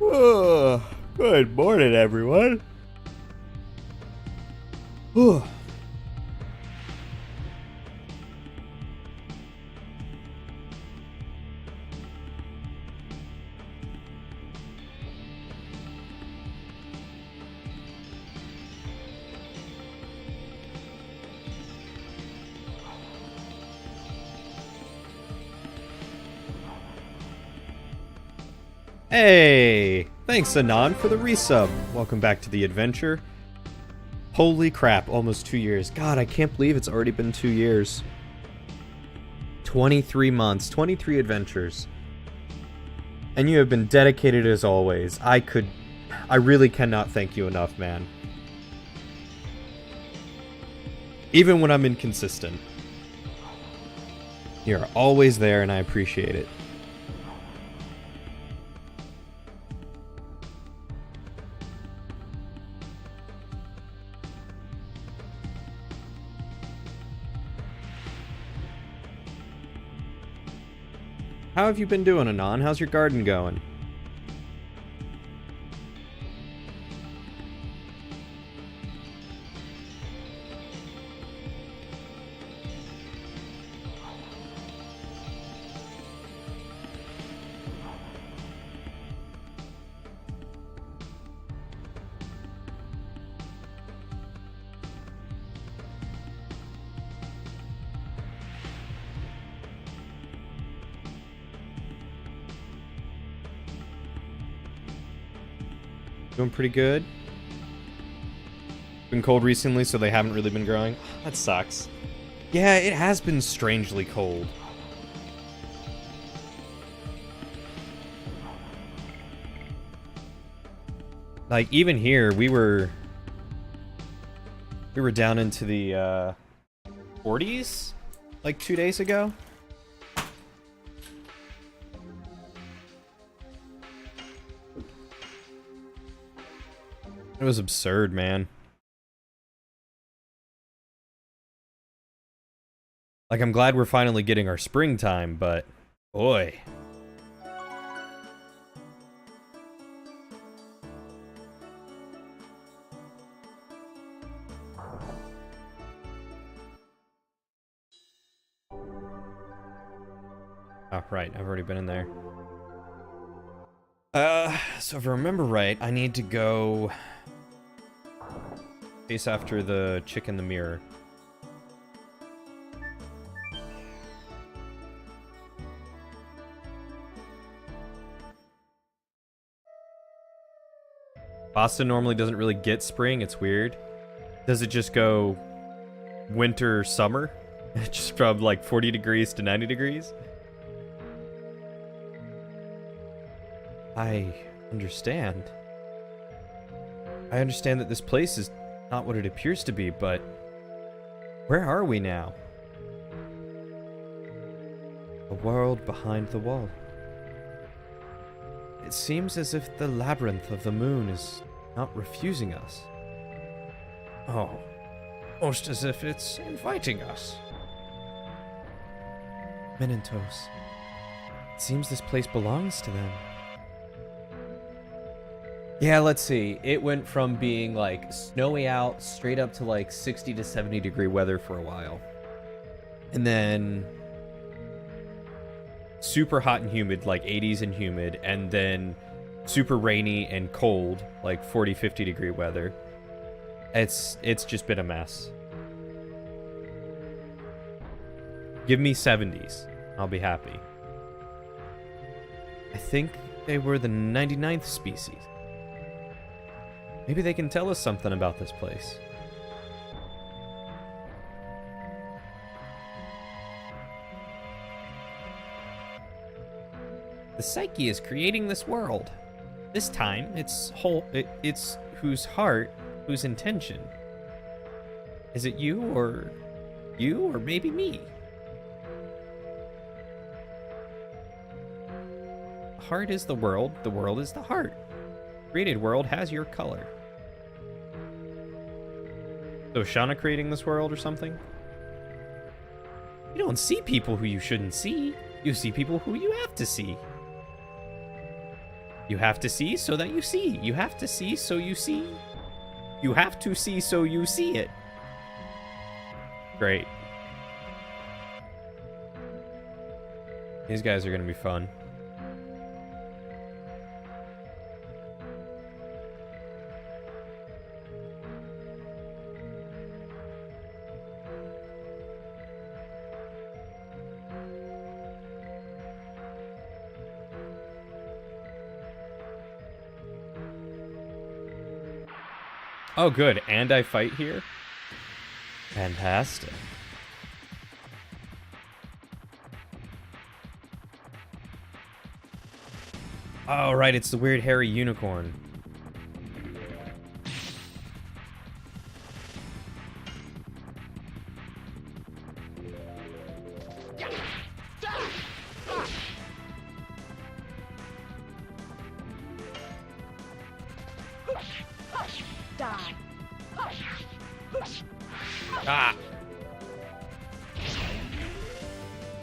Oh, good morning, everyone. Oh. Hey, thanks Anon for the resub. Welcome back to the adventure. Holy crap, almost 2 years. God, I can't believe it's already been 2 years. 23 months, 23 adventures. And you have been dedicated as always. I really cannot thank you enough, man. Even when I'm inconsistent. You're always there and I appreciate it. How have you been doing, Anon? How's your garden going? Doing pretty good. Been cold recently, so they haven't really been growing. That sucks. Yeah, it has been strangely cold. Like, even here, we were down into the 40s like 2 days ago. It was absurd, man. Like, I'm glad we're finally getting our springtime, but boy. Oh, right, I've already been in there. So if I remember right, I need to go chase after the chick in the mirror. Boston normally doesn't really get spring, it's weird. Does it just go winter, summer? Just from like 40 degrees to 90 degrees? I understand. I understand that this place is not what it appears to be, but where are we now? A world behind the wall. It seems as if the labyrinth of the moon is not refusing us. Oh, almost as if it's inviting us. Menentos. It seems this place belongs to them. Yeah, let's see. It went from being like snowy out straight up to like 60 to 70 degree weather for a while. And then super hot and humid, like 80s and humid, and then super rainy and cold, like 40, 50 degree weather. It's just been a mess. Give me 70s. I'll be happy. I think they were the 99th species. Maybe they can tell us something about this place. The psyche is creating this world. This time, it's whose heart, whose intention. Is it you, or maybe me? The heart is the world is the heart. Created world has your color. So is Shauna creating this world or something? You don't see people who you shouldn't see. You see people who you have to see. You have to see so that you see. You have to see so you see. You have to see so you see it. Great. These guys are gonna be fun. Oh, good. And I fight here? Fantastic. Oh, right. It's the weird hairy unicorn. Ah!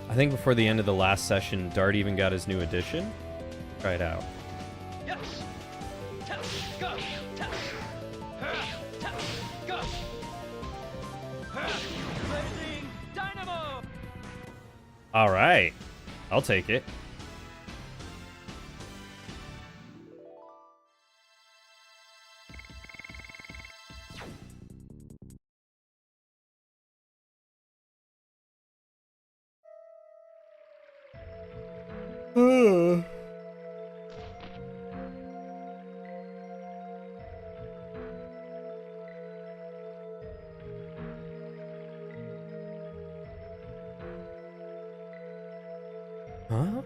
I think before the end of the last session, Dart even got his new edition. Try it out. All right, I'll take it. Huh?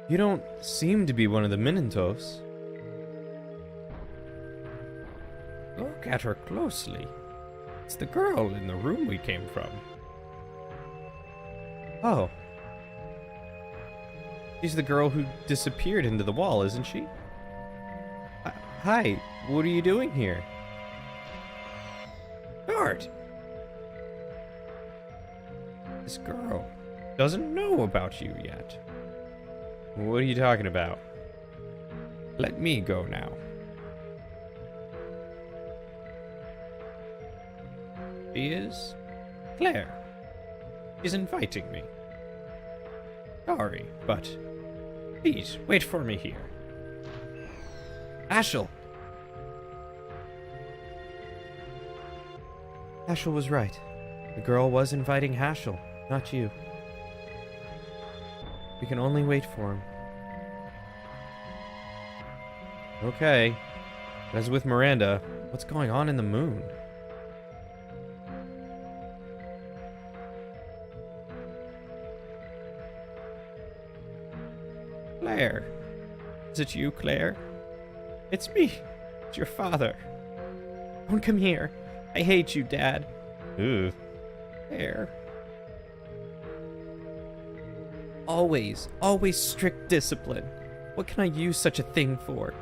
You don't seem to be one of the Minentos. Look at her closely. It's the girl in the room we came from. Oh. She's the girl who disappeared into the wall, isn't she? Hi, what are you doing here? Dart! This girl doesn't know about you yet. What are you talking about? Let me go now. She is Claire. She's inviting me. Sorry, but please wait for me here. Ashel! Ashel was right. The girl was inviting Hashel, not you. We can only wait for him. Okay. As with Miranda, what's going on in the moon? Claire. Is it you, Claire? It's me. It's your father. Don't come here. I hate you, Dad. Ooh. Claire. Always strict discipline. What can I use such a thing for?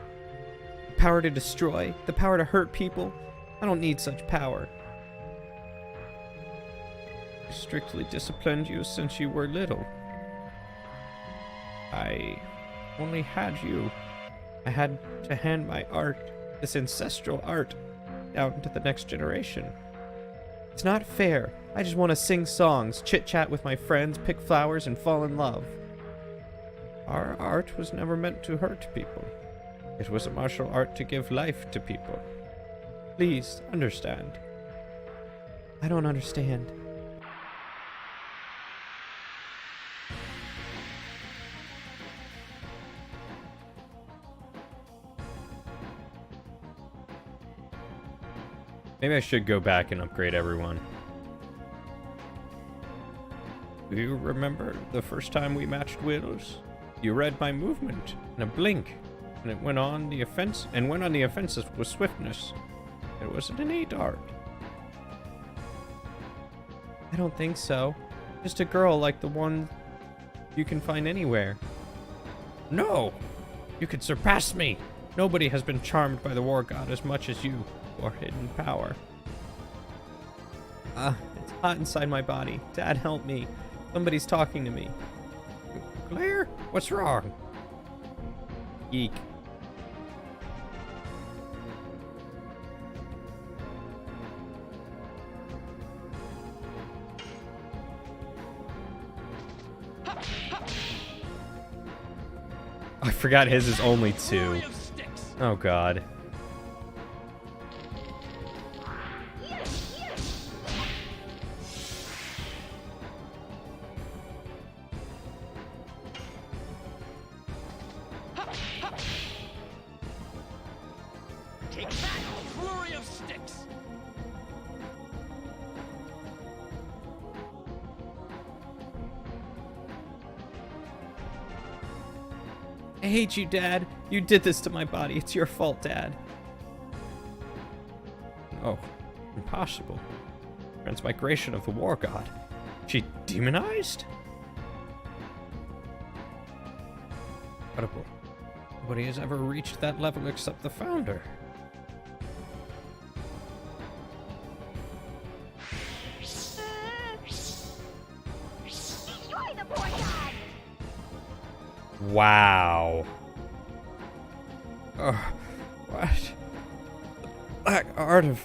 The power to destroy? The power to hurt people? I don't need such power. I strictly disciplined you since you were little. I only had you. I had to hand my art, this ancestral art, down to the next generation. It's not fair. I just want to sing songs, chit-chat with my friends, pick flowers, and fall in love. Our art was never meant to hurt people. It was a martial art to give life to people. Please, understand. I don't understand. Maybe I should go back and upgrade everyone. Do you remember the first time we matched wills? You read my movement in a blink, and it went on the offensive with swiftness. It was an innate art. I don't think so. Just a girl like the one you can find anywhere. No! You could surpass me! Nobody has been charmed by the war god as much as you. Or hidden power. It's hot inside my body. Dad, help me. Somebody's talking to me. Claire? What's wrong? Geek. I forgot his is only 2. Oh god. Take that, flurry of sticks. I hate you, Dad. You did this to my body. It's your fault, Dad. Oh, impossible. Transmigration of the War God. She demonized? Incredible. Nobody has ever reached that level except the Founder. Destroy the poor god! Wow. What? The black art of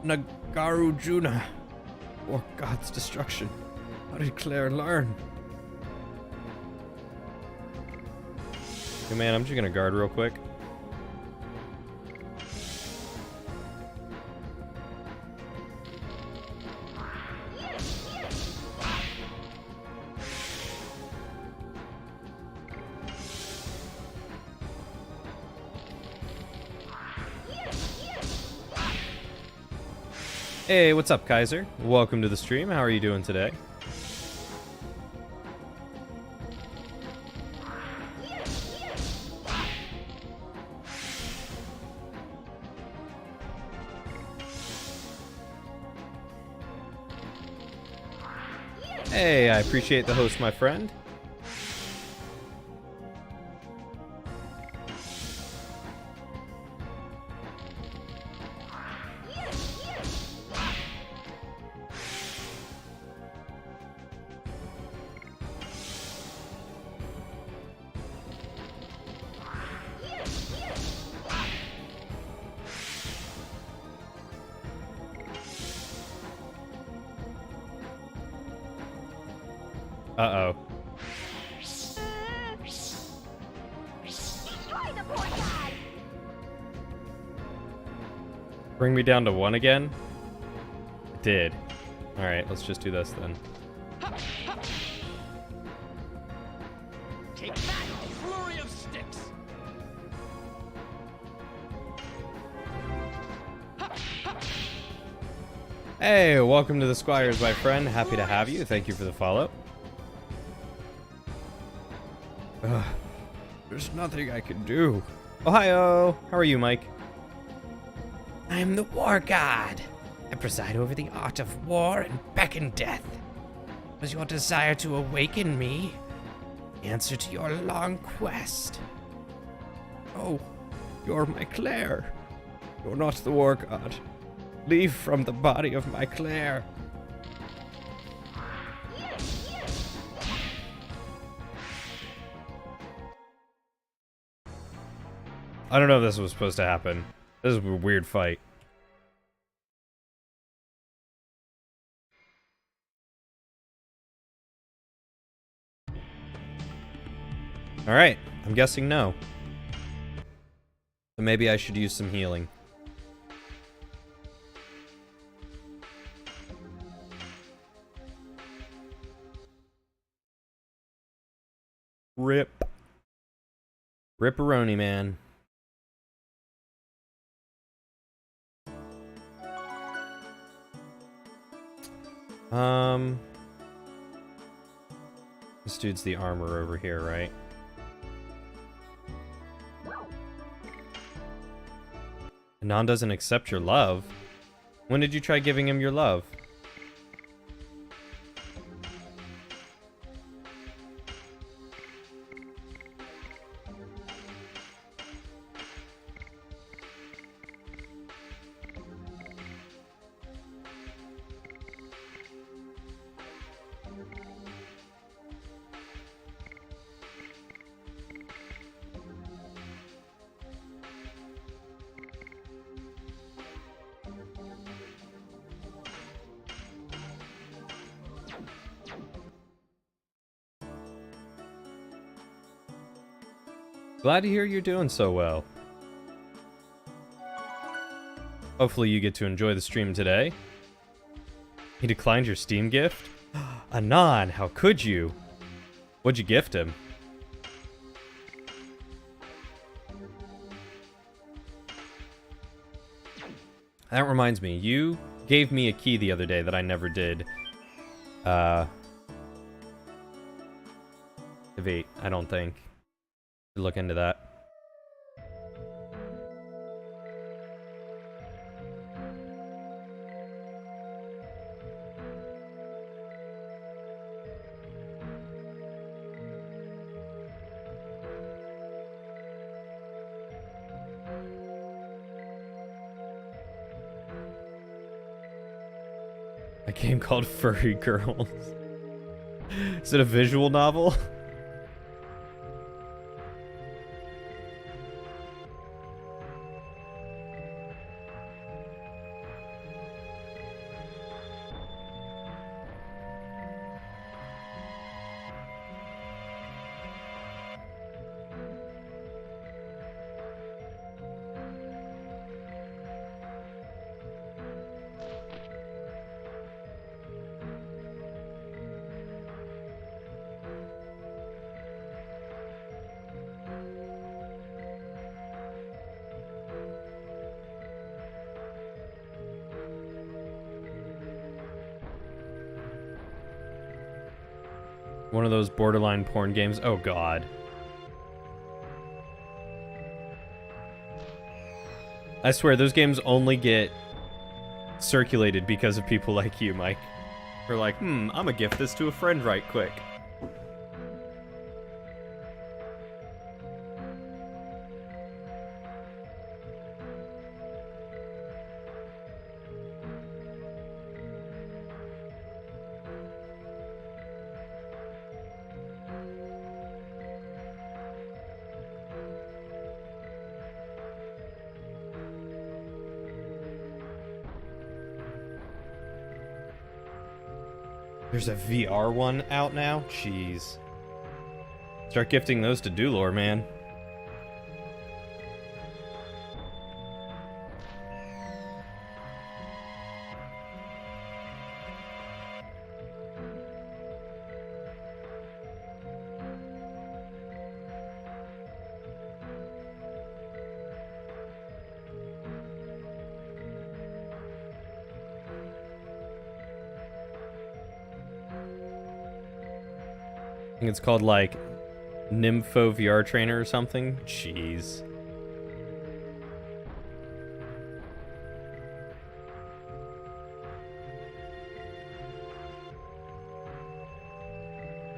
Nagarjuna. Or God's destruction. How did Claire learn? Hey man, I'm just gonna guard real quick. Hey, what's up, Kaiser? Welcome to the stream. How are you doing today? Hey, I appreciate the host, my friend. Uh-oh. Destroy the poor god! Bring me down to 1 again? It did. Alright, let's just do this then. Take that, flurry of sticks. Hey, welcome to the Squires, my friend. Happy to have you. Thank you for the follow. There's nothing I can do. Ohio! How are you, Mike? I am the War God. I preside over the art of war and beckon death. Was your desire to awaken me the answer to your long quest? Oh, you're my Claire. You're not the War God. Leave from the body of my Claire. I don't know if this was supposed to happen. This is a weird fight. Alright, I'm guessing no. So maybe I should use some healing. Rip. Ripperoni, man. This dude's the armor over here, right? Anon doesn't accept your love. When did you try giving him your love? Glad to hear you're doing so well. Hopefully you get to enjoy the stream today. He declined your Steam gift? Anon, how could you? What'd you gift him? That reminds me, you gave me a key the other day that I never did. Activate, I don't think. Look into that. A game called Furry Girls. Is it a visual novel? One of those borderline porn games. Oh god. I swear, those games only get circulated because of people like you, Mike. We're like, I'ma gift this to a friend right quick. There's a VR one out now? Jeez. Start gifting those to Dulor, man. I think it's called, like, Nympho VR Trainer or something. Jeez.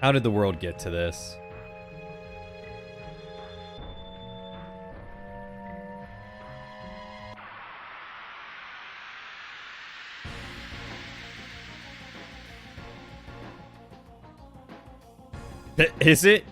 How did the world get to this? Is it?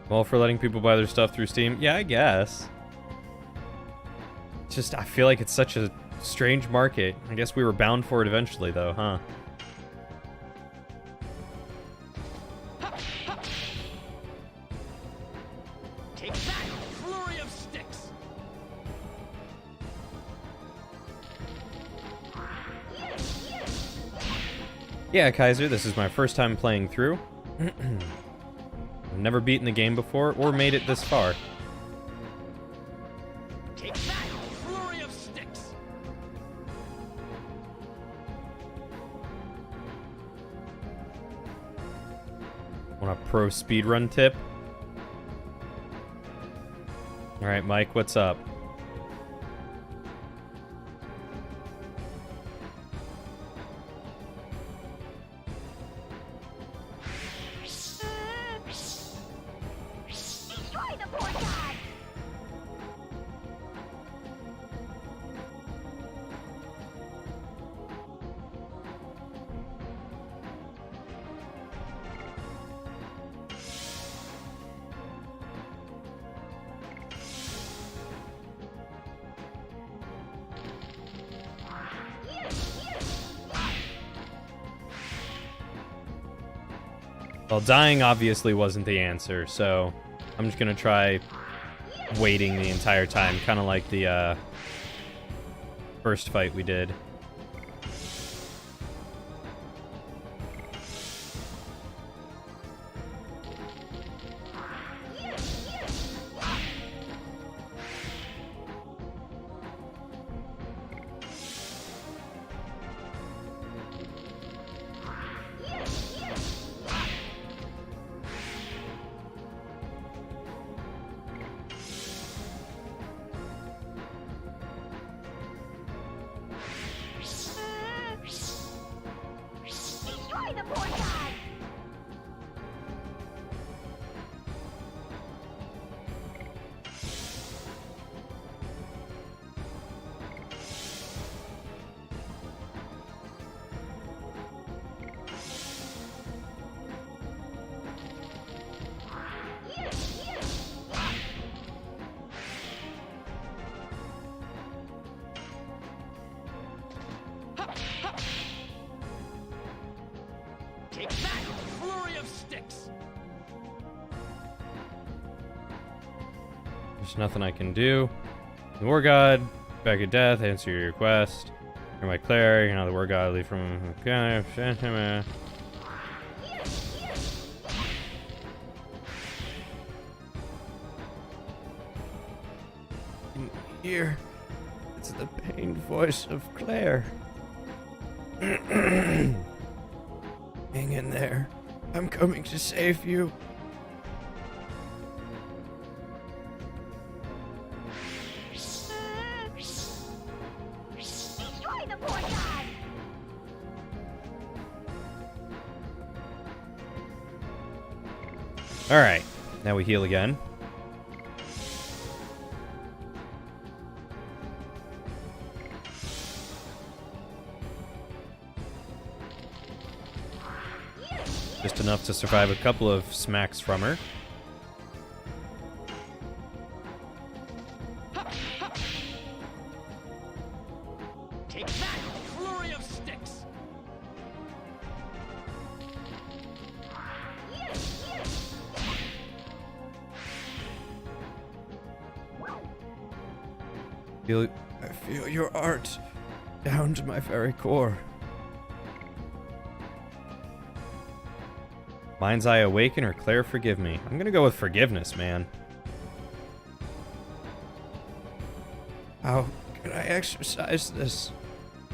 Well, for letting people buy their stuff through Steam? Yeah, I guess. Just, I feel like it's such a strange market. I guess we were bound for it eventually, though, huh? Take that, flurry of sticks. Yeah, Kaiser, this is my first time playing through. I've never beaten the game before, or made it this far. Take that, flurry of sticks. Want a pro speedrun tip? Alright, Mike, what's up? Destroy the poor god! Well, dying obviously wasn't the answer, so I'm just gonna try waiting the entire time, kind of like the first fight we did. Destroy the poor god! Take that, flurry of sticks. There's nothing I can do. The War God, back at death, answer your request. You're my cleric, the War God, leave from... Here, it's the pained voice of Claire. Hang in there. I'm coming to save you. Destroy the poor god! Alright, now we heal again. Just enough to survive a couple of smacks from her. Take that, flurry of sticks. I feel your art down to my very core. Mind's Eye awaken or Claire forgive me? I'm gonna go with forgiveness, man. How can I exercise this?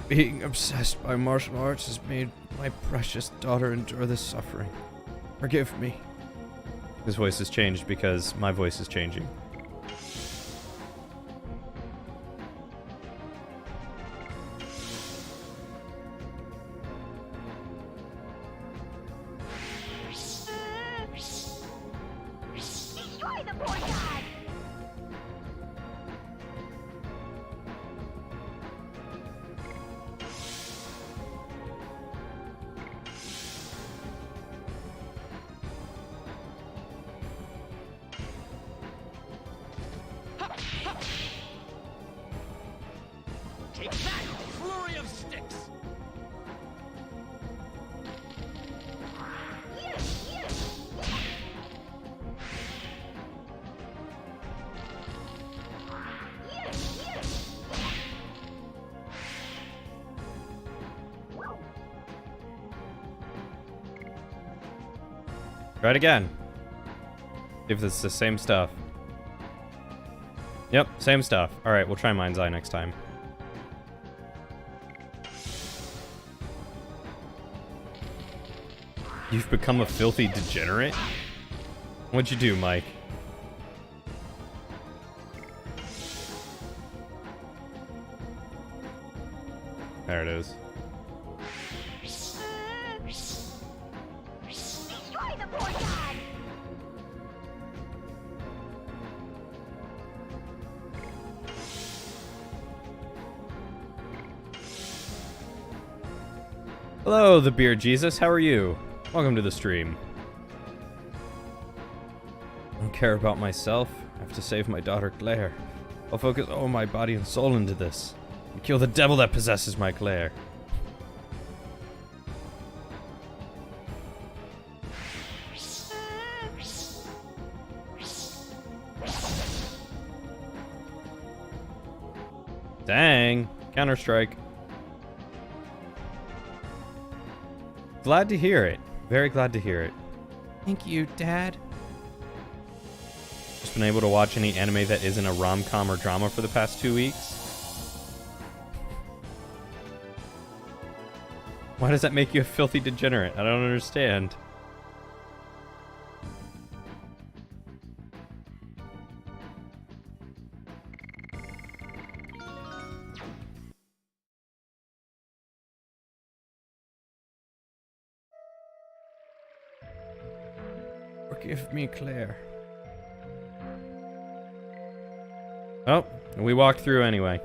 Being obsessed by martial arts has made my precious daughter endure this suffering. Forgive me. His voice has changed because my voice is changing. Destroy the poor god! Take that, flurry of sticks. Try it again. See if it's the same stuff. Yep, same stuff. Alright, we'll try Mind's Eye next time. You've become a filthy degenerate? What'd you do, Mike? There it is. Destroy the poor god! Hello, the Beard Jesus. How are you? Welcome to the stream. I don't care about myself. I have to save my daughter Claire. I'll focus all my body and soul into this. And kill the devil that possesses my Claire. Dang. Counter-Strike. Glad to hear it. Very glad to hear it. Thank you, Dad. Just been able to watch any anime that isn't a rom-com or drama for the past 2 weeks. Why does that make you a filthy degenerate? I don't understand. Forgive me, Claire. Oh, we walked through anyway.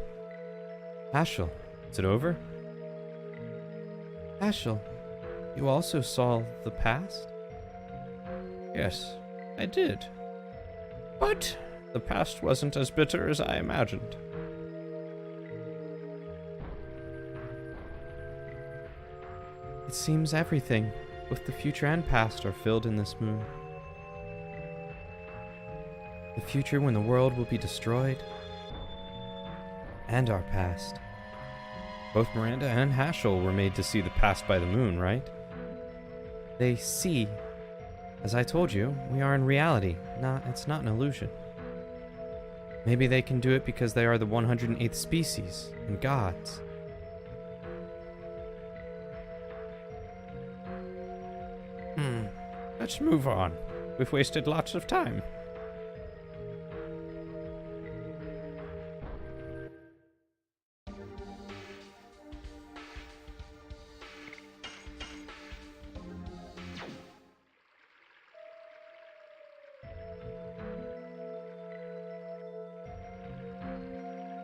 Ashel, is it over? Ashel, you also saw the past? Yes, I did. But the past wasn't as bitter as I imagined. It seems everything, both the future and past, are filled in this moon. The future when the world will be destroyed, and our past. Both Miranda and Hashel were made to see the past by the moon, right? They see. As I told you, we are in reality. It's not an illusion. Maybe they can do it because they are the 108th species, and gods. Let's move on. We've wasted lots of time.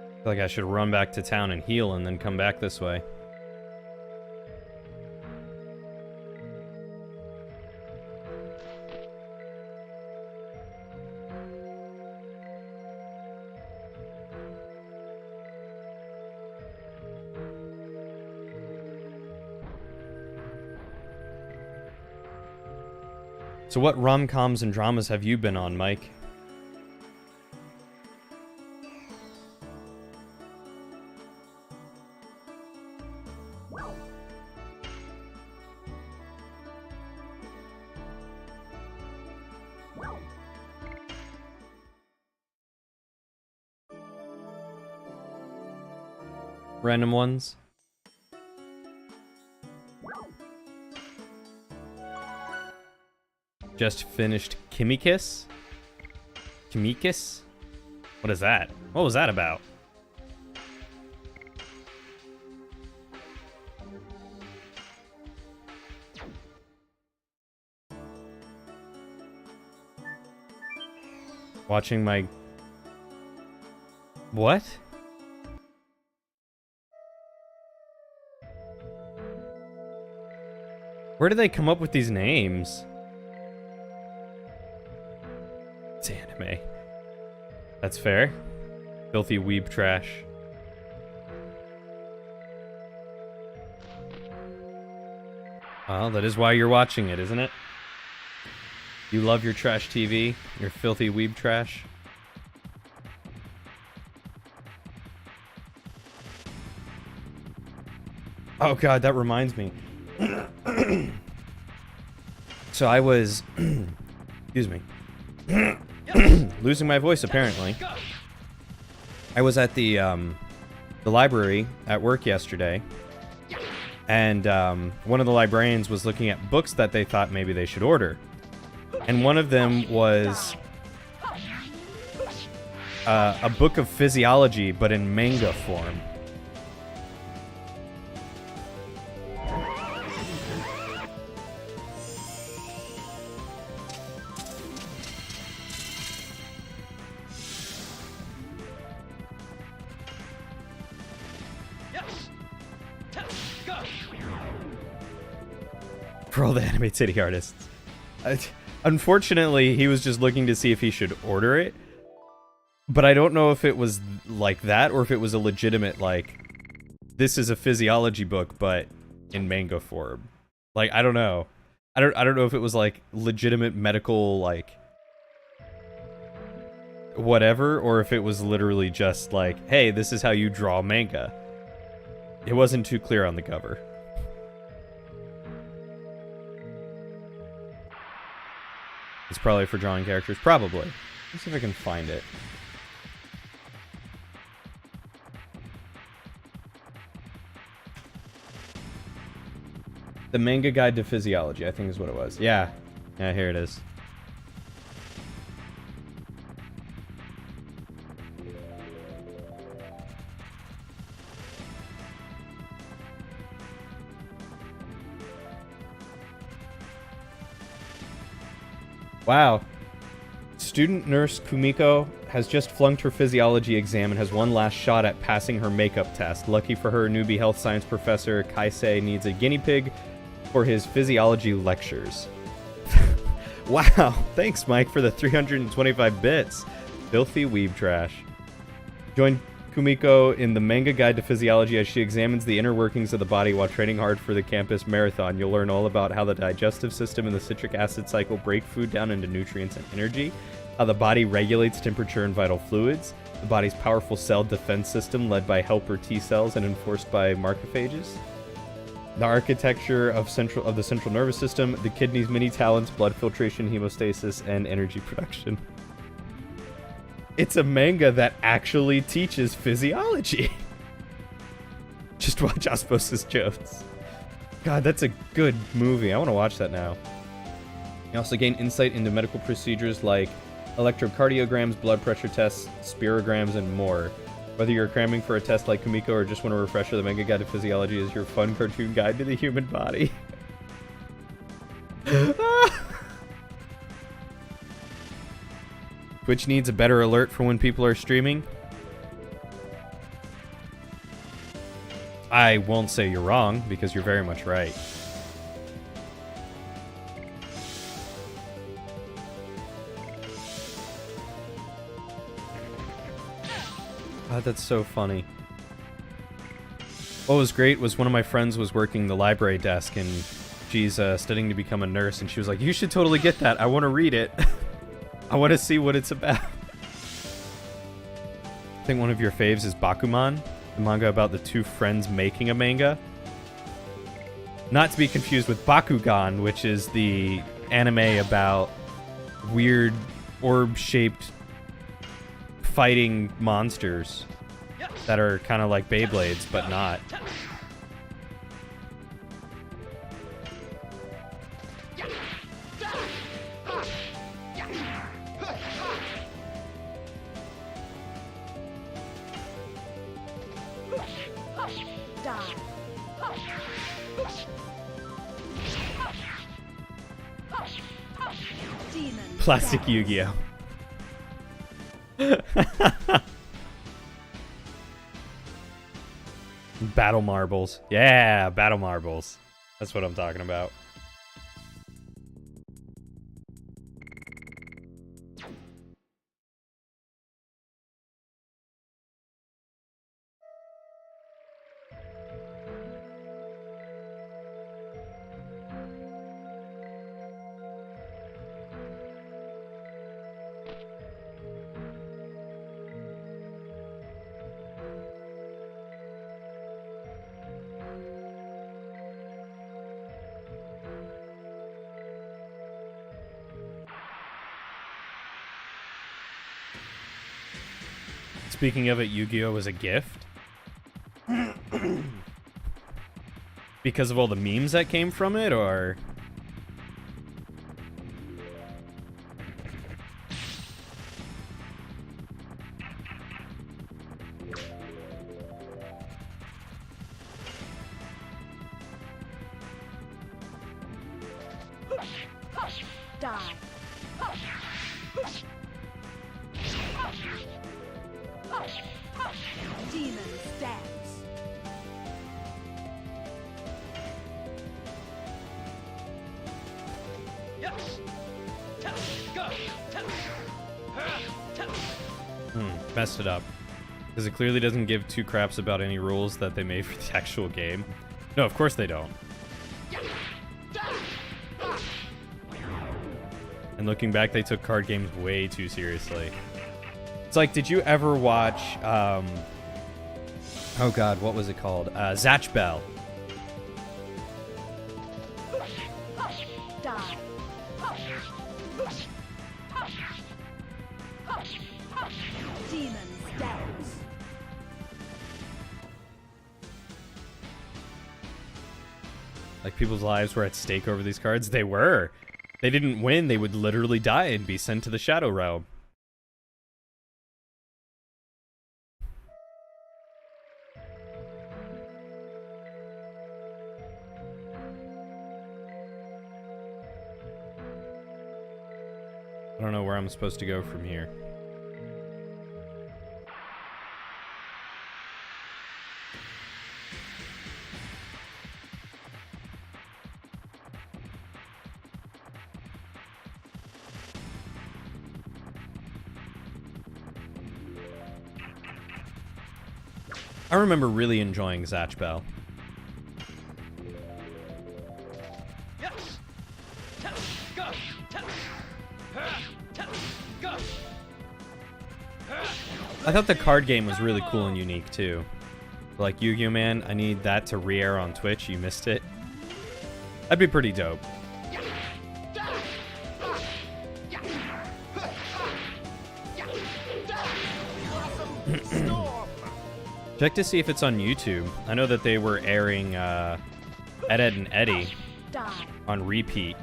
I feel like I should run back to town and heal and then come back this way. So what rom-coms and dramas have you been on, Mike? Random ones? Just finished Kimikis? Kimikis? What is that? What was that about? Watching my... What? Where do they come up with these names? It's anime. That's fair. Filthy weeb trash. Well, that is why you're watching it, isn't it? You love your trash TV, your filthy weeb trash. Oh god, that reminds me. So I was... excuse me. Losing my voice, apparently. I was at the library at work yesterday, and one of the librarians was looking at books that they thought maybe they should order. And one of them was a book of physiology, but in manga form. For all the anime titty artists. Unfortunately, he was just looking to see if he should order it. But I don't know if it was like that, or if it was a legitimate, like, this is a physiology book, but in manga form. Like, I don't know. I don't know if it was, like, legitimate medical, like... whatever, or if it was literally just like, hey, this is how you draw manga. It wasn't too clear on the cover. It's probably for drawing characters. Probably. Let's see if I can find it. The Manga Guide to Physiology, I think is what it was. Yeah. Yeah, here it is. Wow. Student nurse Kumiko has just flunked her physiology exam and has one last shot at passing her makeup test. Lucky for her, newbie health science professor Kaisei needs a guinea pig for his physiology lectures. Wow. Thanks, Mike, for the 325 bits. Filthy weeb trash. Join Kumiko in the Manga Guide to Physiology as she examines the inner workings of the body while training hard for the campus marathon. You'll learn all about how the digestive system and the citric acid cycle break food down into nutrients and energy, how the body regulates temperature and vital fluids, the body's powerful cell defense system led by helper T cells and enforced by macrophages, the architecture of the central nervous system, the kidney's many talents, blood filtration, hemostasis, and energy production. It's a manga that actually teaches physiology. Just watch Osmosis Jones. God, that's a good movie. I want to watch that now. You also gain insight into medical procedures like electrocardiograms, blood pressure tests, spirograms, and more. Whether you're cramming for a test like Kumiko or just want a refresher, the Manga Guide to Physiology is your fun cartoon guide to the human body. Twitch needs a better alert for when people are streaming. I won't say you're wrong, because you're very much right. God, that's so funny. What was great was one of my friends was working the library desk, and she's studying to become a nurse, and she was like, you should totally get that. I want to read it. I want to see what it's about. I think one of your faves is Bakuman, the manga about the two friends making a manga. Not to be confused with Bakugan, which is the anime about weird orb-shaped fighting monsters that are kind of like Beyblades, but not. Classic Yu-Gi-Oh! Battle marbles. Yeah, battle marbles. That's what I'm talking about. Speaking of it, Yu-Gi-Oh! Was a gift. Because of all the memes that came from it, or... Die. Demon stance. Yes. Go. Messed it up. Because it clearly doesn't give two craps about any rules that they made for the actual game. No, of course they don't. And looking back, they took card games way too seriously. It's like, did you ever watch, oh god, what was it called? Zatch Bell. Die. Demon stance. Like, people's lives were at stake over these cards. They were. They didn't win. They would literally die and be sent to the Shadow Realm. I don't know where I'm supposed to go from here. I remember really enjoying Zatch Bell. Yes. Go. Go. I thought the card game was really cool and unique too. Like, Yu-Gi-Oh! Man, I need that to re-air on Twitch. You missed it. That'd be pretty dope. Check to see if it's on YouTube. I know that they were airing Ed, Ed and Eddie Die. on repeat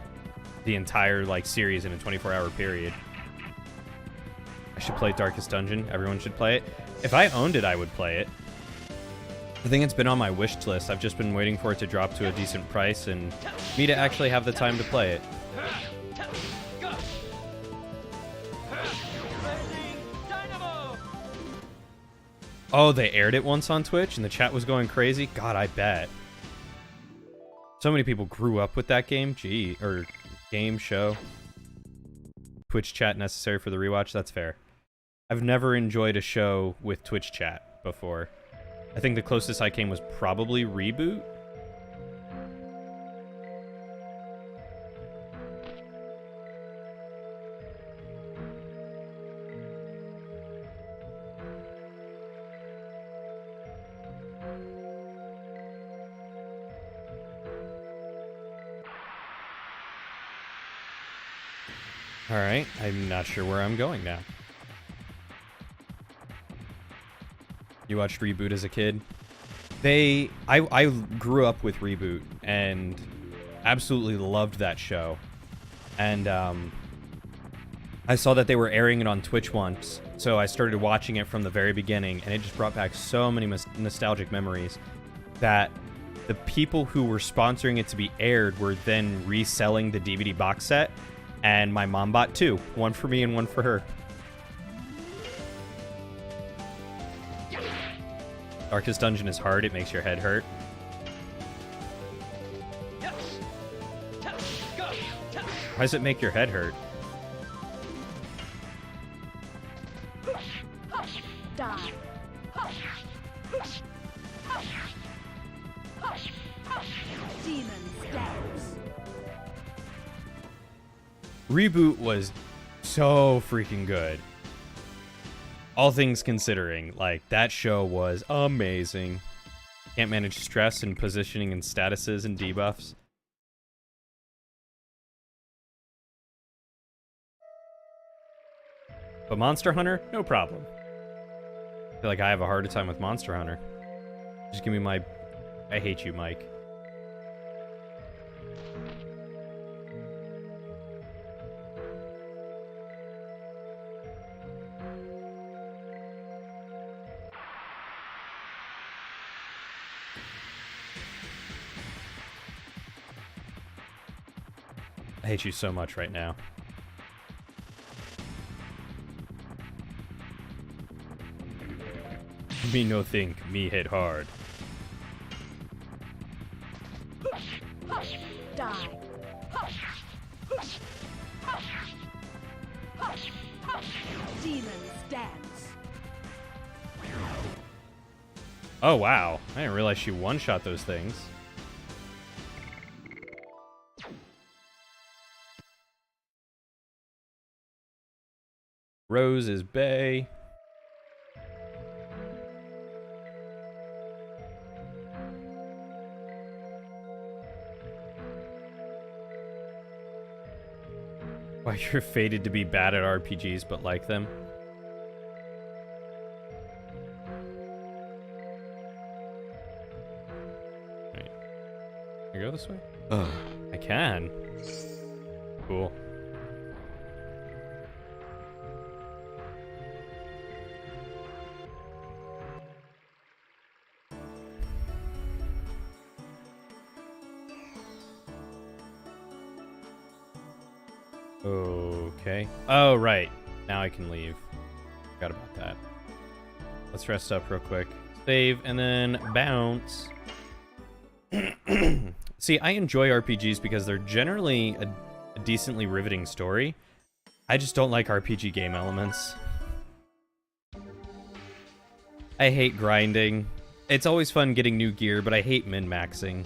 the entire like series in a 24-hour period. I should play Darkest Dungeon. Everyone should play it. If I owned it, I would play it. I think it's been on my wish list. I've just been waiting for it to drop to a decent price and me to actually have the time to play it. Go. Blazing Dynamo. Oh, they aired it once on Twitch and the chat was going crazy? God, I bet. So many people grew up with that game. Gee, or game, show. Twitch chat necessary for the rewatch? That's fair. I've never enjoyed a show with Twitch chat before. I think the closest I came was probably Reboot. Alright, I'm not sure where I'm going now. You watched Reboot as a kid? I grew up with Reboot and absolutely loved that show. And I saw that they were airing it on Twitch once, so I started watching it from the very beginning, and it just brought back so many nostalgic memories that the people who were sponsoring it to be aired were then reselling the DVD box set, and my mom bought two, one for me and one for her. Darkest Dungeon is hard, it makes your head hurt. Yes. Go. Why does it make your head hurt? Die. Demon stance. Reboot was so freaking good. All things considering, like, that show was amazing. Can't manage stress and positioning and statuses and debuffs. But Monster Hunter, no problem. I feel like I have a harder time with Monster Hunter. Just give me my... I hate you, Mike. I hate you so much right now. Me no think, me hit hard. Die. Demon stance. Oh wow, I didn't realize she one-shot those things. Rose is bae. Why you're fated to be bad at RPGs but like them. Right. Can I go this way? Oh, I can. Cool. Okay. Oh, right. Now I can leave. Forgot about that. Let's rest up real quick. Save, and then bounce. See, I enjoy RPGs because they're generally a decently riveting story. I just don't like RPG game elements. I hate grinding. It's always fun getting new gear, but I hate min-maxing.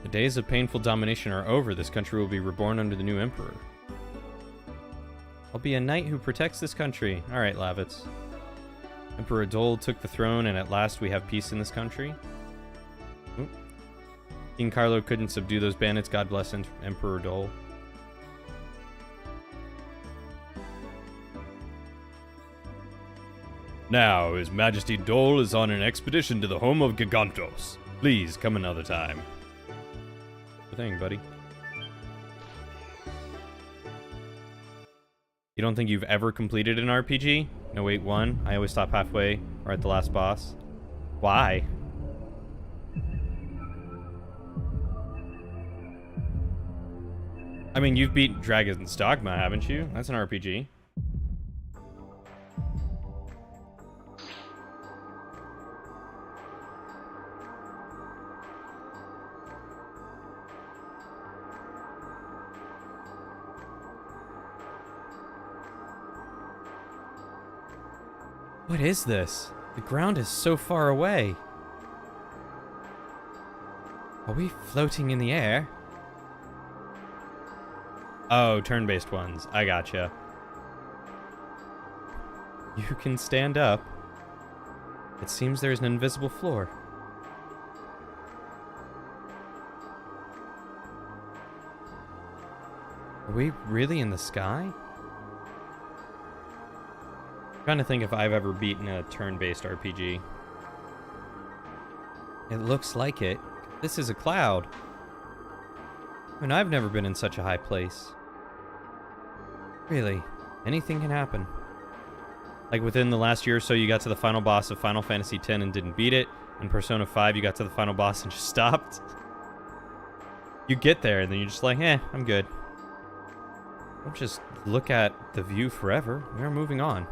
The days of painful domination are over. This country will be reborn under the new emperor. I'll be a knight who protects this country. Alright, Lavitz. Emperor Dole took the throne, and at last we have peace in this country. Oop. King Carlo couldn't subdue those bandits. God bless Emperor Dole. Now, His Majesty Dole is on an expedition to the home of Gigantos. Please, come another time. Good thing, buddy. You don't think you've ever completed an RPG? No, wait, one. I always stop halfway or at the last boss. Why? I mean, you've beat Dragon's Dogma, haven't you? That's an RPG. What is this? The ground is so far away. Are we floating in the air? Oh, turn-based ones. I gotcha. You can stand up. It seems there's an invisible floor. Are we really in the sky? Trying to think if I've ever beaten a turn-based RPG. It looks like it. This is a cloud. And I've never been in such a high place. Really, anything can happen. Like within the last year or so, you got to the final boss of Final Fantasy X and didn't beat it. In Persona 5, you got to the final boss and just stopped. You get there and then you're just like, I'm good. Don't just look at the view forever. We are moving on.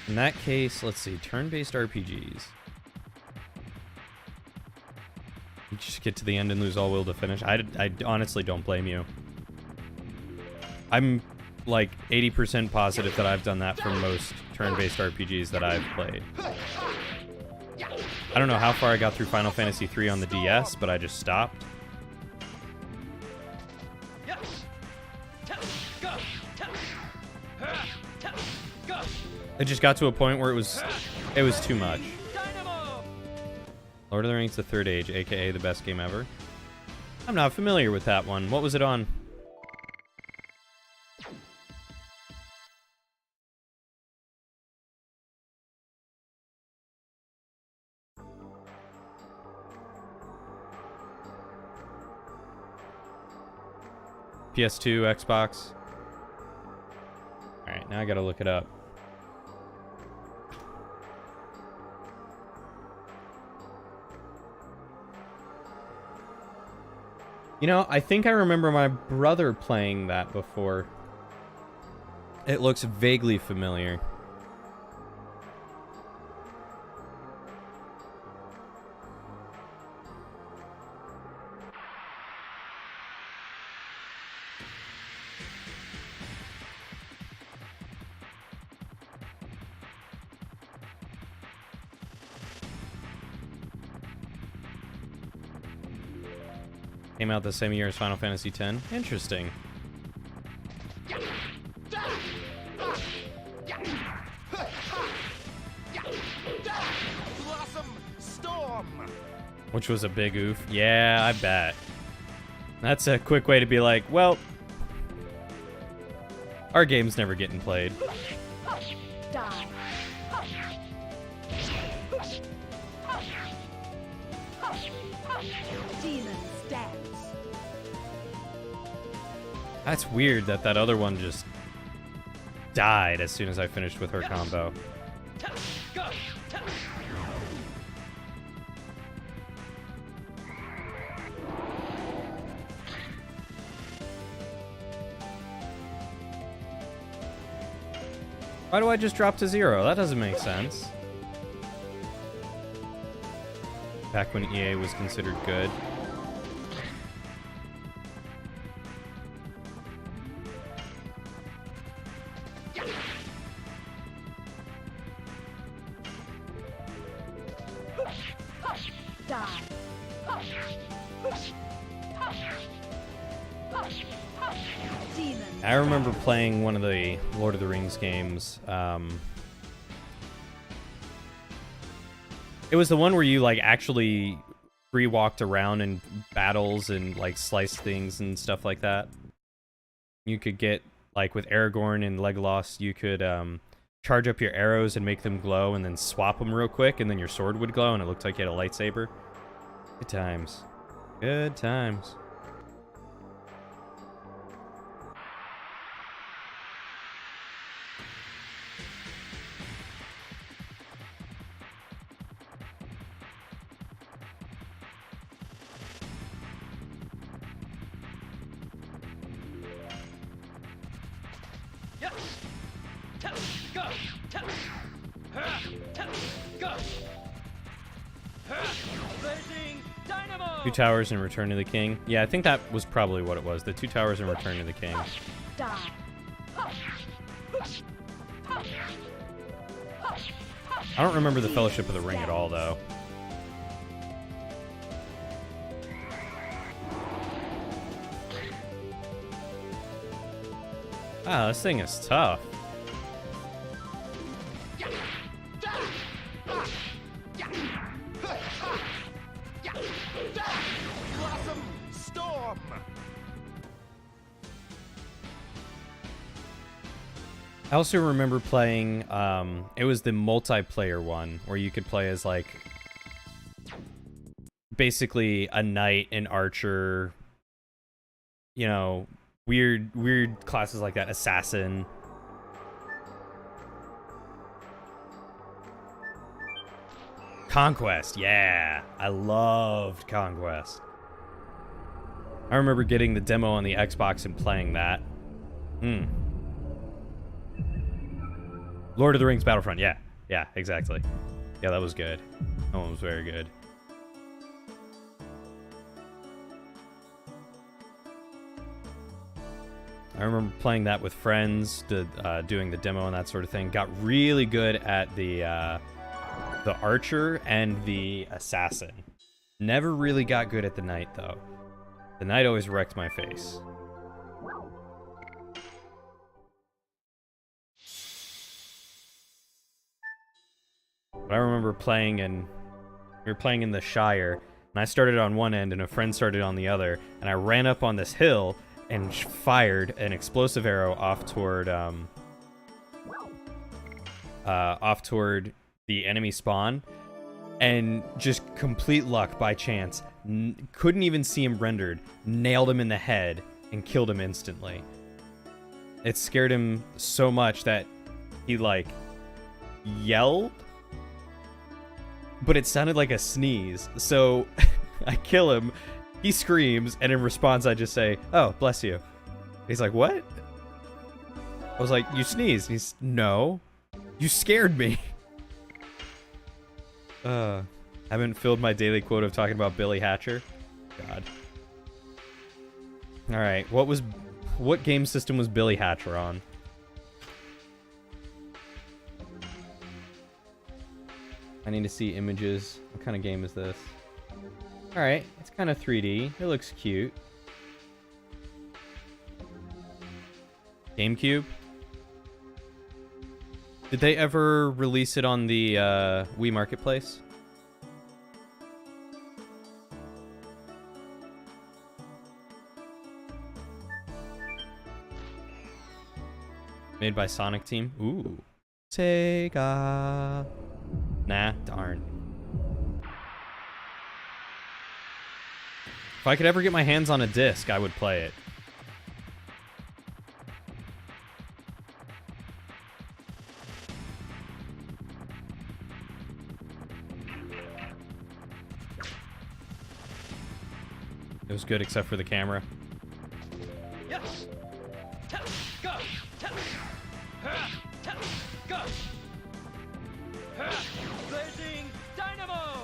In that case, let's see, turn-based RPGs. You just get to the end and lose all will to finish. I honestly don't blame you. I'm like 80% positive that I've done that for most turn-based RPGs that I've played. I don't know how far I got through Final Fantasy III on the DS, but I just stopped. It just got to a point where it was too much. Lord of the Rings: The Third Age, aka the best game ever. I'm not familiar with that one. What was it on? PS2, Xbox. Alright, now I gotta look it up. You know, I think I remember my brother playing that before. It looks vaguely familiar. Came out the same year as Final Fantasy X. Interesting. Blossom Storm. Which was a big oof. Yeah, I bet. That's a quick way to be like, well, our game's never getting played. Die. Demon stance. That's weird that that other one just died as soon as I finished with her combo. Go. Why do I just drop to 0? That doesn't make sense. Back when EA was considered good. Die. Demon. I remember playing one of the Lord of the Rings games. It was the one where you like actually free walked around in battles and like sliced things and stuff like that. You could get like with Aragorn and Legolas, you could charge up your arrows and make them glow and then swap them real quick and then your sword would glow and it looked like you had a lightsaber. Good times. Good times. Yes. Go. Go. Blazing Dynamo. Two Towers and Return to the King. Yeah, I think that was probably what it was. The Two Towers and Return to the King. Die. I don't remember the Fellowship of the Ring at all, though. Wow, this thing is tough. Blossom Storm. I also remember playing, it was the multiplayer one, where you could play as, like, basically a knight, an archer, you know, weird classes like that, assassin. Conquest, yeah. I loved Conquest. I remember getting the demo on the Xbox and playing that. Lord of the Rings Battlefront, yeah. Yeah, exactly. Yeah, that was good. That one was very good. I remember playing that with friends, doing the demo and that sort of thing. Got really good at the archer and the assassin. Never really got good at the knight, though. The knight always wrecked my face. But I remember playing we were playing in the Shire, and I started on one end and a friend started on the other, and I ran up on this hill and fired an explosive arrow off toward the enemy spawn, and just complete luck by chance, couldn't even see him rendered, nailed him in the head and killed him instantly. It scared him so much that he like yelled, but it sounded like a sneeze. So I kill him, he screams, and in response I just say, "Oh, bless you." He's like, "What?" I was like, "You sneezed." He's, "No, you scared me." Haven't filled my daily quota of talking about Billy Hatcher. God. All right, what game system was Billy Hatcher on? I need to see images. What kind of game is this? Alright, it's kind of 3D. It looks cute. GameCube? Did they ever release it on the Wii Marketplace? Made by Sonic Team? Ooh. Sega. Nah, darn. If I could ever get my hands on a disc, I would play it. It was good except for the camera. Yes. Go. Go. Blazing dynamo.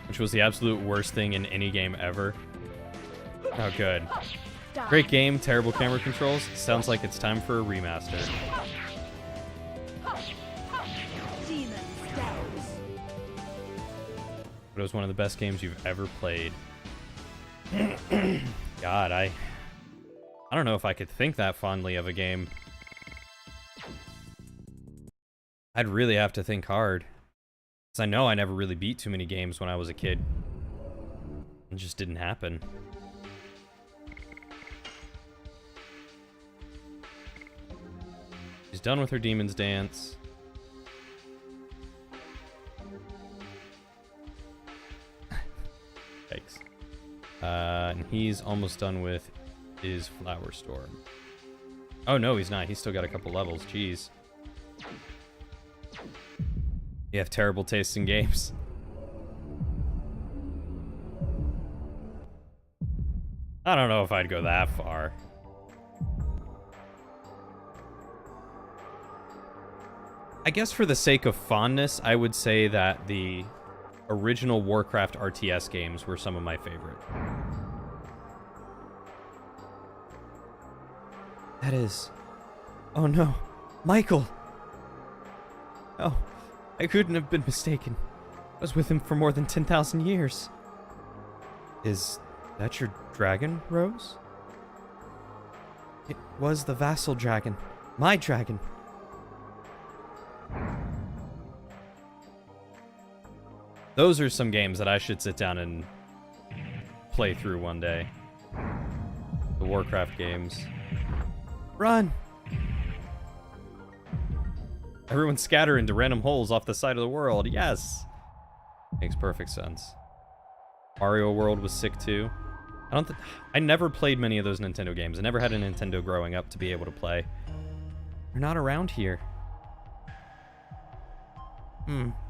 Which was the absolute worst thing in any game ever. Oh, good. Die. Great game, terrible camera controls. Sounds like it's time for a remaster. Demon stance. But it was one of the best games you've ever played. God, I don't know if I could think that fondly of a game. I'd really have to think hard. Because I know I never really beat too many games when I was a kid. It just didn't happen. She's done with her demon's dance. Thanks. And he's almost done with his flower storm. Oh no, he's not. He's still got a couple levels. Jeez. You have terrible taste in games. I don't know if I'd go that far. I guess for the sake of fondness, I would say that the original Warcraft RTS games were some of my favorite. That is... Oh no. Michael! Oh, I couldn't have been mistaken. I was with him for more than 10,000 years. Is that your dragon, Rose? It was the vassal dragon. My dragon. Those are some games that I should sit down and play through one day. The Warcraft games. Run! Everyone scatter into random holes off the side of the world. Yes! Makes perfect sense. Mario World was sick too. I never played many of those Nintendo games. I never had a Nintendo growing up to be able to play. They're not around here.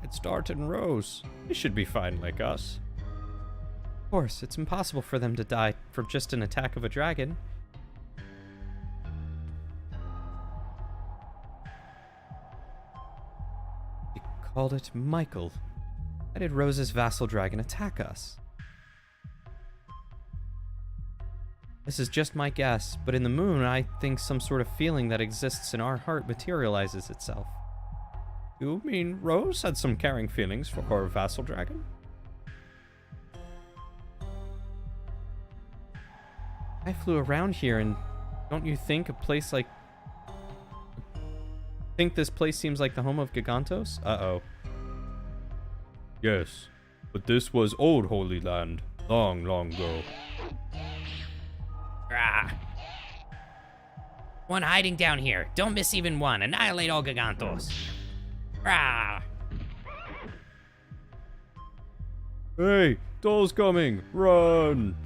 It's Dart and Rose. They should be fine like us. Of course, it's impossible for them to die from just an attack of a dragon. You called it Michael. Why did Rose's vassal dragon attack us? This is just my guess, but in the moon, I think some sort of feeling that exists in our heart materializes itself. You mean Rose had some caring feelings for her vassal dragon? I flew around here, and don't you think this place seems like the home of Gigantos? Uh-oh. Yes, but this was old Holy Land, long, long ago. Rah. One hiding down here. Don't miss even one. Annihilate all Gigantos. Rah. Hey, Doll's coming! Run!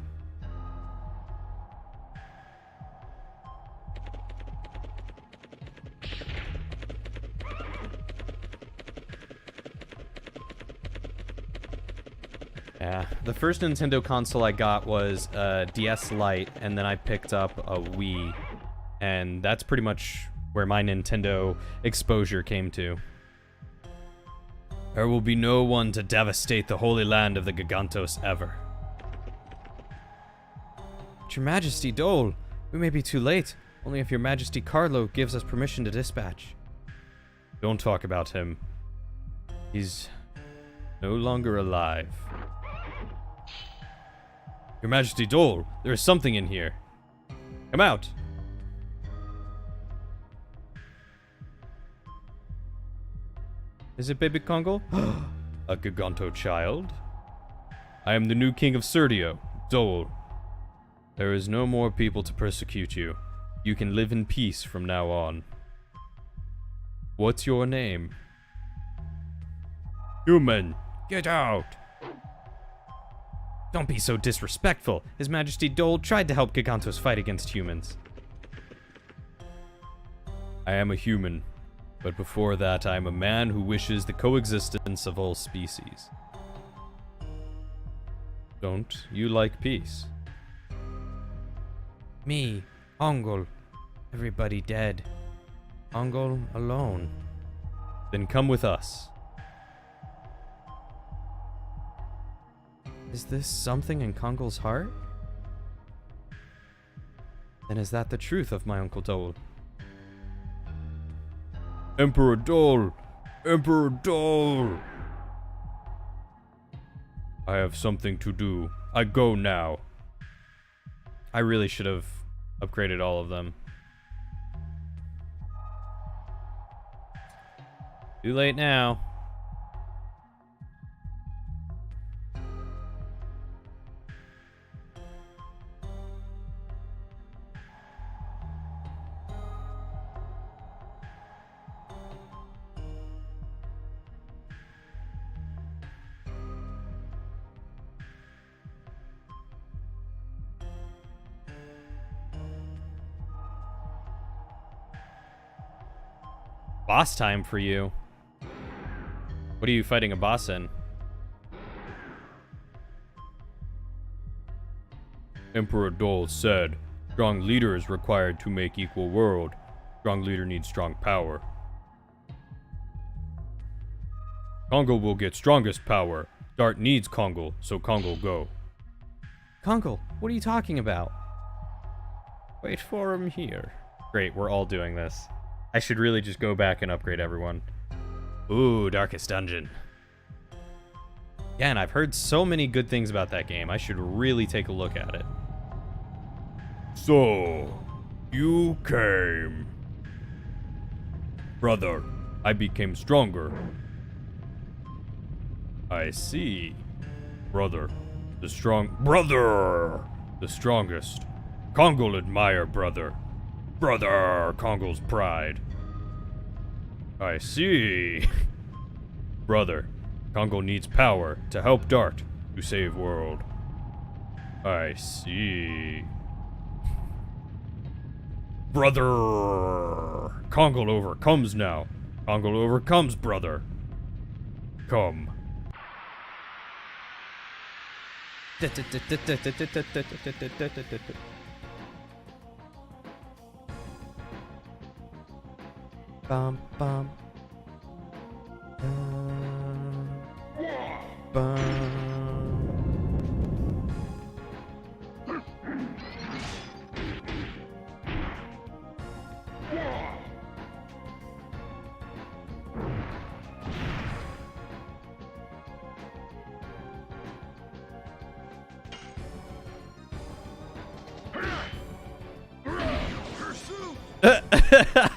Yeah, the first Nintendo console I got was a DS Lite, and then I picked up a Wii, and that's pretty much where my Nintendo exposure came to. There will be no one to devastate the holy land of the Gigantos ever. But Your Majesty, Dole, we may be too late. Only if Your Majesty Carlo gives us permission to dispatch. Don't talk about him. He's no longer alive. Your Majesty Dole, there is something in here. Come out. Is it baby Congo? A Giganto child? I am the new king of Serdio, Dole. There is no more people to persecute you. You can live in peace from now on. What's your name? Human, get out! Don't be so disrespectful. His Majesty Dole tried to help Gigantos fight against humans. I am a human, but before that I am a man who wishes the coexistence of all species. Don't you like peace? Me, Ongol. Everybody dead. Ongol alone. Then come with us. Is this something in Kongol's heart? Then is that the truth of my Uncle Dole? Emperor Dole! Emperor Dole! I have something to do. I go now. I really should have upgraded all of them. Too late now. Boss time for you. What are you fighting a boss in? Emperor Dole said, strong leader is required to make equal world. Strong leader needs strong power. Congo will get strongest power. Dart needs Congo, so Congo go. Congo, what are you talking about? Wait for him here. Great, we're all doing this. I should really just go back and upgrade everyone. Ooh, Darkest Dungeon. Yeah, and I've heard so many good things about that game. I should really take a look at it. So, you came. Brother, I became stronger. I see. Brother, the strongest. Congo admire brother. Brother, Congo's pride. I see. Brother, Congo needs power to help Dart to save world. I see. Brother, Congo overcomes now. Congo overcomes, brother. Come. Bum bum. Bum.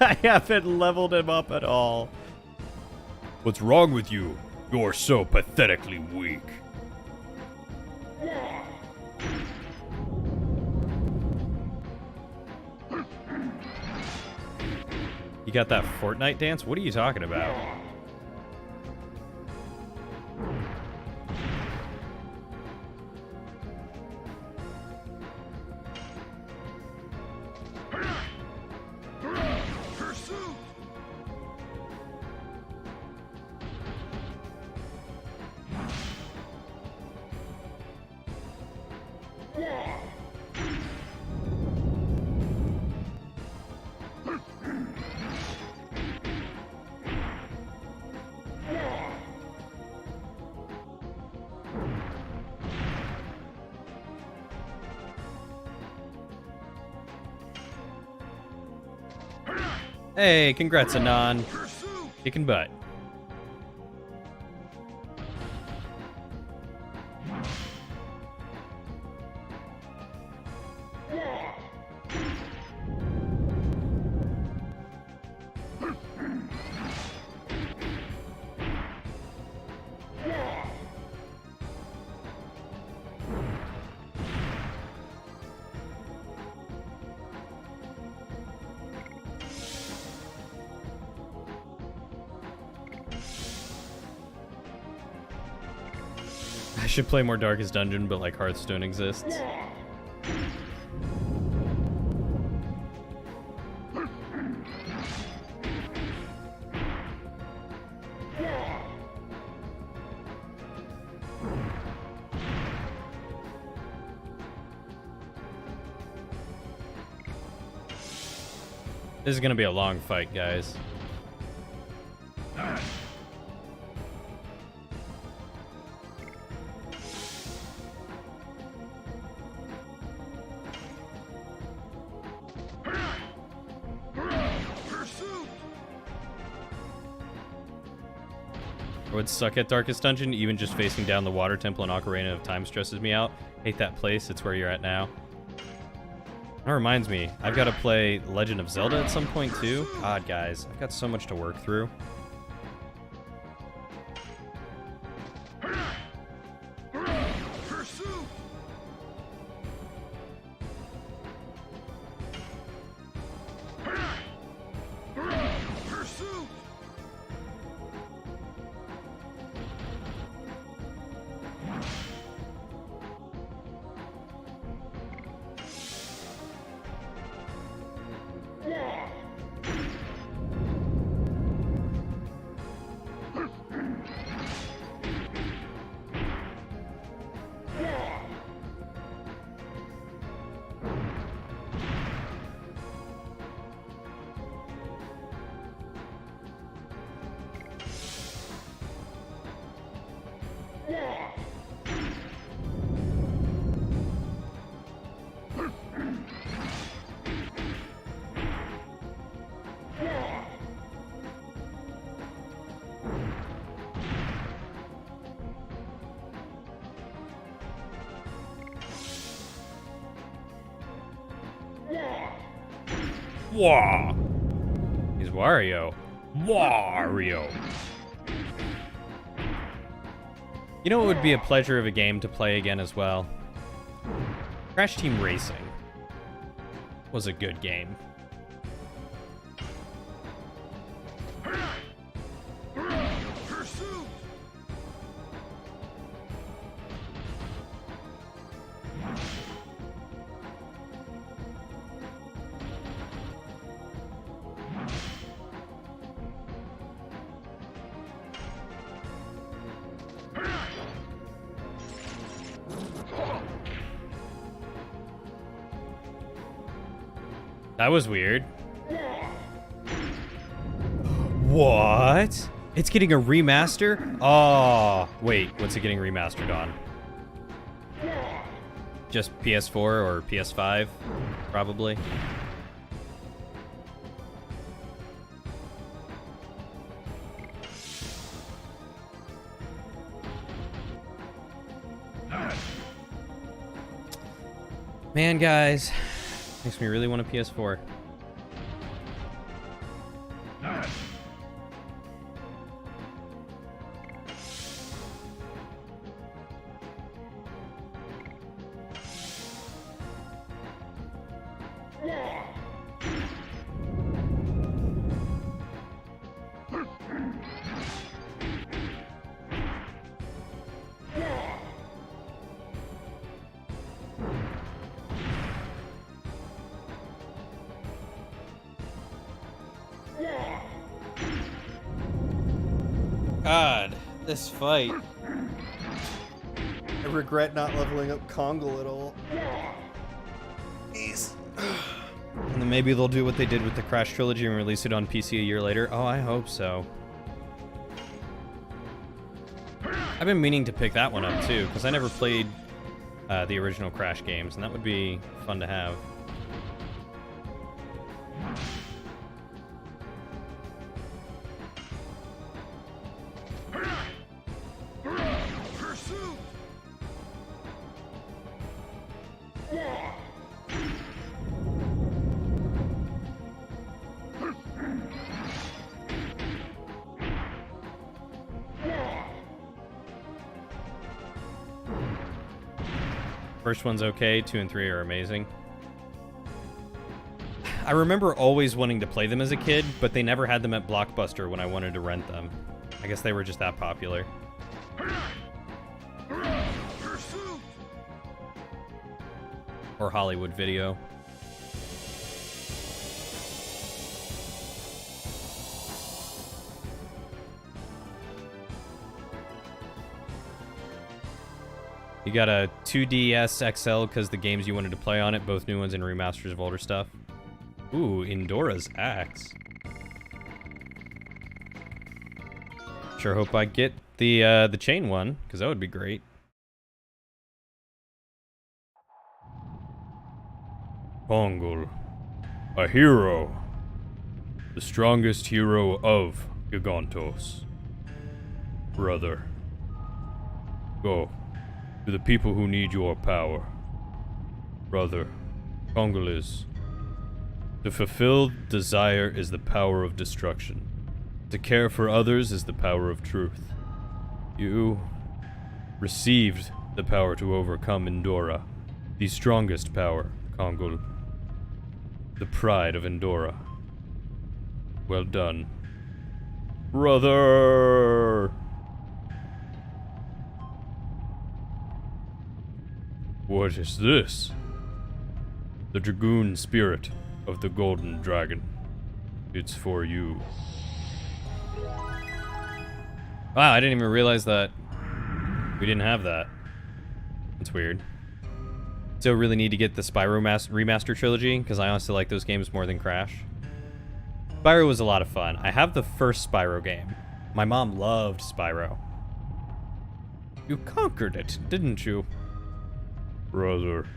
I haven't leveled him up at all. What's wrong with you? You're so pathetically weak. You got that Fortnite dance? What are you talking about? Hey, congrats, Anon. Kicking butt. should play more Darkest Dungeon, but like Hearthstone exists. This is gonna be a long fight, guys. I would suck at Darkest Dungeon. Even just facing down the Water Temple and Ocarina of Time stresses me out. Hate that place. It's where you're at now. That reminds me, I've got to play Legend of Zelda at some point too. God, guys, I've got so much to work through. Wah! He's Wario. Wario. You know, it would be a pleasure of a game to play again as well. Crash Team Racing was a good game. That was weird. What? It's getting a remaster? Oh, wait, what's it getting remastered on? Just PS4 or PS5, probably. Man, guys. Makes me really want a PS4. God, this fight. I regret not leveling up Kongle at all. Jeez. And then maybe they'll do what they did with the Crash Trilogy and release it on PC a year later. Oh, I hope so. I've been meaning to pick that one up too, because I never played the original Crash games, and that would be fun to have. First one's okay, 2 and 3 are amazing. I remember always wanting to play them as a kid, but they never had them at Blockbuster when I wanted to rent them. I guess they were just that popular. Or Hollywood Video. You got a 2DS XL because the games you wanted to play on it, both new ones and remasters of older stuff. Ooh, Indora's Axe. Sure hope I get the chain one, because that would be great. Kongol, a hero. The strongest hero of Gigantos. Brother, go to the people who need your power. Brother, Kongol is. To fulfill desire is the power of destruction. To care for others is the power of truth. You received the power to overcome Indora, the strongest power, Kongol. The pride of Indora. Well done. Brother! What is this? The Dragoon spirit of the Golden Dragon. It's for you. Wow, I didn't even realize that we didn't have that. That's weird. Still really need to get the Spyro remaster trilogy, because I honestly like those games more than Crash. Spyro was a lot of fun. I have the first Spyro game. My mom loved Spyro. You conquered it, didn't you? Brother,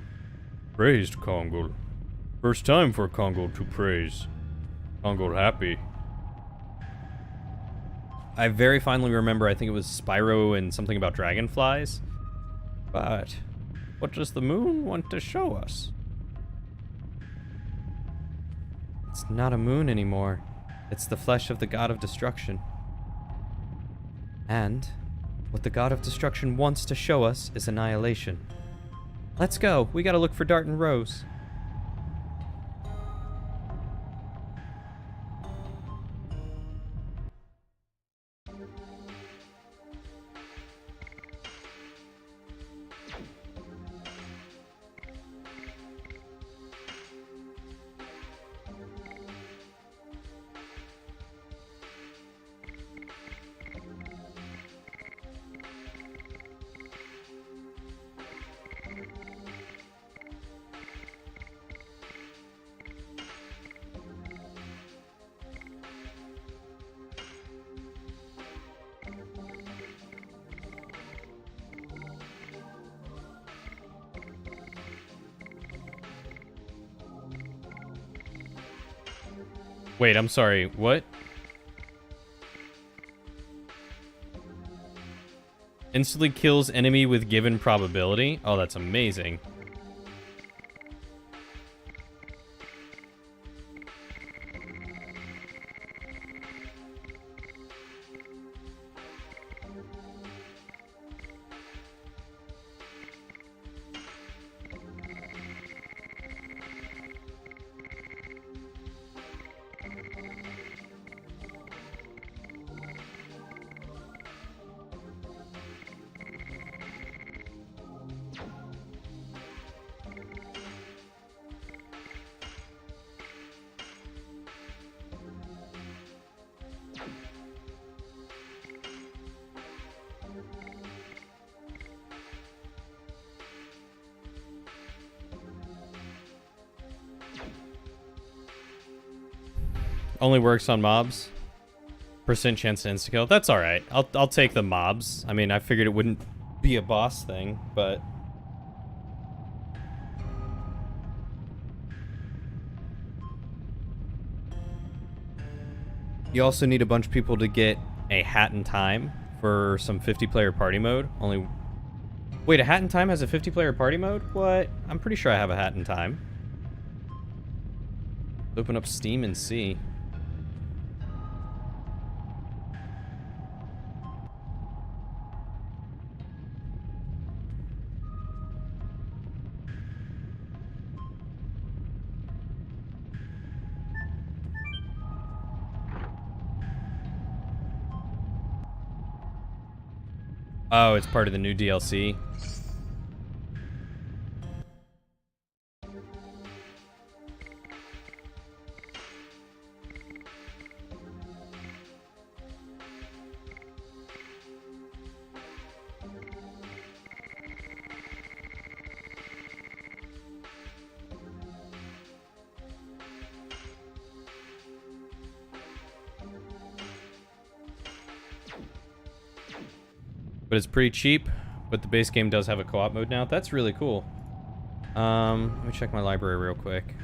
praised Kongol. First time for Kongol to praise. Kongol happy. I very fondly remember, I think it was Spyro and something about dragonflies. But what does the moon want to show us? It's not a moon anymore. It's the flesh of the god of destruction. And what the god of destruction wants to show us is annihilation. Let's go. We gotta look for Dart and Rose. Wait, I'm sorry, what? Instantly kills enemy with given probability? Oh, that's amazing. Only works on mobs. Percent chance to insta-kill. That's alright. I'll take the mobs. I mean, I figured it wouldn't be a boss thing, but... You also need a bunch of people to get a Hat in Time for some 50-player party mode. Only... Wait, a Hat in Time has a 50-player party mode? What? I'm pretty sure I have a Hat in Time. Open up Steam and see. Oh, it's part of the new DLC. but it's pretty cheap. But the base game does have a co-op mode now. That's really cool. Let me check my library real quick.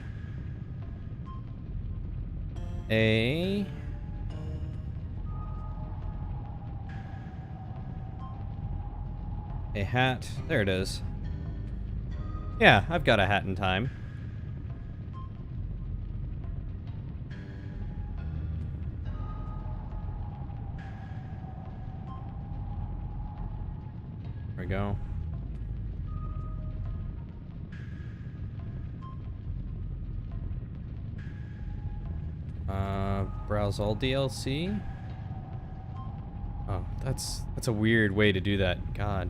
A hat. There it is. Yeah, I've got a hat in time. There we go. Browse all DLC. Oh, that's a weird way to do that. God.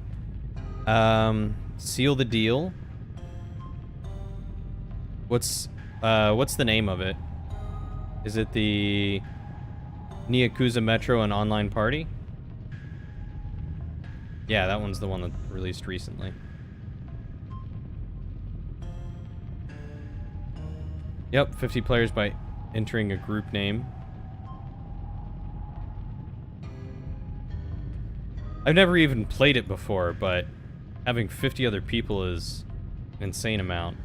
Seal the deal. What's the name of it? Is it the Yakuza Metro and Online Party? Yeah, that one's the one that released recently. Yep, 50 players by entering a group name. I've never even played it before, but having 50 other people is an insane amount.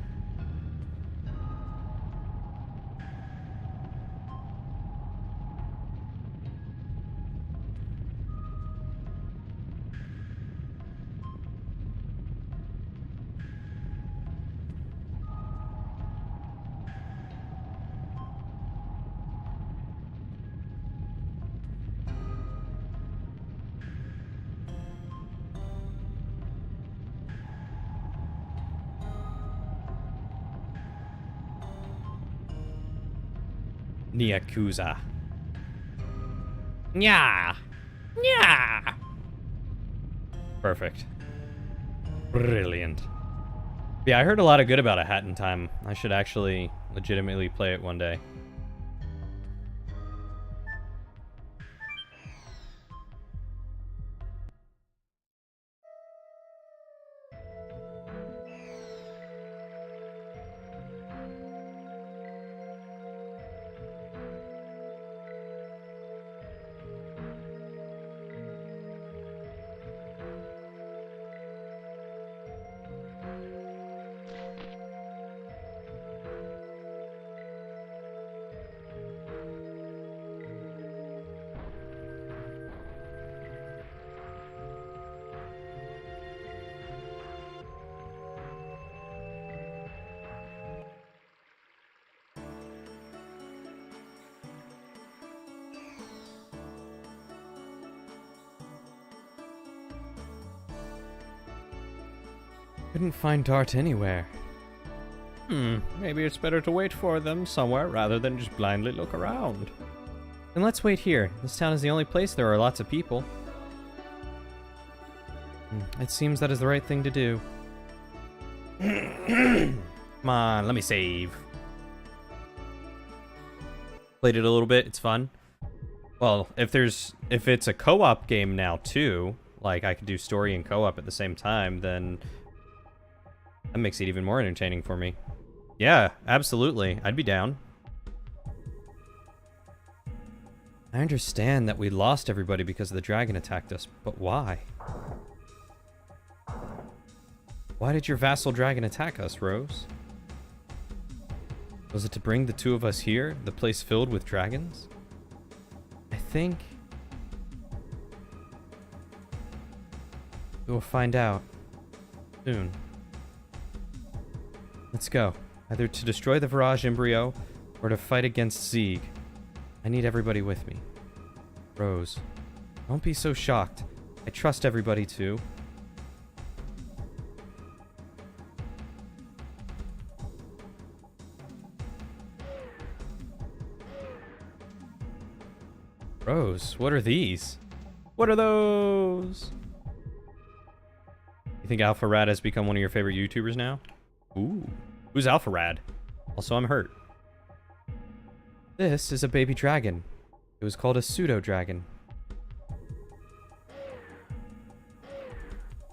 Yakuza. Yeah. Yeah. Perfect. Brilliant. Yeah, I heard a lot of good about A Hat in Time. I should actually legitimately play it one day. Couldn't find Dart anywhere. Maybe it's better to wait for them somewhere rather than just blindly look around. Then let's wait here. This town is the only place there are lots of people. It seems that is the right thing to do. Come on, let me save. Played it a little bit, it's fun. Well, if it's a co-op game now too, like I could do story and co-op at the same time, then that makes it even more entertaining for me. Yeah, absolutely. I'd be down. I understand that we lost everybody because the dragon attacked us, but why? Why did your vassal dragon attack us, Rose? Was it to bring the two of us here, the place filled with dragons? I think we'll find out soon. Let's go. Either to destroy the Virage embryo or to fight against Zeeg. I need everybody with me. Rose, don't be so shocked. I trust everybody too. Rose, what are these? What are those? You think Alpha Rad has become one of your favorite YouTubers now? Ooh. Who's Alpha Rad? Also, I'm hurt. This is a baby dragon. It was called a pseudo-dragon.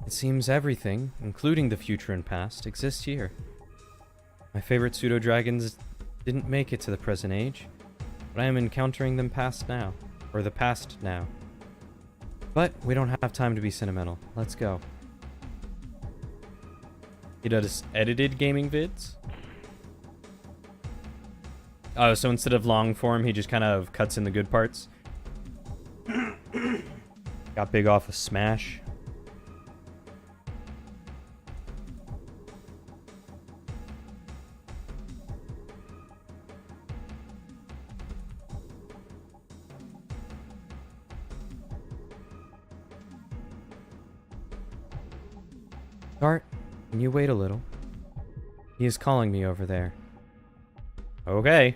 It seems everything, including the future and past, exists here. My favorite pseudo-dragons didn't make it to the present age, but I am encountering them past now. Or the past now. But we don't have time to be sentimental. Let's go. He does edited gaming vids? Oh, so instead of long form, he just kind of cuts in the good parts? Got big off of Smash. Dart, can you wait a little? He is calling me over there. Okay.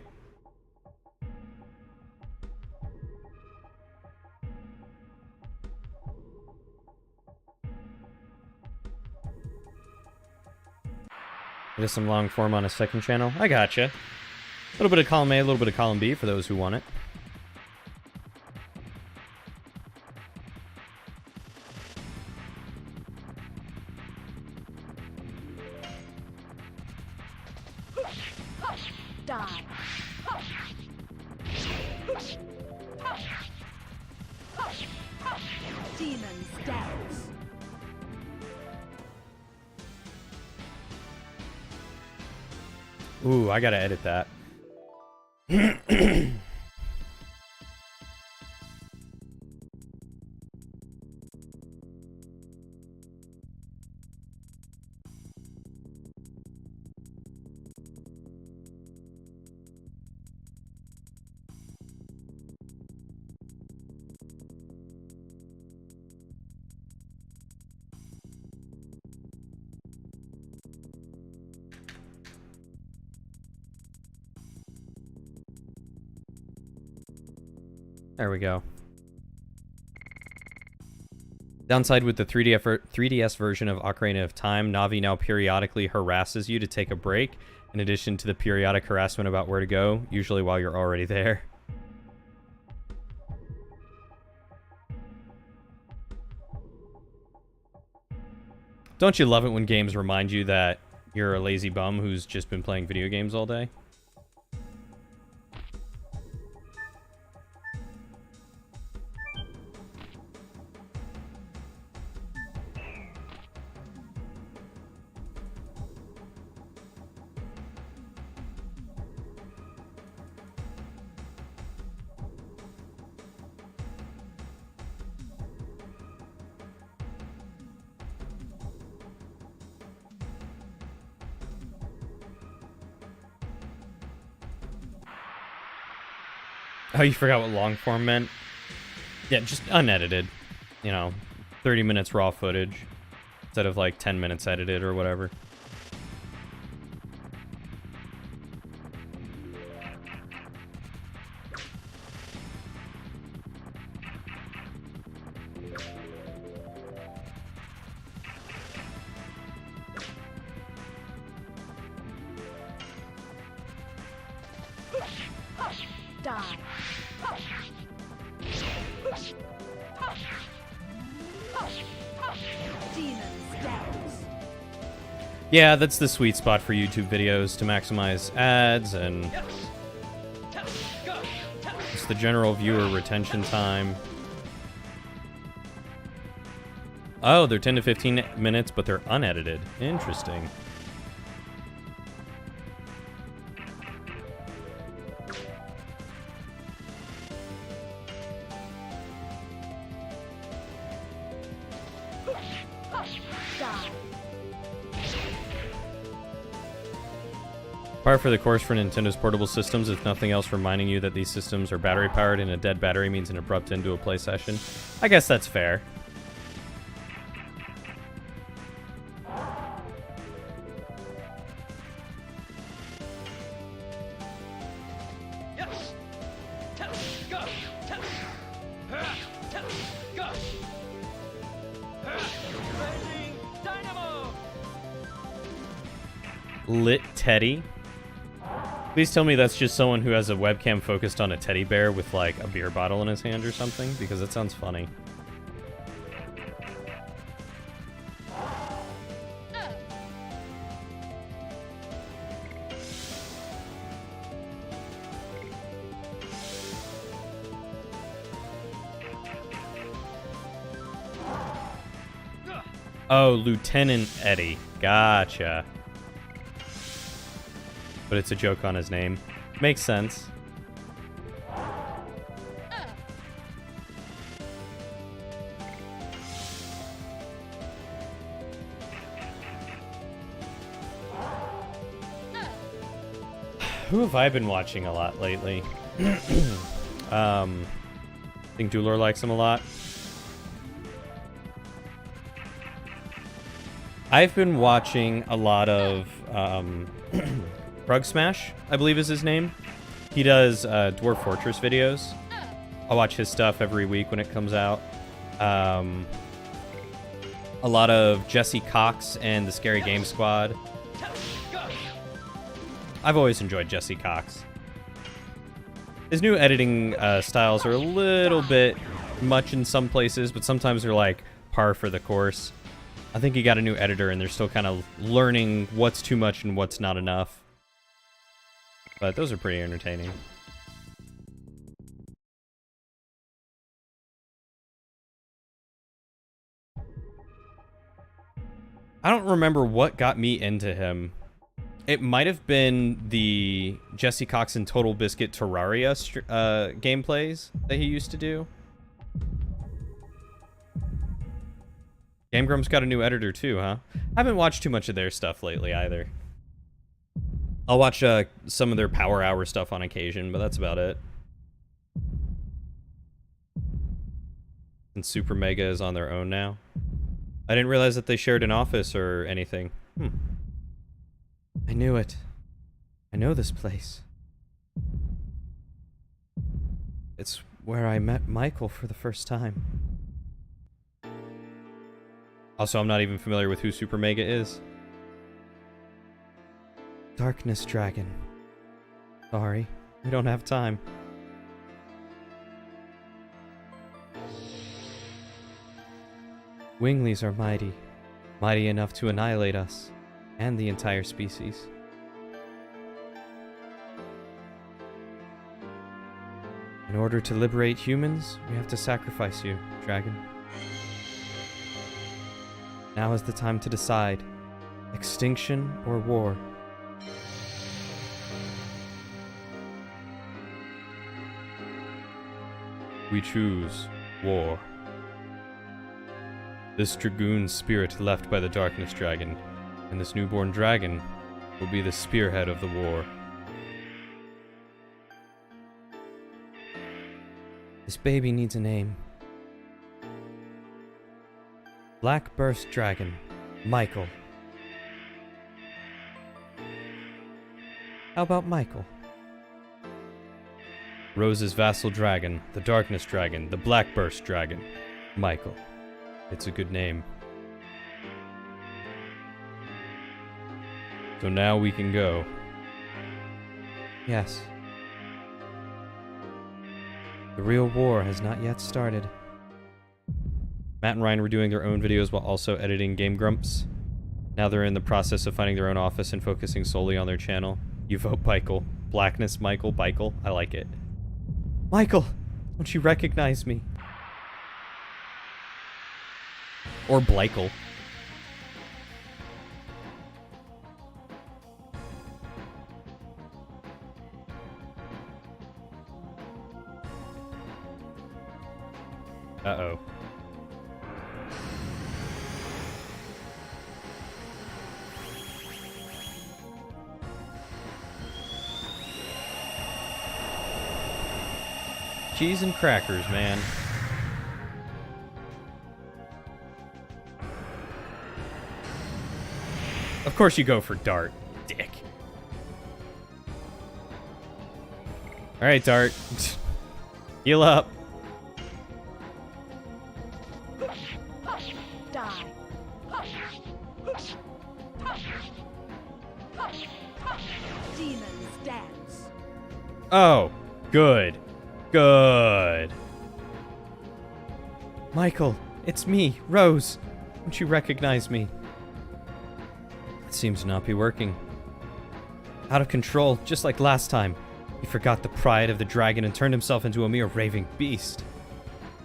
There's some long form on a second channel. I gotcha. A little bit of column A, a little bit of column B for those who want it. Die. Demon steps. Ooh, I gotta edit that. There we go. Downside with the 3DS version of Ocarina of Time, Navi now periodically harasses you to take a break, in addition to the periodic harassment about where to go, usually while you're already there. Don't you love it when games remind you that you're a lazy bum who's just been playing video games all day? Oh, you forgot what long form meant? Yeah, just unedited. You know, 30 minutes raw footage instead of like 10 minutes edited or whatever. Die. Demon steps. Yeah, that's the sweet spot for YouTube videos, to maximize ads and Yes. Tell. Go. Tell. just the general viewer retention time. Oh, they're 10 to 15 minutes, but they're unedited. Interesting. Die. Par for the course for Nintendo's portable systems, if nothing else, reminding you that these systems are battery powered and a dead battery means an abrupt end to a play session. I guess that's fair. Yes. Tell. Go. Tell. Tell. Go. Blazing dynamo. Lit Teddy. Please tell me that's just someone who has a webcam focused on a teddy bear with like a beer bottle in his hand or something, because that sounds funny. Oh, Lieutenant Eddie. Gotcha. But it's a joke on his name. Makes sense. Who have I been watching a lot lately? I think Doolor likes him a lot. I've been watching a lot of Rug Smash, I believe is his name. He does Dwarf Fortress videos. I watch his stuff every week when it comes out. A lot of Jesse Cox and the Scary Game Squad. I've always enjoyed Jesse Cox. His new editing styles are a little bit much in some places, but sometimes they're like par for the course. I think he got a new editor and they're still kind of learning what's too much and what's not enough. But those are pretty entertaining. I don't remember what got me into him. It might have been the Jesse Cox and Total Biscuit Terraria gameplays that he used to do. Game Grumps got a new editor too, huh? I haven't watched too much of their stuff lately either. I'll watch some of their Power Hour stuff on occasion, but that's about it. And Super Mega is on their own now. I didn't realize that they shared an office or anything. I knew it. I know this place. It's where I met Michael for the first time. Also, I'm not even familiar with who Super Mega is. Darkness Dragon. Sorry, we don't have time. Winglies are mighty. Mighty enough to annihilate us. And the entire species. In order to liberate humans, we have to sacrifice you, Dragon. Now is the time to decide. Extinction or war? We choose war. This Dragoon spirit left by the Darkness Dragon, and this newborn dragon will be the spearhead of the war. This baby needs a name. Black Burst Dragon, Michael. How about Michael? Rose's vassal dragon, the Darkness Dragon, the Black Burst Dragon, Michael. It's a good name. So now we can go. Yes. The real war has not yet started. Matt and Ryan were doing their own videos while also editing Game Grumps. Now they're in the process of finding their own office and focusing solely on their channel. You vote Michael. Blackness Michael. Michael. I like it. Michael! Don't you recognize me? Or Bleichel. Uh-oh. Cheese and crackers, man. Of course you go for Dart, dick. Alright, Dart. Heal up. Die. Demons dance. Oh, good. Good. Michael, it's me, Rose. Don't you recognize me? It seems to not be working. Out of control, just like last time. He forgot the pride of the dragon and turned himself into a mere raving beast.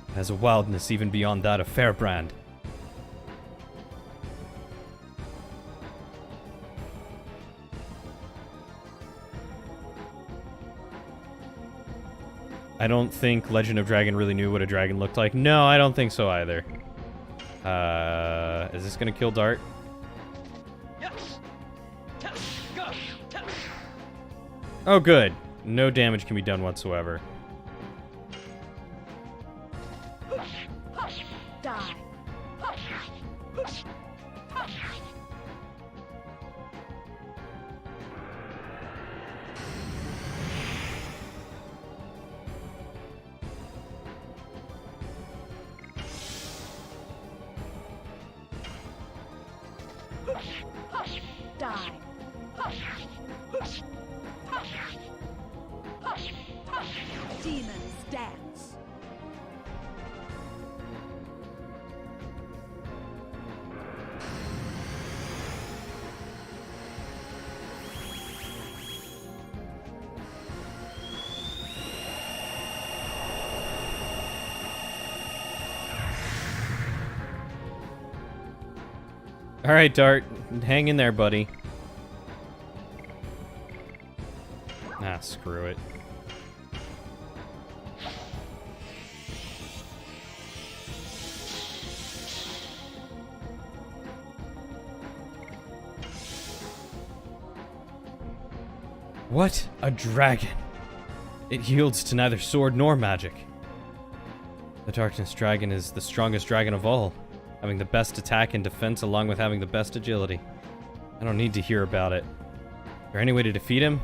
It has a wildness even beyond that of Fairbrand. I don't think Legend of Dragon really knew what a dragon looked like. No, I don't think so either. Is this gonna kill Dart? Yes. Tell. Go. Tell. Oh, good. No damage can be done whatsoever. Die. Die. Demons dance. All right, Dart. Hang in there, buddy. Ah, screw it. What? A dragon. It yields to neither sword nor magic. The Darkness Dragon is the strongest dragon of all, having the best attack and defense along with having the best agility. I don't need to hear about it. Is there any way to defeat him?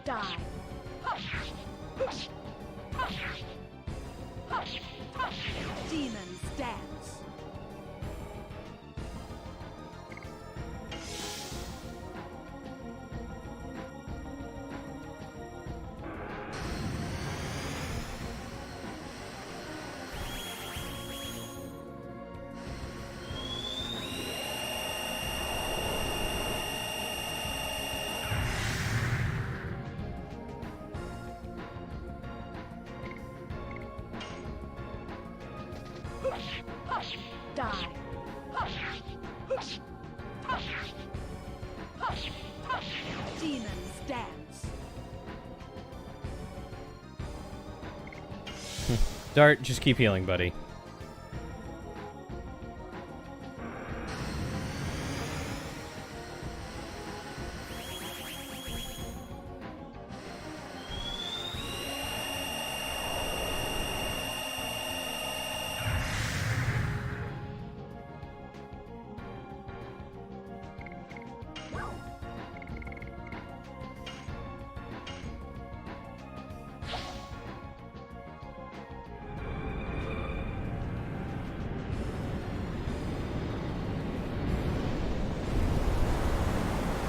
Die. Demons dance. Die. Demons dance. Dart, just keep healing, buddy.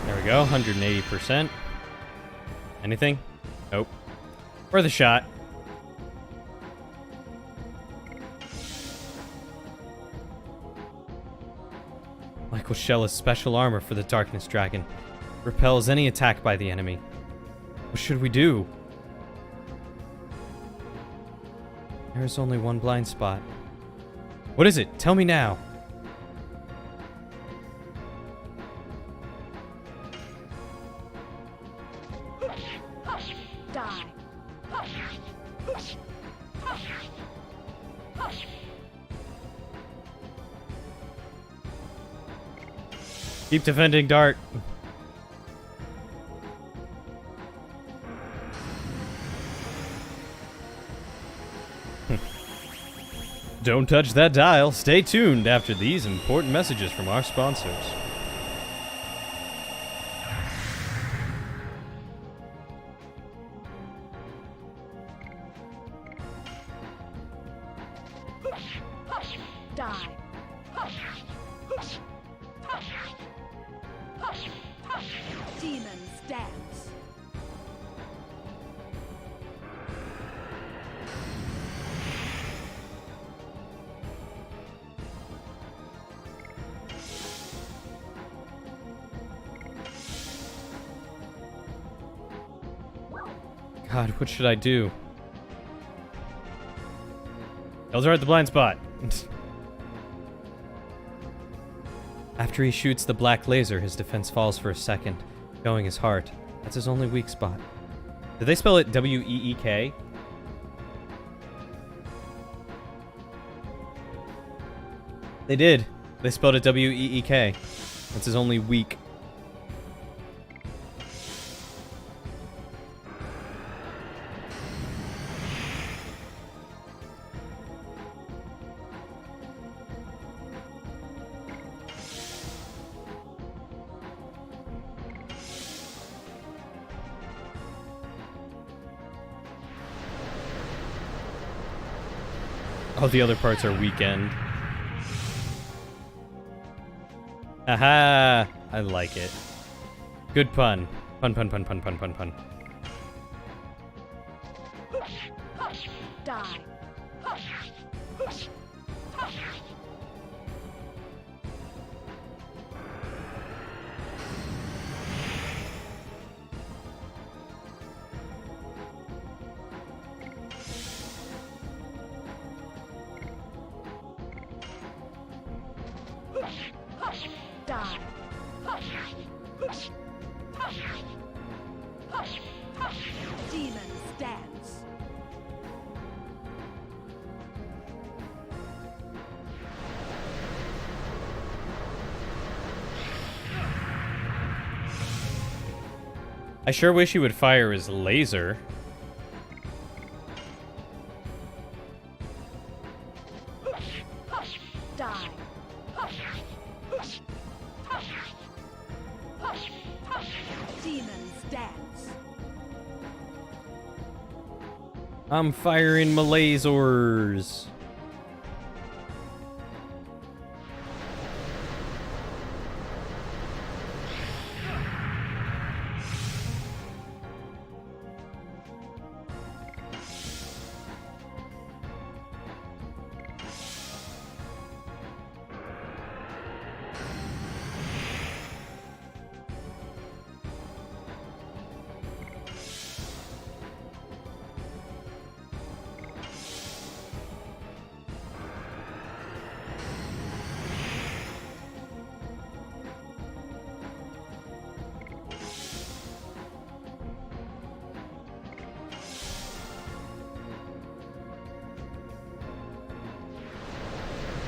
There we go, 180%. Anything? Nope. Worth a shot. Michael Shell is special armor for the Darkness Dragon. Repels any attack by the enemy. What should we do? There is only one blind spot. What is it? Tell me now. Die. Keep defending, Dart. Don't touch that dial. Stay tuned after these important messages from our sponsors. Die. Demons dance. God, what should I do? Those are at the blind spot. After After he shoots the black laser, his defense falls for a second, showing his heart. That's his only weak spot. Did they spell it W-E-E-K? They did. They spelled it W-E-E-K. That's his only weak. Oh, the other parts are weekend. Aha! I like it. Good pun. Pun, pun, pun, pun, pun, pun, pun. Die. Die. Demons dance. I sure wish he would fire his laser. Die. Demons dance. I'm firing my lasers.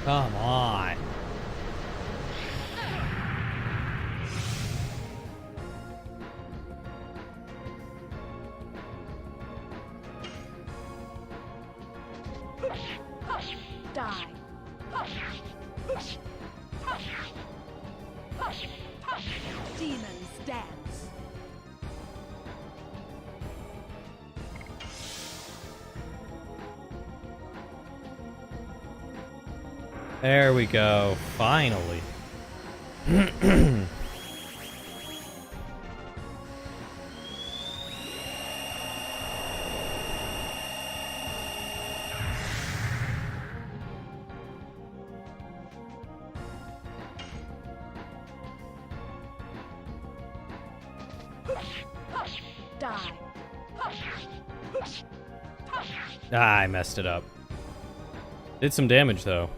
Come on. Die. Demons dance. There we go. Finally. Die. Ah, I messed it up. Did some damage, though.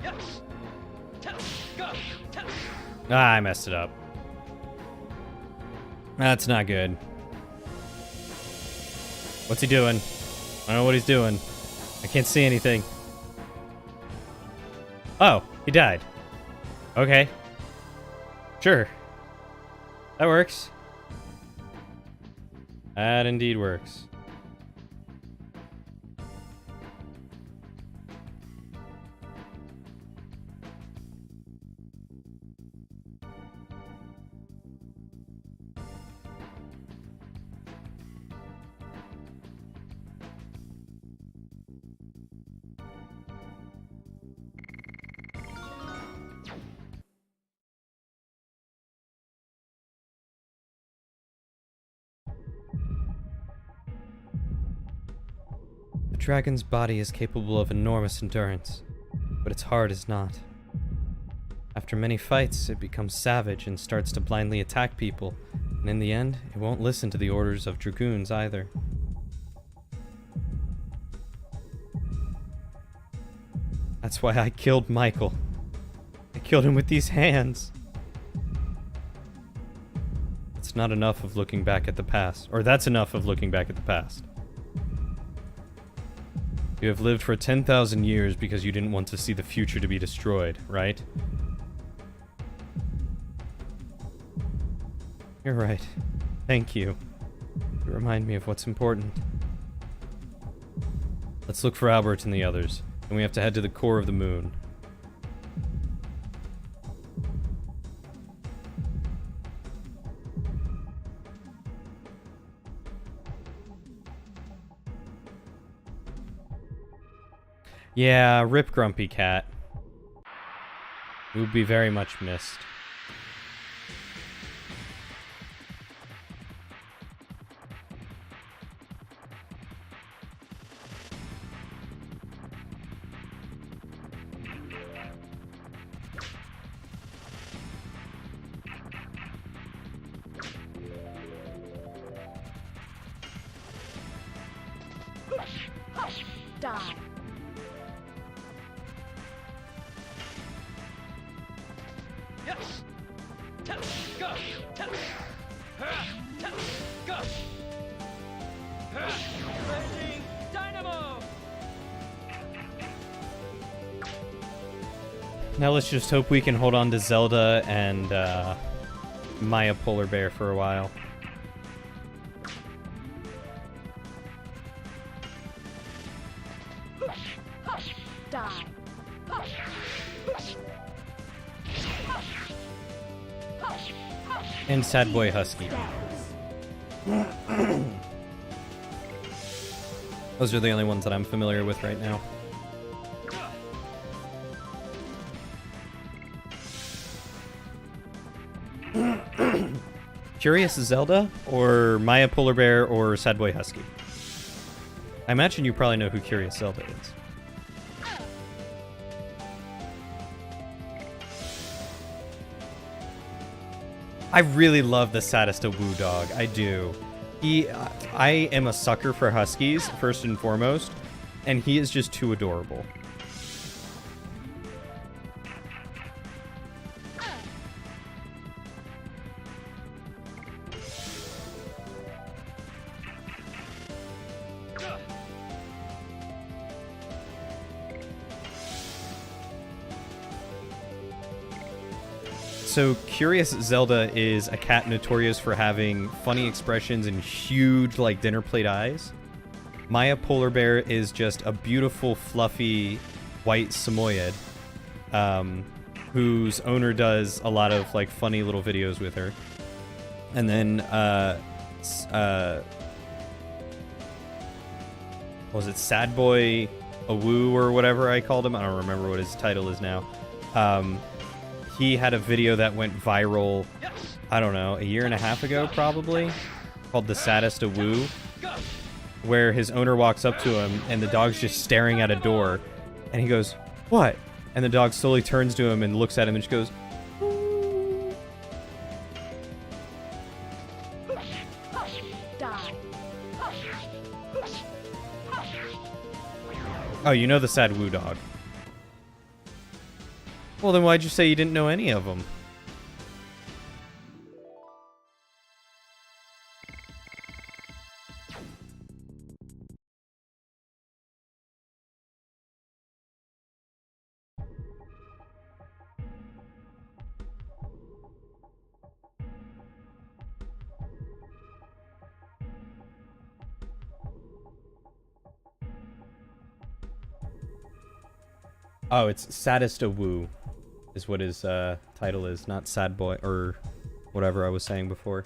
Yes. Go. Ah, I messed it up. That's not good. What's he doing? I don't know what he's doing. I can't see anything. Oh, he died. Okay. Sure. That works. That indeed works. dragon's body is capable of enormous endurance, but its heart is not. After many fights, it becomes savage and starts to blindly attack people, and in the end, it won't listen to the orders of dragoons either. That's why I killed Michael. I killed him with these hands. It's not enough of looking back at the past, or that's enough of looking back at the past. You have lived for 10,000 years because you didn't want to see the future to be destroyed, right? You're right. Thank you. You remind me of what's important. Let's look for Albert and the others, and we have to head to the core of the moon. Yeah, rip Grumpy Cat. He would be very much missed. Die. Yes. Tell. Go. Tell. Tell. Go. Raging Dynamo. Now let's just hope we can hold on to Zelda and Maya Polar Bear for a while. Die. And Sad Boy Husky. Those are the only ones that I'm familiar with right now. Curious Zelda, or Maya Polar Bear, or Sad Boy Husky? I imagine you probably know who Curious Zelda is. I really love the Saddest of Woo Dog. I do. I am a sucker for Huskies, first and foremost, and he is just too adorable. So, Curious Zelda is a cat notorious for having funny expressions and huge, like, dinner plate eyes. Maya Polar Bear is just a beautiful, fluffy, white Samoyed, whose owner does a lot of, like, funny little videos with her. And then, what was it, Sad Boy Awoo or whatever I called him? I don't remember what his title is now. He had a video that went viral, I don't know, a year and a half ago probably, called The Saddest of Woo, where his owner walks up to him and the dog's just staring at a door, and he goes, "What?" And the dog slowly turns to him and looks at him and just goes, "Ooh." Die. Oh, you know the Sad Woo Dog. Well, then why'd you say you didn't know any of them? Oh, it's Saddest of Woo is what his title is, not Sad Boy, or whatever I was saying before.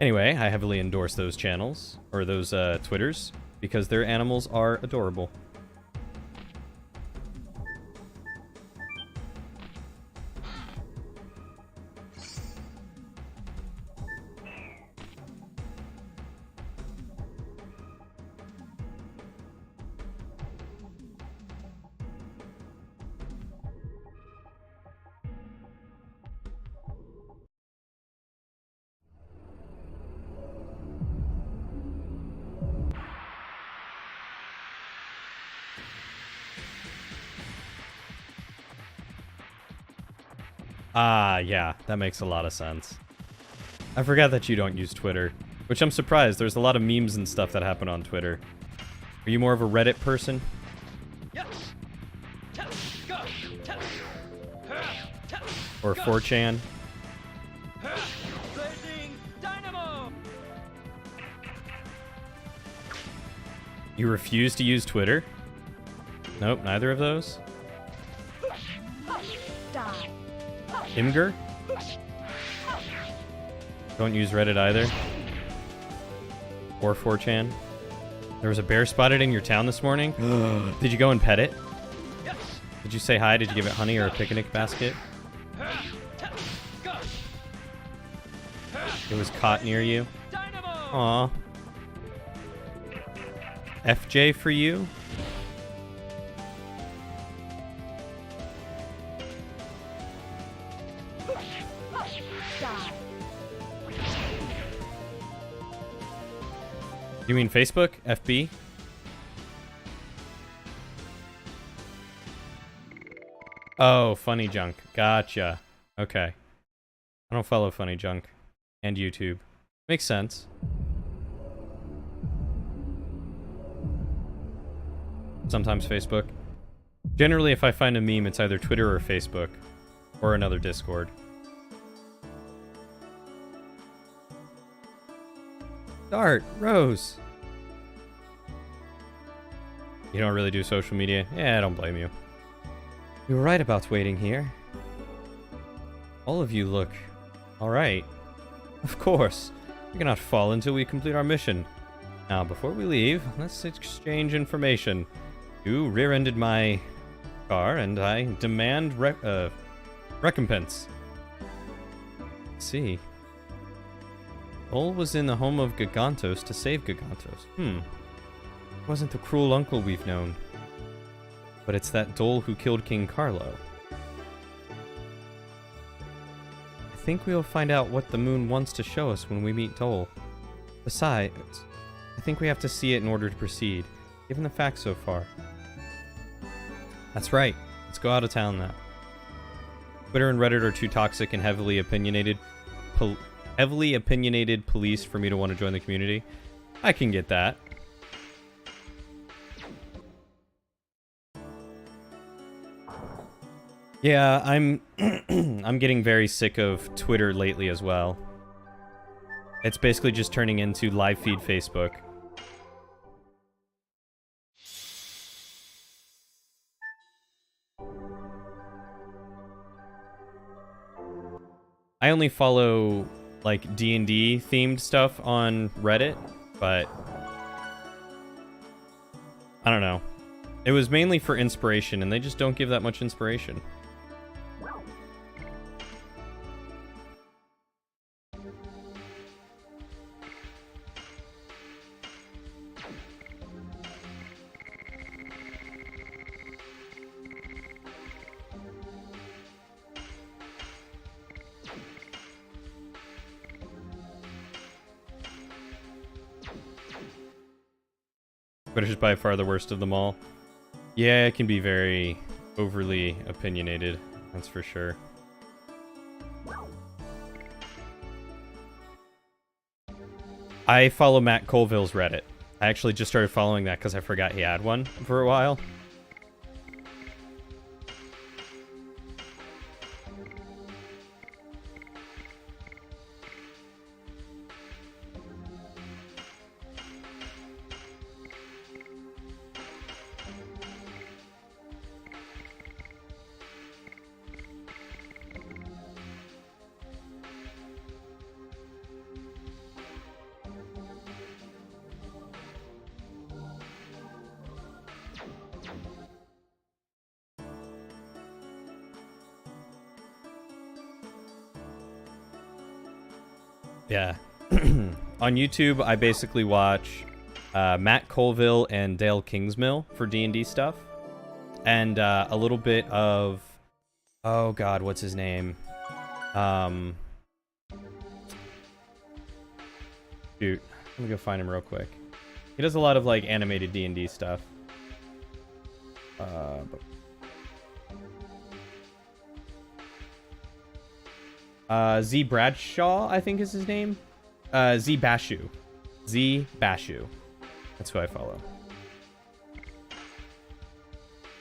Anyway, I heavily endorse those channels, or those Twitters, because their animals are adorable. Ah, yeah, that makes a lot of sense. I forgot that you don't use Twitter, which I'm surprised. There's a lot of memes and stuff that happen on Twitter. Are you more of a Reddit person? Yes. Go. Or 4chan? Blazing dynamo. You refuse to use Twitter? Nope, neither of those? Die. Imgur? Don't use Reddit either? Or 4chan? There was a bear spotted in your town this morning? Did you go and pet it? Yes. Did you say hi? Did you give it honey or a picnic basket? Go. It was caught near you? Dynamo. Aw. FJ for you? Die. You mean Facebook? FB? Oh, Funny Junk. Gotcha. Okay. I don't follow Funny Junk. And YouTube. Makes sense. Sometimes Facebook. Generally, if I find a meme, it's either Twitter or Facebook. Or another Discord. Dart, Rose. You don't really do social media? Yeah, I don't blame you. You were right about waiting here. All of you look alright. Of course. We cannot fall until we complete our mission. Now, before we leave, let's exchange information. You rear-ended my car, and I demand recompense. Let's see. Dole was in the home of Gigantos to save Gigantos. It wasn't the cruel uncle we've known. But it's that Dole who killed King Carlo. I think we'll find out what the moon wants to show us when we meet Dole. Besides, I think we have to see it in order to proceed, given the facts so far. That's right. Let's go out of town now. Twitter and Reddit are too toxic and heavily opinionated police for me to want to join the community. I can get that. Yeah, I'm I'm getting very sick of Twitter lately as well. It's basically just turning into live feed Facebook. I only follow like D&D themed stuff on Reddit, but I don't know. It was mainly for inspiration, and they just don't give that much inspiration. British is by far the worst of them all. Yeah, it can be very overly opinionated, that's for sure. I follow Matt Colville's Reddit. I actually just started following that because I forgot he had one for a while. Yeah. On YouTube, I basically watch Matt Colville and Dale Kingsmill for D&D stuff. And a little bit of... Oh, God, what's his name? Shoot. Let me go find him real quick. He does a lot of, like, animated D&D stuff. Z Bradshaw, I think is his name. Z Bashu. Z Bashu. That's who I follow.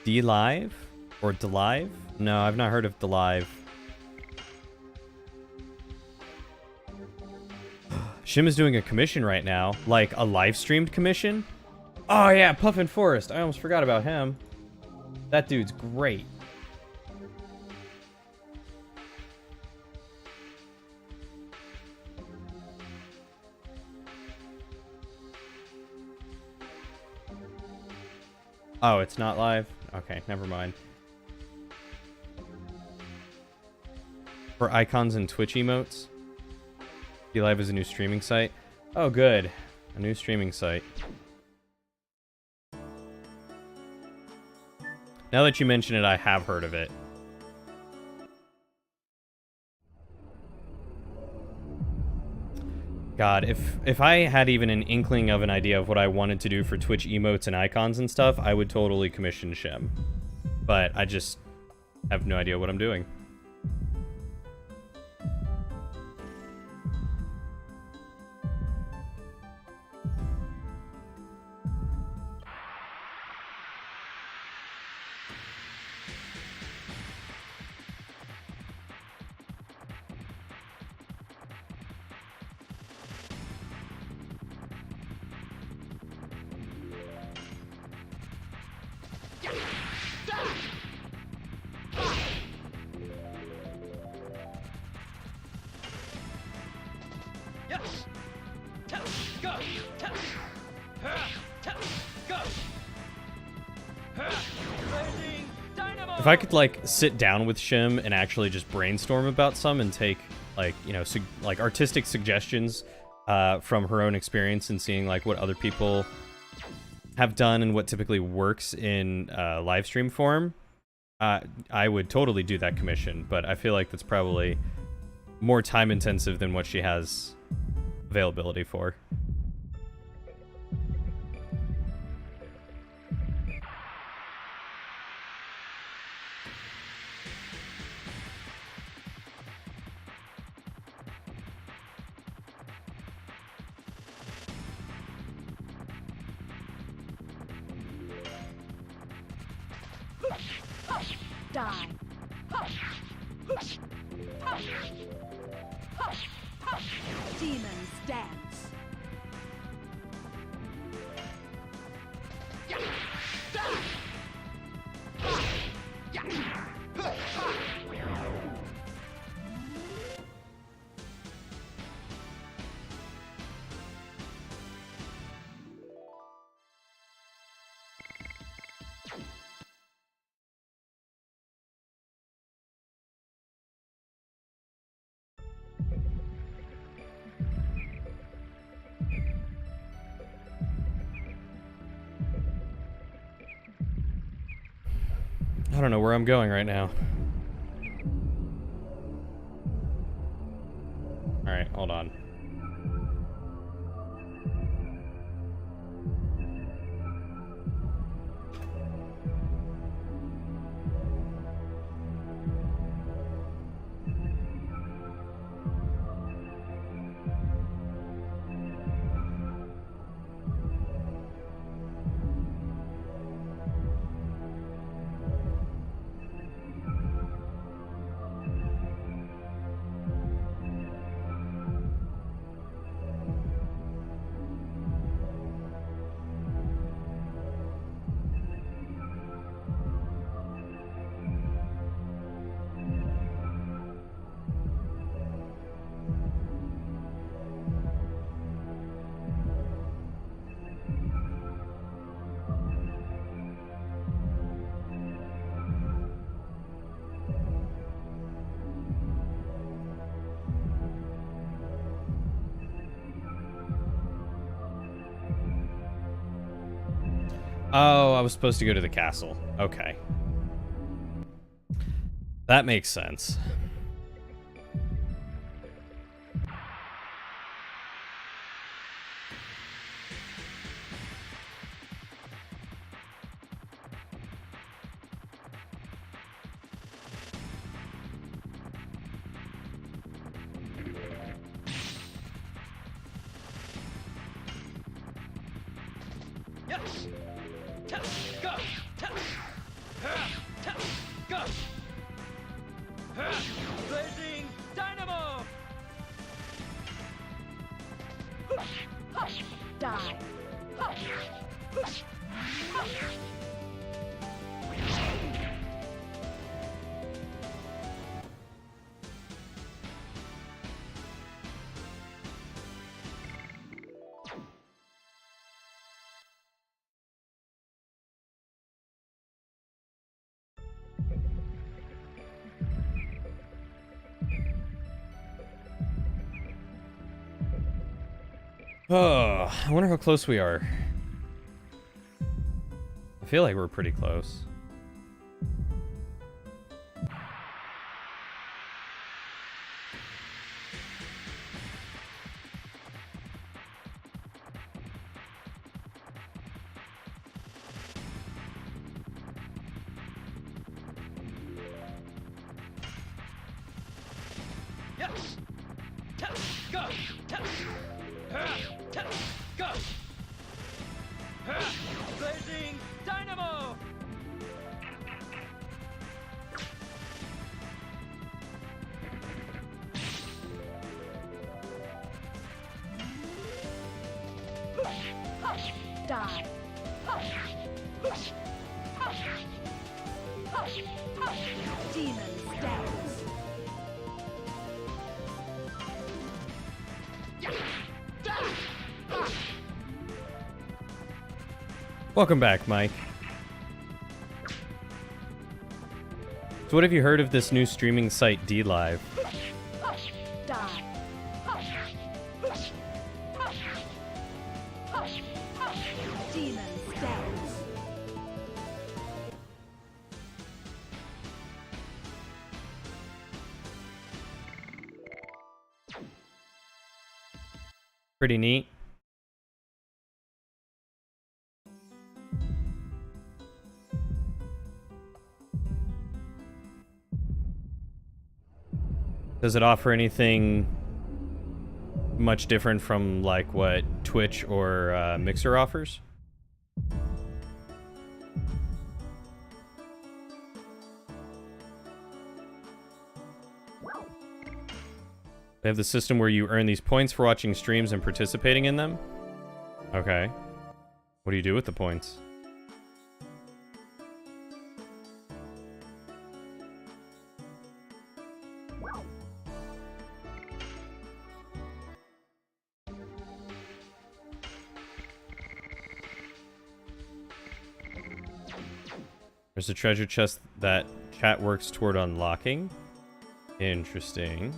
D-Live? Or D-Live? No, I've not heard of D-Live. Shim is doing a commission right now. Like, a live-streamed commission? Oh, yeah, Puffin Forrest. I almost forgot about him. That dude's great. Oh, it's not live? Okay, never mind. For icons and Twitch emotes? D-Live is a new streaming site? Oh, good. A new streaming site. Now that you mention it, I have heard of it. God, if I had even an inkling of an idea of what I wanted to do for Twitch emotes and icons and stuff, I would totally commission Shem. But I just have no idea what I'm doing. Yes. Go. Go. Blazing dynamo. If I could, like, sit down with Shim and actually just brainstorm about some and take, like, you know, like, artistic suggestions from her own experience and seeing, like, what other people have done and what typically works in live stream form, I would totally do that commission, but I feel like that's probably more time intensive than what she has availability for. Die. Demons dance. I don't know where I'm going right now. Alright, hold on. Oh, I was supposed to go to the castle. Okay. That makes sense. Yes. Tell. Go. Tell. Tell. Go. Blazing dynamo. Die. Oh, I wonder how close we are. I feel like we're pretty close. Yes. Tell. Go. Tell. Tell. Go. Blazing dynamo. Die. Demon dance. Welcome back, Mike. So what have you heard of this new streaming site, D-Live? Die. Demon dance. Pretty neat. Does it offer anything much different from like what Twitch or Mixer offers? They have the system where you earn these points for watching streams and participating in them? Okay. What do you do with the points? There's a treasure chest that chat works toward unlocking. Interesting.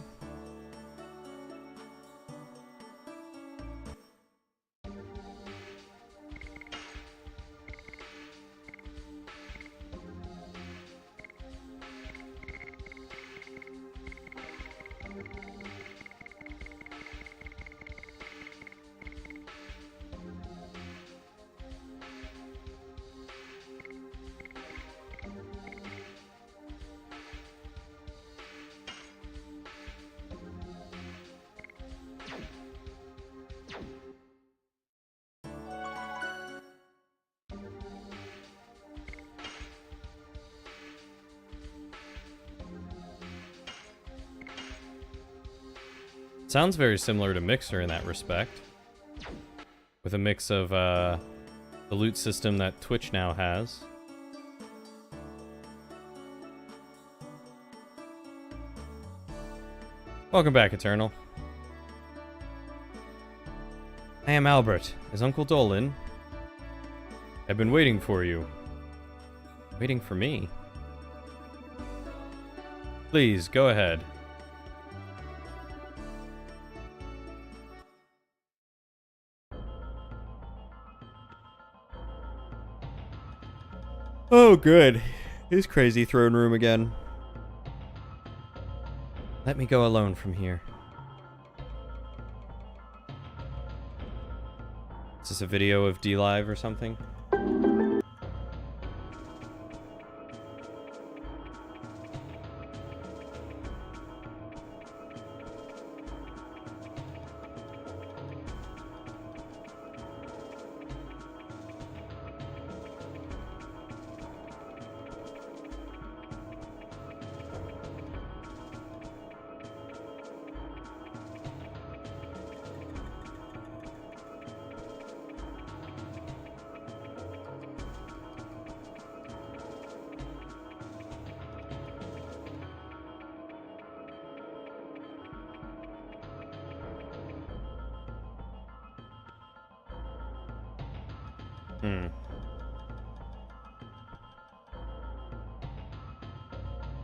Sounds very similar to Mixer in that respect. With a mix of the loot system that Twitch now has. Welcome back, Eternal. I am Albert. Is Uncle Dolan? I've been waiting for you. Waiting for me? Please, go ahead. Oh, good. His crazy throne room again. Let me go alone from here. Is this a video of D-Live or something?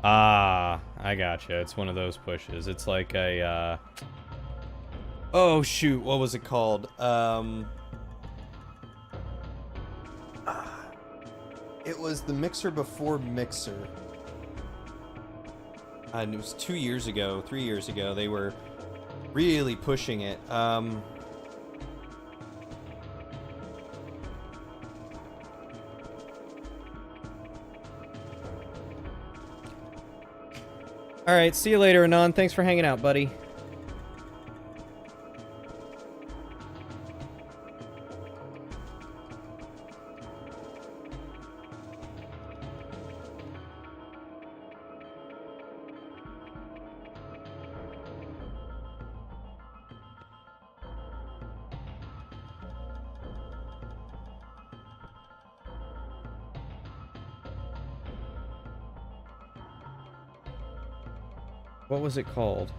Ah, I gotcha. It's one of those pushes. It's like a, oh, shoot. What was it called? It was the Mixer before Mixer. And it was 2 years ago, 3 years ago. They were really pushing it. Alright, see you later, Anon. Thanks for hanging out, buddy. What was it called?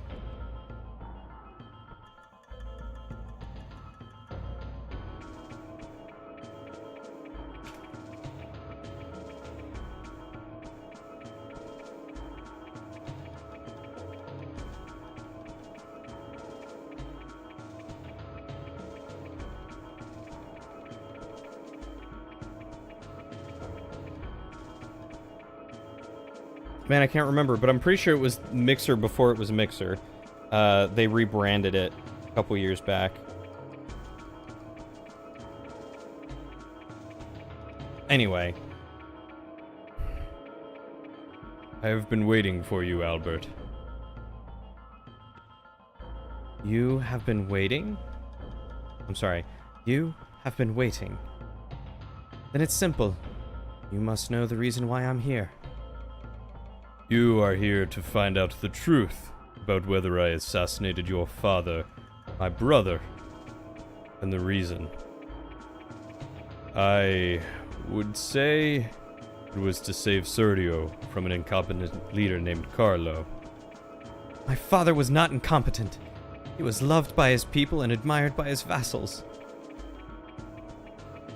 Man, I can't remember, but I'm pretty sure it was Mixer before it was Mixer. They rebranded it a couple years back. Anyway. I have been waiting for you, Albert. You have been waiting? I'm sorry. You have been waiting. Then it's simple. You must know the reason why I'm here. You are here to find out the truth about whether I assassinated your father, my brother, and the reason. I would say it was to save Sergio from an incompetent leader named Carlo. My father was not incompetent. He was loved by his people and admired by his vassals.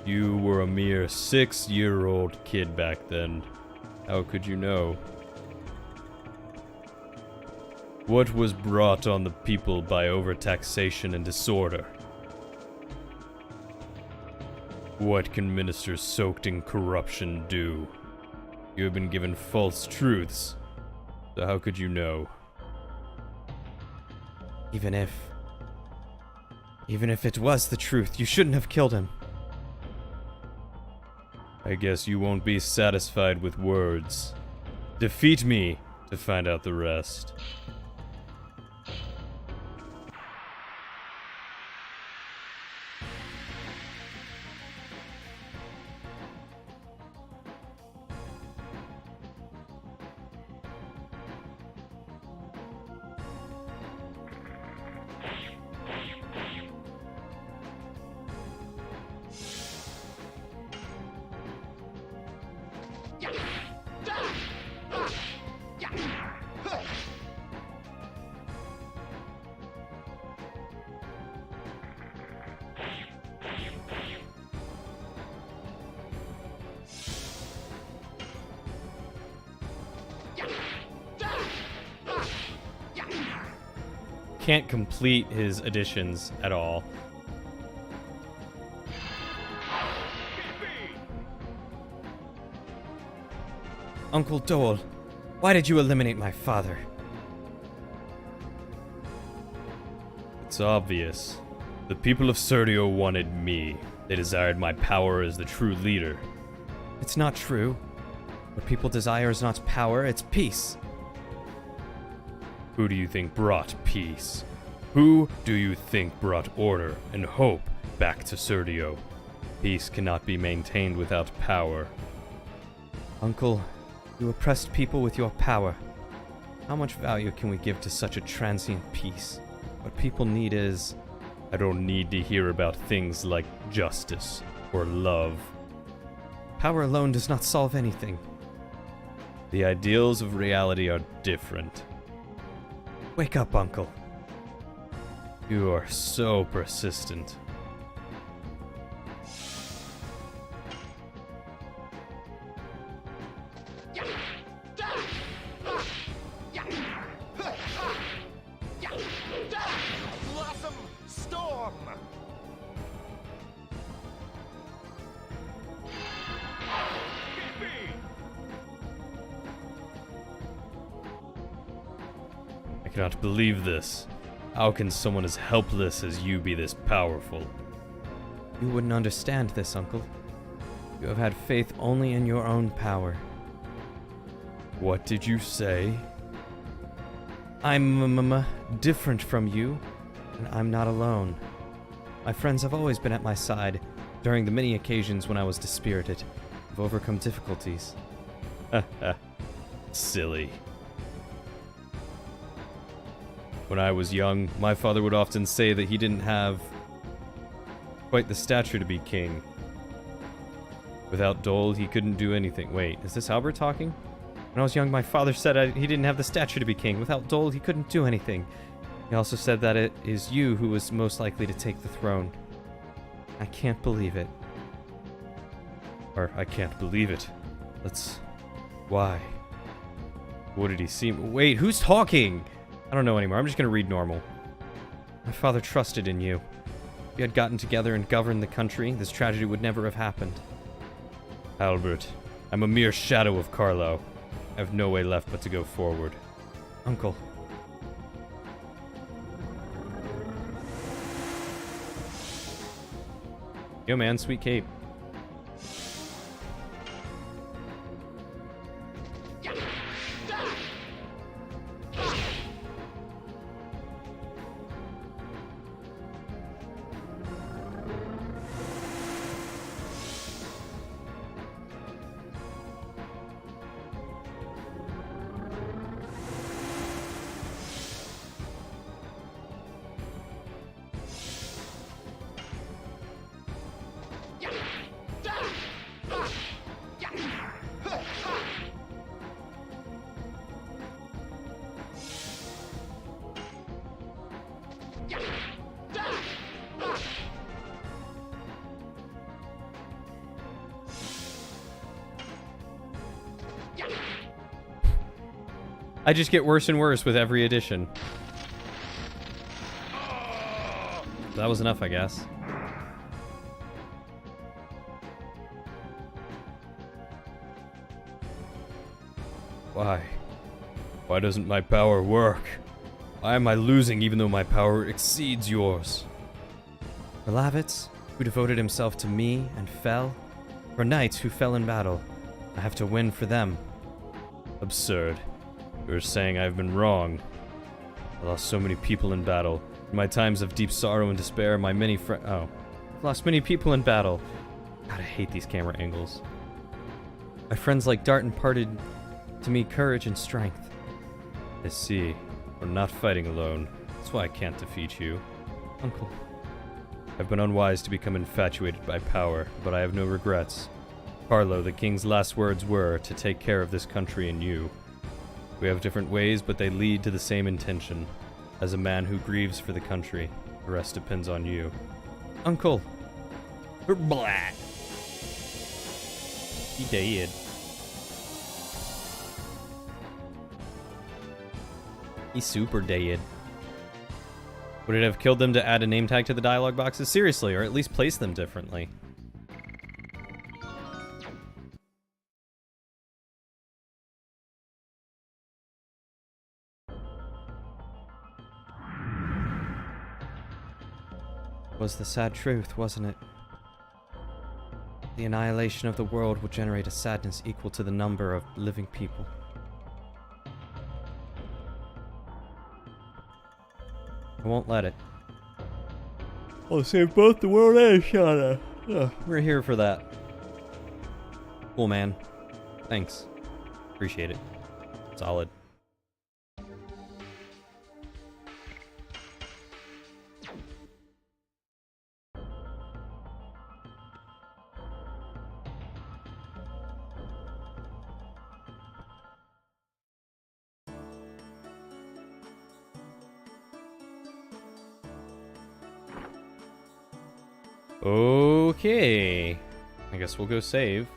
You were a mere 6-year-old kid back then. How could you know? What was brought on the people by overtaxation and disorder? What can ministers soaked in corruption do? You have been given false truths, so how could you know? Even if it was the truth, you shouldn't have killed him. I guess you won't be satisfied with words. Defeat me to find out the rest. Can't complete his additions at all. Uncle Dole, why did you eliminate my father? It's obvious. The people of Serdio wanted me. They desired my power as the true leader. It's not true. What people desire is not power, it's peace. Who do you think brought peace? Who do you think brought order and hope back to Serdio? Peace cannot be maintained without power. Uncle, you oppressed people with your power. How much value can we give to such a transient peace? What people need is... I don't need to hear about things like justice or love. Power alone does not solve anything. The ideals of reality are different. Wake up, Uncle. You are so persistent. Blossom storm. I cannot believe this. How can someone as helpless as you be this powerful? You wouldn't understand this, Uncle. You have had faith only in your own power. What did you say? I'm different from you, and I'm not alone. My friends have always been at my side during the many occasions when I was dispirited. I've overcome difficulties. Silly. When I was young, my father would often say that he didn't have quite the stature to be king. Without Dole, he couldn't do anything. Wait, is this Albert talking? When I was young, my father said he didn't have the stature to be king. Without Dole, he couldn't do anything. He also said that it is you who was most likely to take the throne. I can't believe it. Or, I can't believe it. Why? What did he seem... Wait, who's talking? I don't know anymore. I'm just gonna read normal. My father trusted in you. If you had gotten together and governed the country, this tragedy would never have happened. Albert, I'm a mere shadow of Carlo. I have no way left but to go forward. Uncle. Yo, man, sweet cape. I just get worse and worse with every edition. That was enough, I guess. Why? Why doesn't my power work? Why am I losing even though my power exceeds yours? For Lavitz, who devoted himself to me and fell. For knights who fell in battle. I have to win for them. Absurd. You're saying I've been wrong. I lost so many people in battle. In my times of deep sorrow and despair, my many friends... Oh. Lost many people in battle. God, I hate these camera angles. My friends like Dart imparted to me courage and strength. I see. We're not fighting alone. That's why I can't defeat you. Uncle. I've been unwise to become infatuated by power, but I have no regrets. Carlo, the king's last words were to take care of this country and you. We have different ways, but they lead to the same intention. As a man who grieves for the country, the rest depends on you. Uncle. Blah. He dead. He's super dead. Would it have killed them to add a name tag to the dialogue boxes? Seriously, or at least place them differently. Was the sad truth, wasn't it? The annihilation of the world will generate a sadness equal to the number of living people. I won't let it. I'll save both the world and Shauna. We're here for that. Cool, man. Thanks. Appreciate it. Solid. Okay. I guess we'll go save.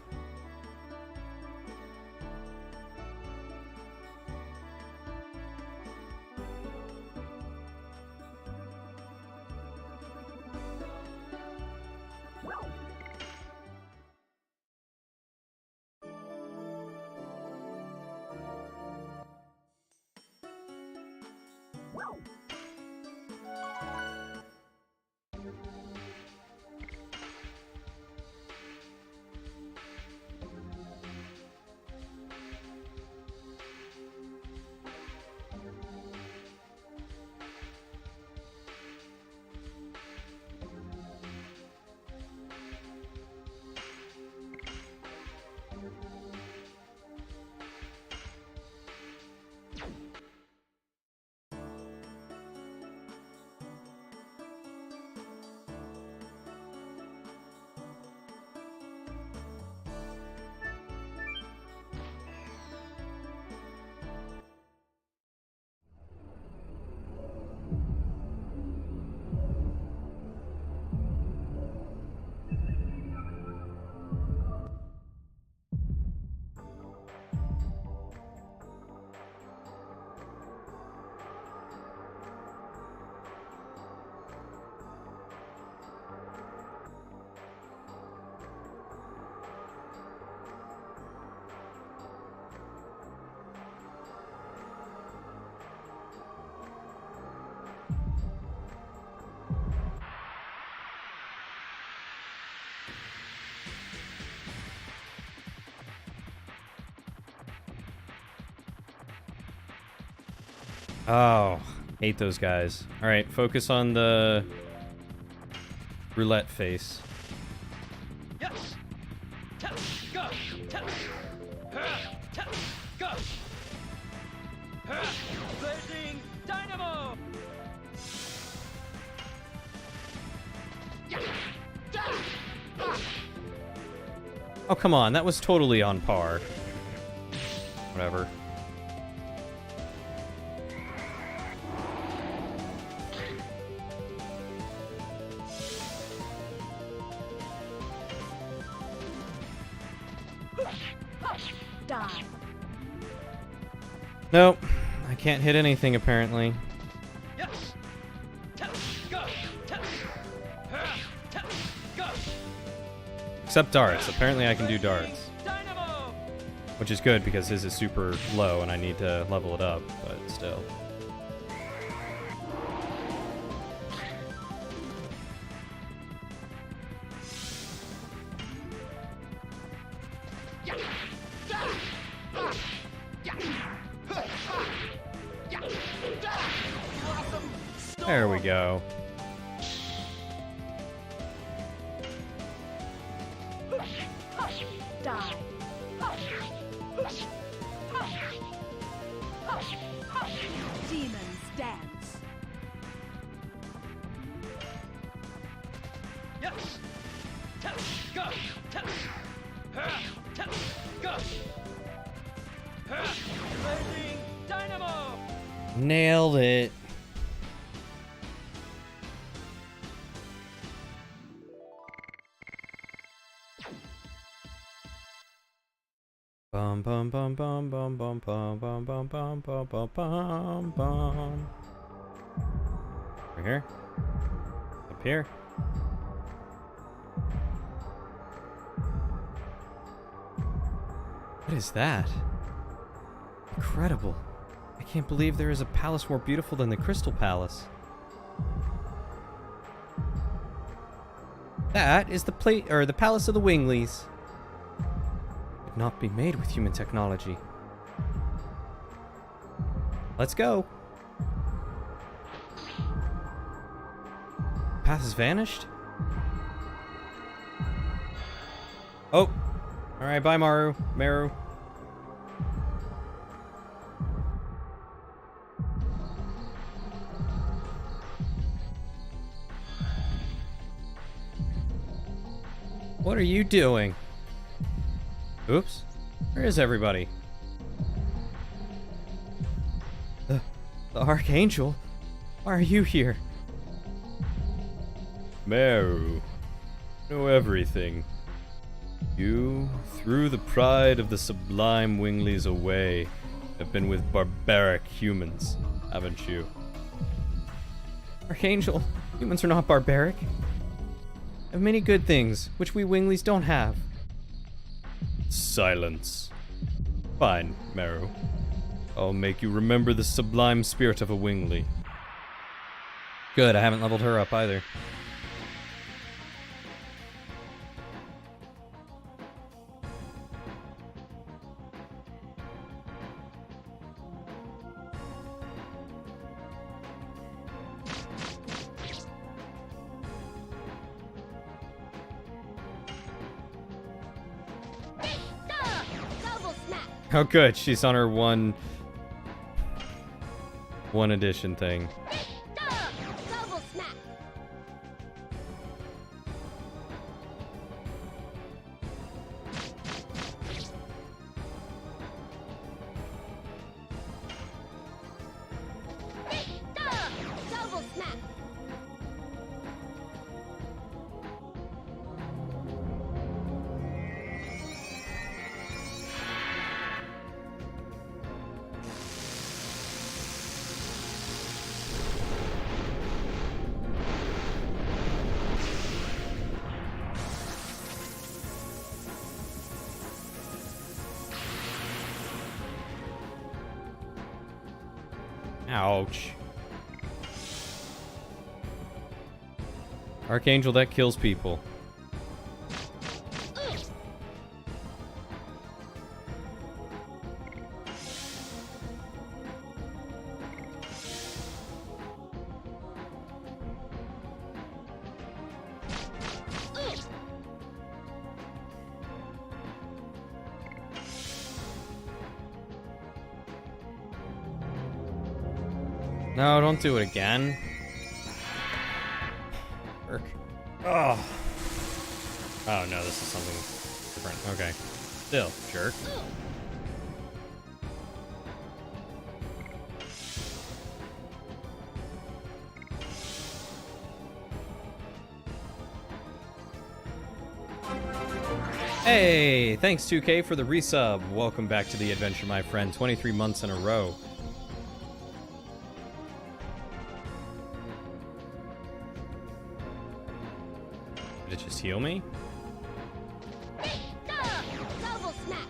Oh, hate those guys. All right, focus on the roulette face. Yes. Go. Go. Blazing dynamo. Oh, come on. That was totally on par. Whatever. Die. Nope. I can't hit anything, apparently. Yes. Go. Go. Except darts. Apparently I can do darts. Dynamo. Which is good, because his is super low, and I need to level it up, but still. There we go. Die. Demons dance. Yes. Go. Go. Blazing dynamo. Nailed it. Bum bum bum bum bum bum bum bum bum bum bum bum bum bum. Over here. Up here. What is that? Incredible. I can't believe there is a palace more beautiful than the Crystal Palace. That is the the Palace of the Wingleys. Could not be made with human technology. Let's go. Path has vanished? Oh. Alright, bye Maru. Meru. What are you doing? Oops. Where is everybody? The Archangel? Why are you here? Meru, know everything. You, threw the pride of the sublime Wingleys away, have been with barbaric humans, haven't you? Archangel, humans are not barbaric. Have many good things, which we Wingleys don't have. Silence. Fine, Meru. I'll make you remember the sublime spirit of a Wingley. Good, I haven't leveled her up either. Double snap. Oh good, she's on her one edition thing. Double snap. Double snap. Ouch. Archangel, that kills people. No, don't do it again. Work. Oh. Oh no, this is something different. Okay. Still, jerk. Hey, thanks 2K for the resub. Welcome back to the adventure, my friend. 23 months in a row. Did it just heal me? Double snap.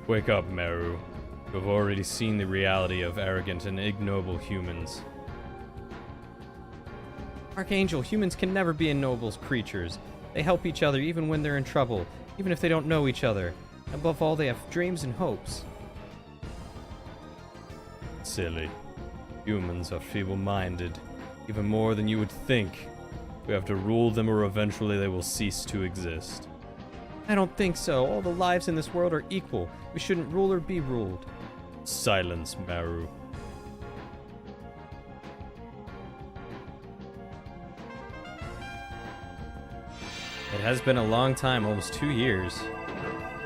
Wake up, Meru. You've already seen the reality of arrogant and ignoble humans. Archangel, humans can never be ignoble creatures. They help each other even when they're in trouble, even if they don't know each other. Above all, they have dreams and hopes. Silly. Humans are feeble-minded, even more than you would think. We have to rule them or eventually they will cease to exist. I don't think so. All the lives in this world are equal. We shouldn't rule or be ruled. Silence, Meru. It has been a long time, almost 2 years.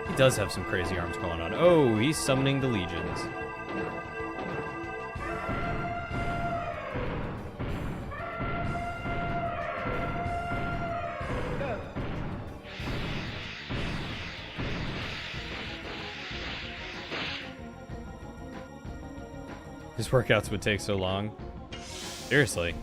He does have some crazy arms going on. Oh, he's summoning the legions. His workouts would take so long. Seriously.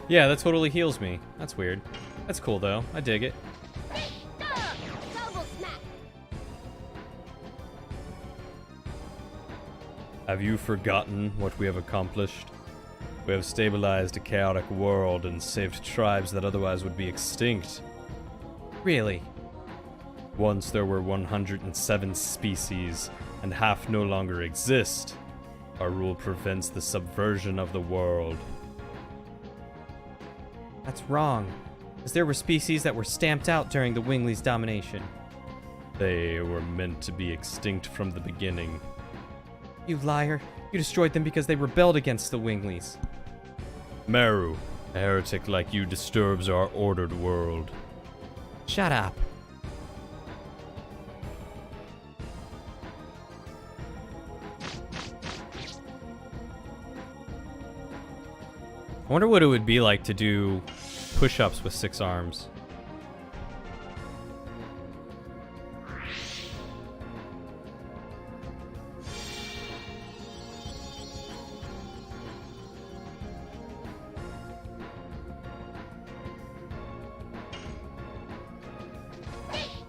Yeah, that totally heals me. That's weird. That's cool though. I dig it. Double smack. Have you forgotten what we have accomplished? We have stabilized a chaotic world and saved tribes that otherwise would be extinct. Really? Once there were 107 species, and half no longer exist. Our rule prevents the subversion of the world. That's wrong. Because there were species that were stamped out during the Winglies' domination. They were meant to be extinct from the beginning. You liar. You destroyed them because they rebelled against the Winglies. Meru, a heretic like you disturbs our ordered world. Shut up. I wonder what it would be like to do push-ups with 6 arms.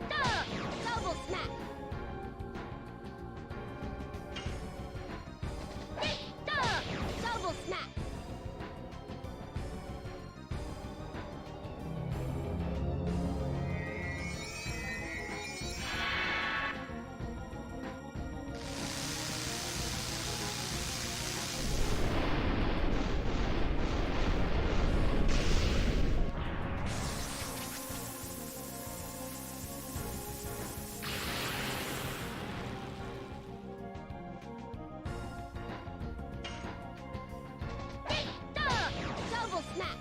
Double smack. Double smack. Double smack.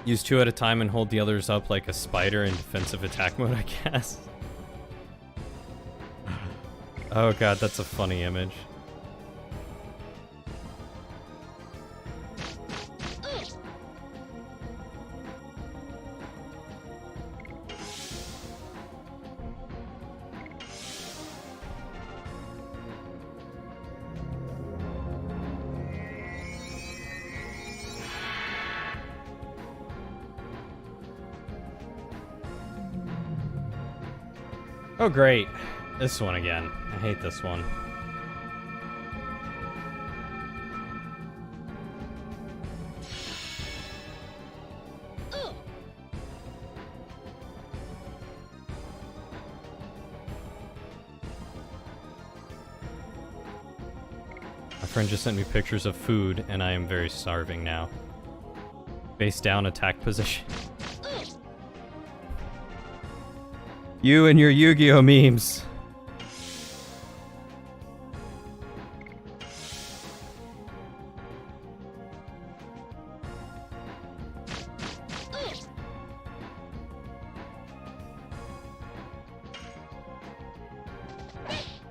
Use 2 at a time and hold the others up like a spider in defensive attack mode, I guess. Oh god, that's a funny image. Oh great, this one again. I hate this one. My friend just sent me pictures of food, and I am very starving now. Face down, attack position. You and your Yu-Gi-Oh memes.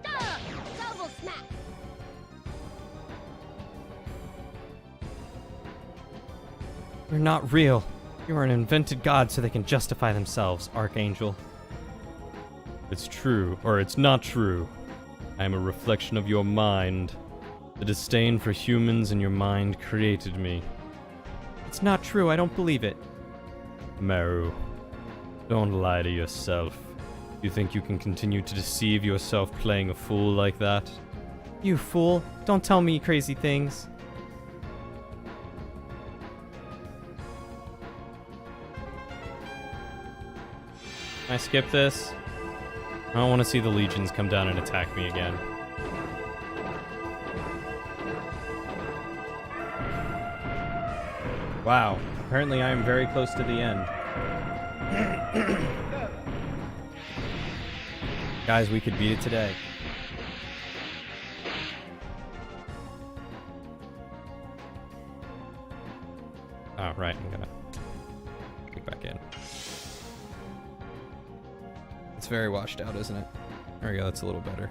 Double smack. You're not real. You are an invented god so they can justify themselves, Archangel. It's true, or it's not true. I am a reflection of your mind. The disdain for humans in your mind created me. It's not true. I don't believe it. Meru, don't lie to yourself. You think you can continue to deceive yourself playing a fool like that? You fool. Don't tell me crazy things. Can I skip this? I don't want to see the legions come down and attack me again. Wow. Apparently I am very close to the end. Guys, we could beat it today. Oh, right, I'm gonna get back in. It's very washed out, isn't it? There we go, that's a little better.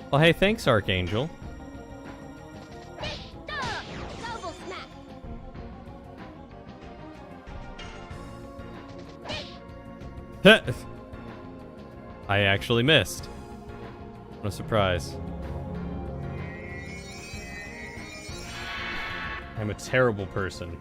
Well, hey, thanks, Archangel. Double smack. I actually missed. What a surprise. I'm a terrible person.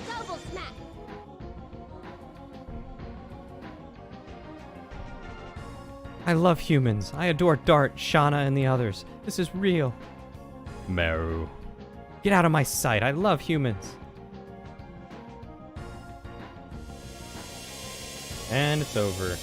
Double smack. I love humans. I adore Dart, Shauna, and the others. This is real. Meru. Get out of my sight. I love humans. And it's over.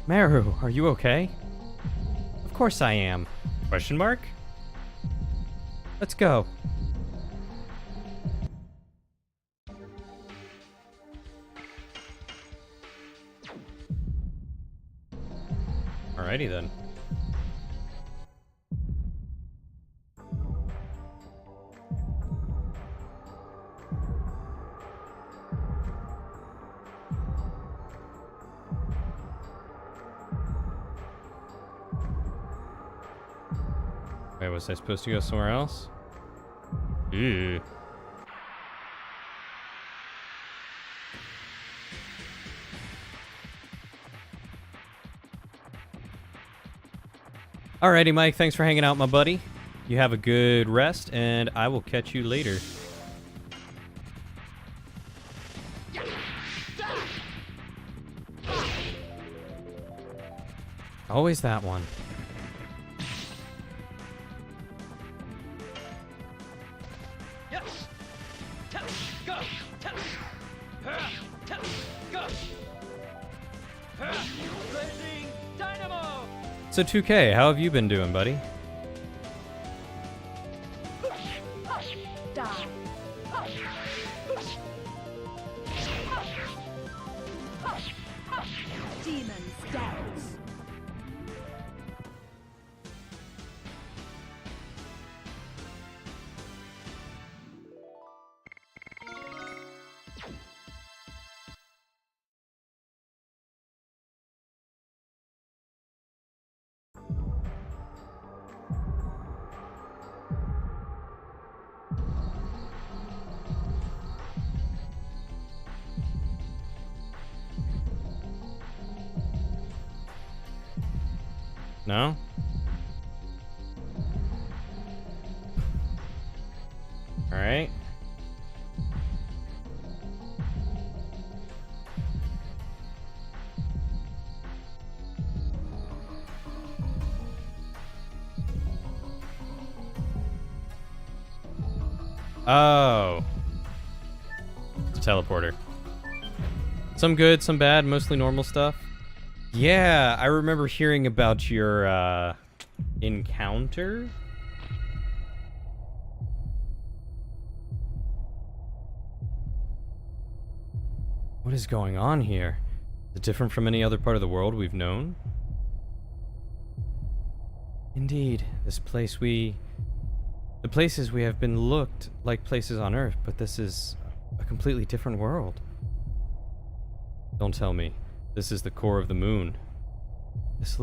Meru, are you okay? Of course I am. Question mark? Let's go. Alrighty then. Wait, was I supposed to go somewhere else? Ew. Alrighty, Mike, thanks for hanging out, my buddy. You have a good rest, and I will catch you later. Always that one. Yes. Tell. Go. Tell. Tell. Go. Blazing dynamo. So 2K, how have you been doing, buddy? Die. Demon stance. No? Alright. Oh. It's a teleporter. Some good, some bad, mostly normal stuff. Yeah, I remember hearing about your encounter. What is going on here? Is it different from any other part of the world we've known? Indeed, the places we have been looked like places on Earth, but this is a completely different world. Don't tell me. This is the core of the moon. This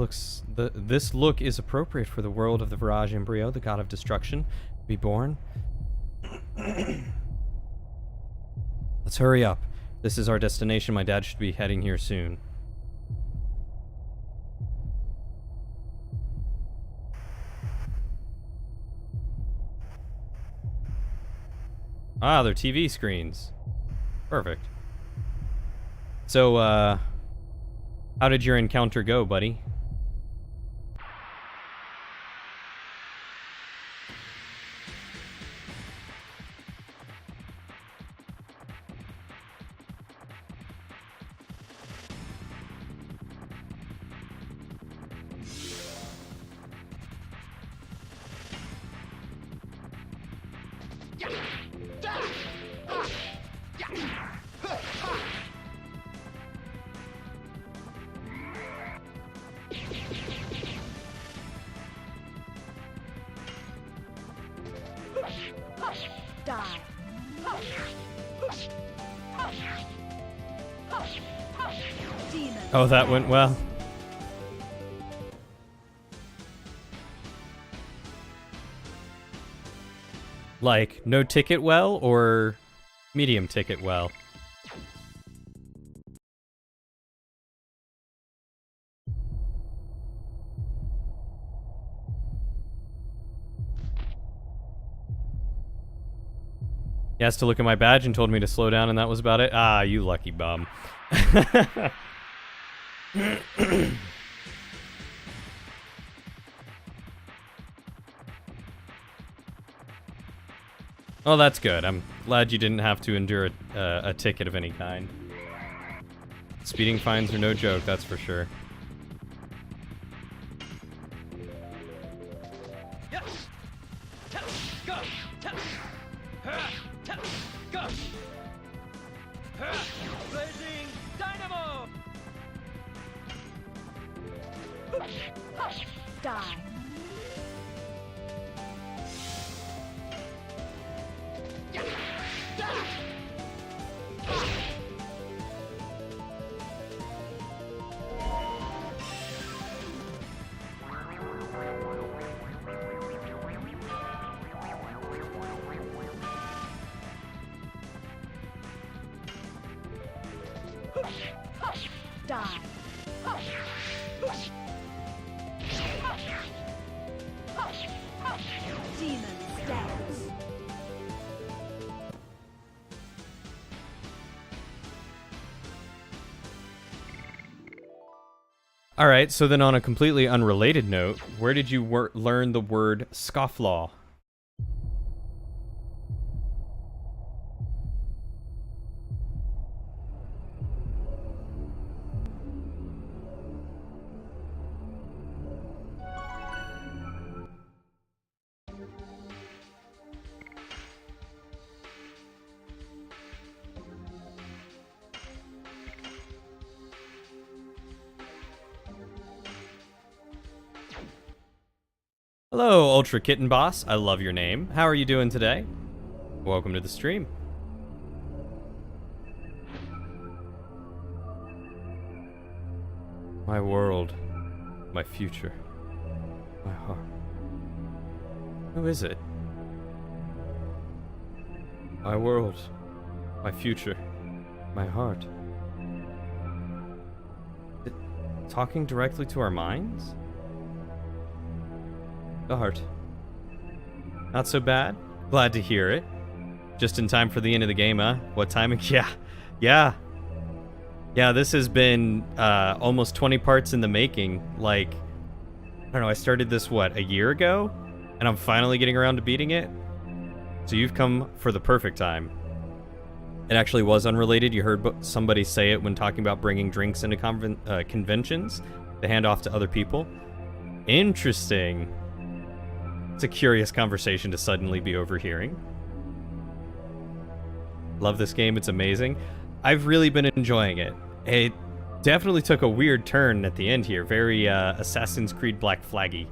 look is appropriate for the world of the Virage Embryo, the god of destruction, to be born. Let's hurry up. This is our destination. My dad should be heading here soon. Ah, they're TV screens. Perfect. So, how did your encounter go, buddy? Oh, that went well. Like, no ticket well or medium ticket well? He asked to look at my badge and told me to slow down, and that was about it. Ah, you lucky bum. Oh, that's good. I'm glad you didn't have to endure a ticket of any kind. Speeding fines are no joke, that's for sure. Yes. Tap. Go. Tap. Tap. Go. Blazing dynamo. Die. Die. Demon stance. All right, so then on a completely unrelated note, where did you learn the word scofflaw? Hello, Ultra Kitten Boss. I love your name. How are you doing today? Welcome to the stream. My world, my future, my heart. Who is it? My world, my future, my heart. Talking directly to our minds? The heart. Not so bad. Glad to hear it. Just in time for the end of the game, huh? What timing? Yeah. Yeah, this has been almost 20 parts in the making. Like, I don't know, I started this, what, a year ago? And I'm finally getting around to beating it? So you've come for the perfect time. It actually was unrelated. You heard somebody say it when talking about bringing drinks into conventions to hand off to other people. Interesting. It's a curious conversation to suddenly be overhearing. Love this game, it's amazing. I've really been enjoying it. It definitely took a weird turn at the end here. Very Assassin's Creed Black Flaggy.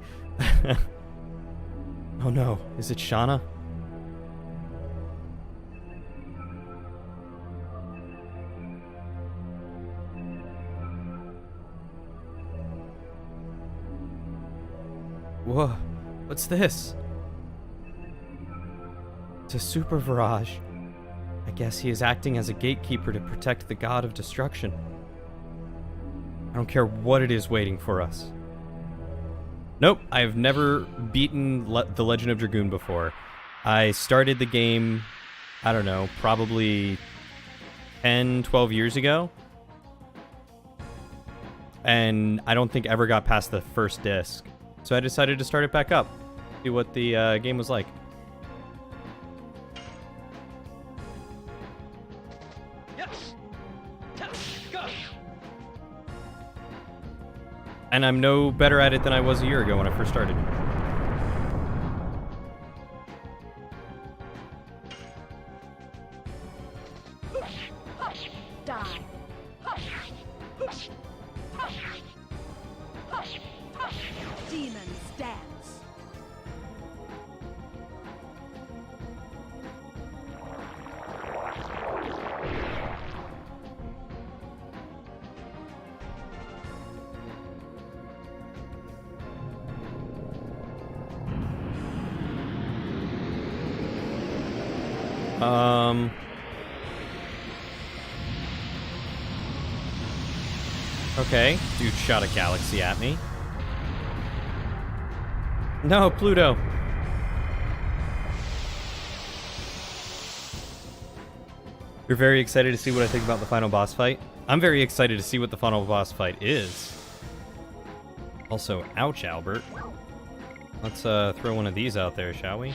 Oh no, is it Shauna? Whoa, what's this? It's a super Virage. I guess he is acting as a gatekeeper to protect the god of destruction. I don't care what it is waiting for us. Nope, I've never beaten The Legend of Dragoon before. I started the game, I don't know, probably 10, 12 years ago. And I don't think ever got past the first disc. So I decided to start it back up, see what the game was like. Yes. Tap. Go. And I'm no better at it than I was a year ago when I first started. Die. Demon stance. Okay, dude shot a galaxy at me. No, Pluto. You're very excited to see what I think about the final boss fight? I'm very excited to see what the final boss fight is. Also, ouch, Albert. Let's throw one of these out there, shall we?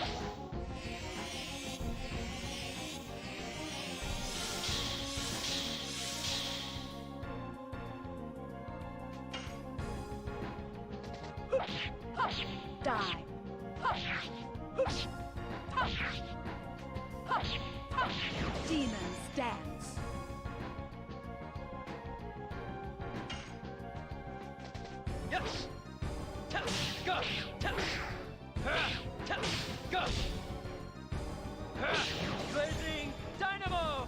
Die. Demons dance. Yes. Go. Go. Blazing dynamo.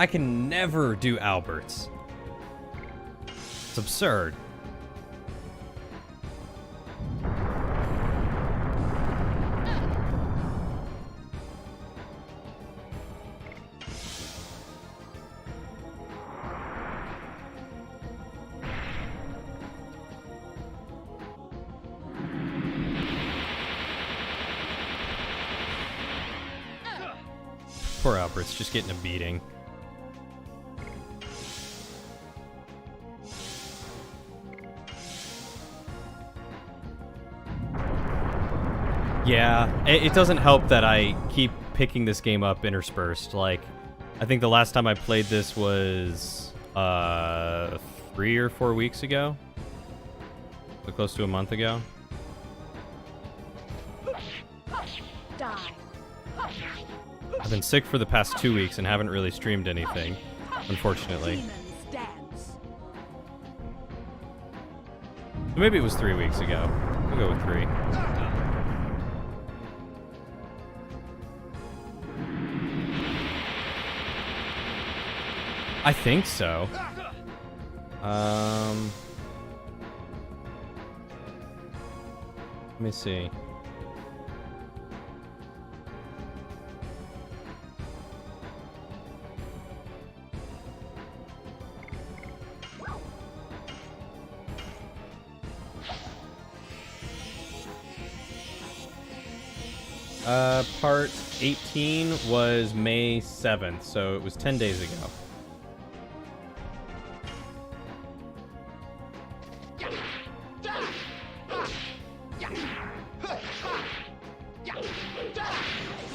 I can never do Alberts. It's absurd. Poor Albert's just getting a beating. Yeah, it doesn't help that I keep picking this game up interspersed. Like, I think the last time I played this was 3 or 4 weeks ago. So close to a month ago. Die. I've been sick for the past 2 weeks and haven't really streamed anything, unfortunately. Demons dance. Maybe it was 3 weeks ago. We'll go with 3. I think so. Let me see. Part 18 was May 7th, so it was 10 days ago.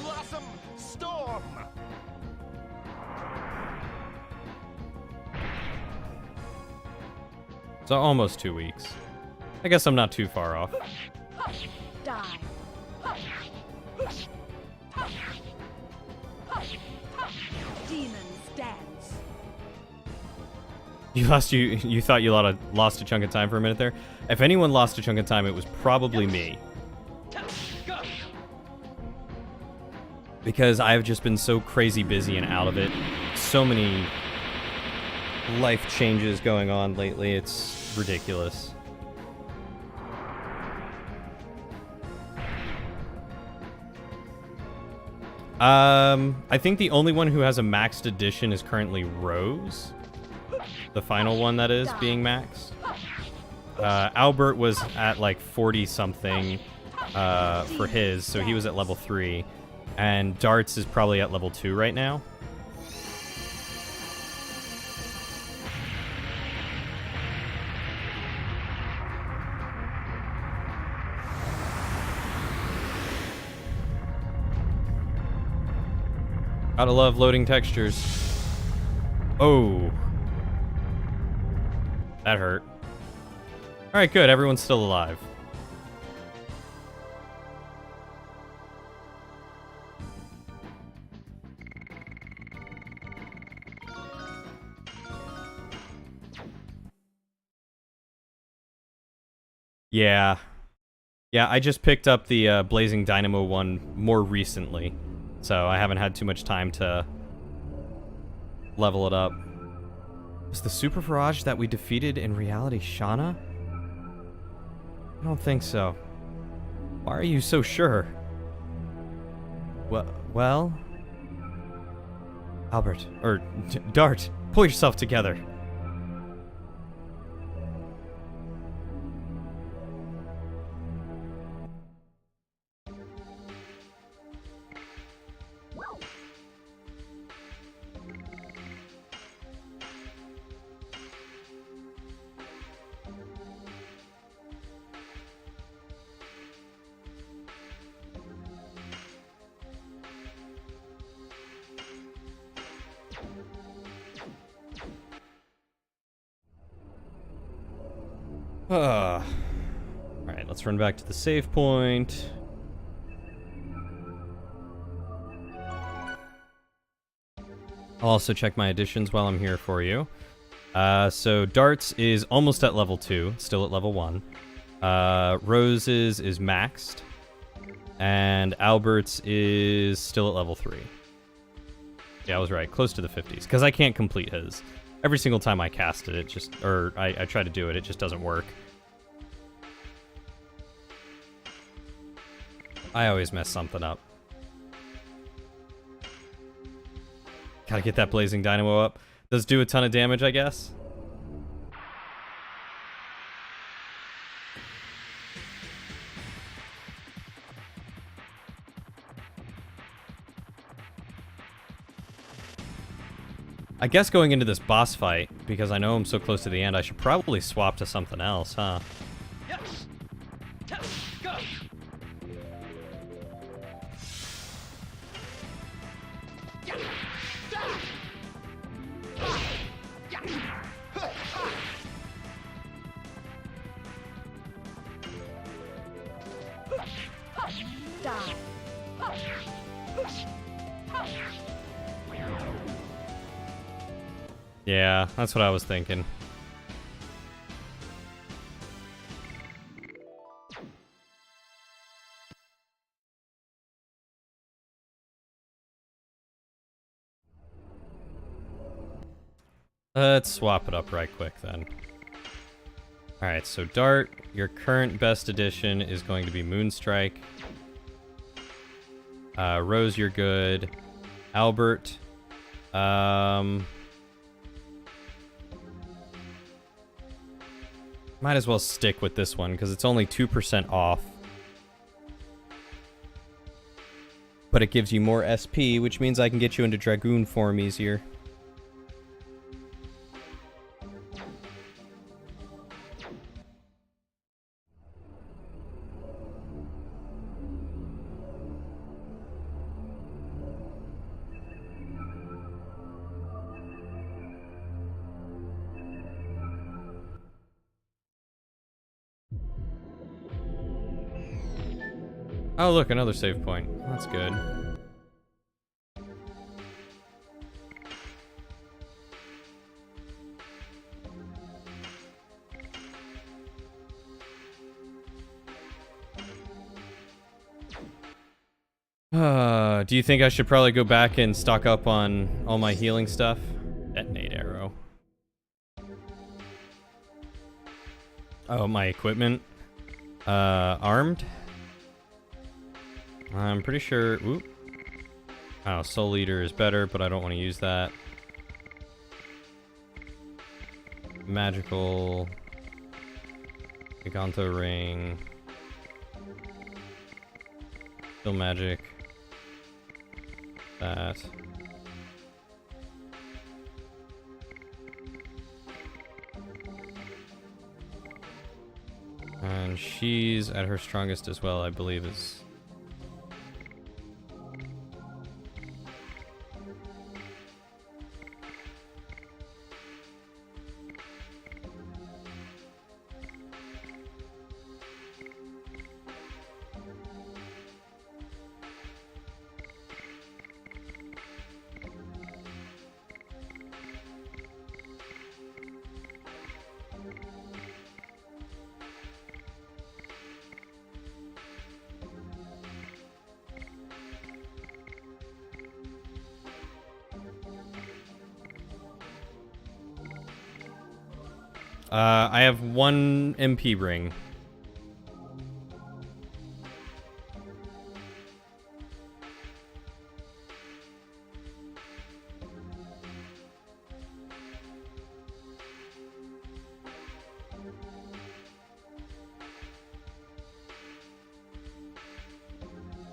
Blossom storm. So almost 2 weeks. I guess I'm not too far off. Die. Demons dance. You thought you lost a chunk of time for a minute there? If anyone lost a chunk of time, it was probably me. Go. Because I've just been so crazy busy and out of it. So many life changes going on lately, it's ridiculous. I think the only one who has a maxed edition is currently Rose. The final one that is being maxed. Albert was at like 40 something for his, so he was at level 3. And Darts is probably at level 2 right now. Gotta love loading textures. Oh. That hurt. Alright, good. Everyone's still alive. Yeah. Yeah, I just picked up the Blazing Dynamo one more recently, so I haven't had too much time to level it up. Was the Super Farage that we defeated in reality Shauna? I don't think so. Why are you so sure? Well... Albert, or Dart, pull yourself together. Alright, let's run back to the save point. I'll also check my additions while I'm here for you. So Darts is almost at level 2, still at level 1. Rose's is maxed. And Albert's is still at level 3. Yeah, I was right, close to the 50s, because I can't complete his. Every single time I cast it, I try to do it, it just doesn't work. I always mess something up. Gotta get that Blazing Dynamo up. Does do a ton of damage, I guess. I guess going into this boss fight, because I know I'm so close to the end, I should probably swap to something else, huh? Yes. Go. Die. Yeah, that's what I was thinking. Let's swap it up right quick then. Alright, so Dart, your current best edition is going to be Moonstrike. Rose, you're good. Albert, might as well stick with this one, because it's only 2% off. But it gives you more SP, which means I can get you into Dragoon form easier. Oh, look, another save point. That's good. Do you think I should probably go back and stock up on all my healing stuff? Detonate arrow. Oh, my equipment. Armed? I'm pretty sure... Oop. Oh, Soul Eater is better, but I don't want to use that. Magical... Giganto Ring... Still magic. That. And she's at her strongest as well, I believe, is... I have 1 MP ring.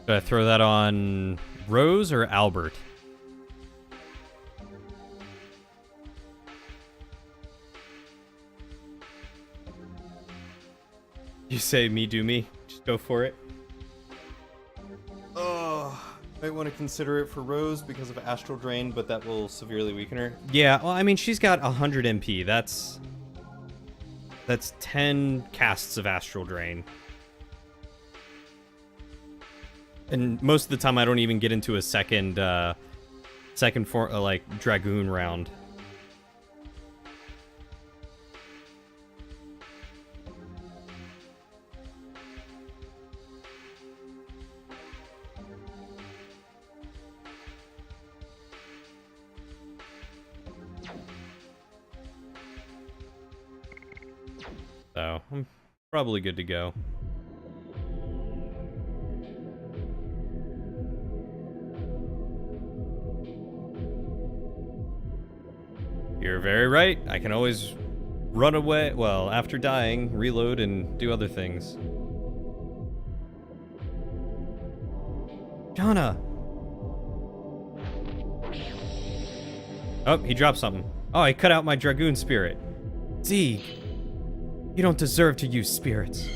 Should I throw that on Rose or Albert? You say me do me. Just go for it. Oh, might want to consider it for Rose because of Astral Drain, but that will severely weaken her. Yeah, well, I mean, she's got 100 MP. That's 10 casts of Astral Drain. And most of the time, I don't even get into a second Dragoon round. So, I'm probably good to go. You're very right. I can always run away, well, after dying, reload and do other things. Jana! Oh, he dropped something. Oh, he cut out my Dragoon spirit. Zeke, you don't deserve to use spirits.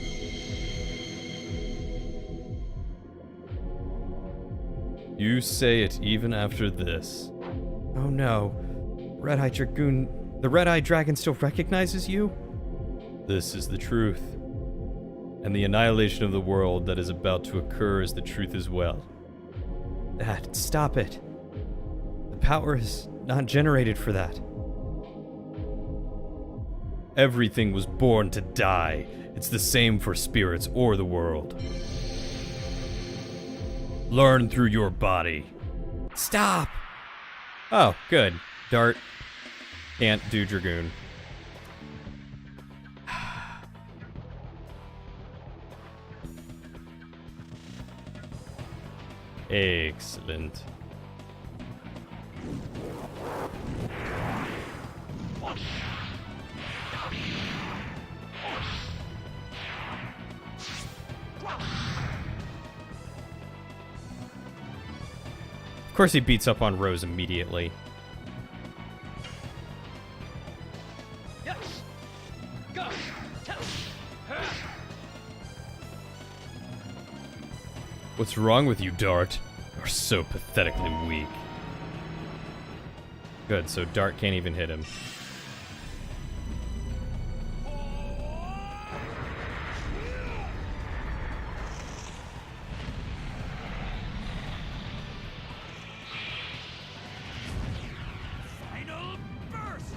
You say it even after this. Oh no. Red-Eye Dragoon... The Red-Eye Dragon still recognizes you? This is the truth. And the annihilation of the world that is about to occur is the truth as well. Dad, stop it. The power is not generated for that. Everything was born to die. It's the same for spirits or the world. Learn through your body. Stop! Oh, good. Dart. Can't do Dragoon. Excellent. Of course he beats up on Rose immediately. What's wrong with you, Dart? You're so pathetically weak. Good, so Dart can't even hit him. Final burst.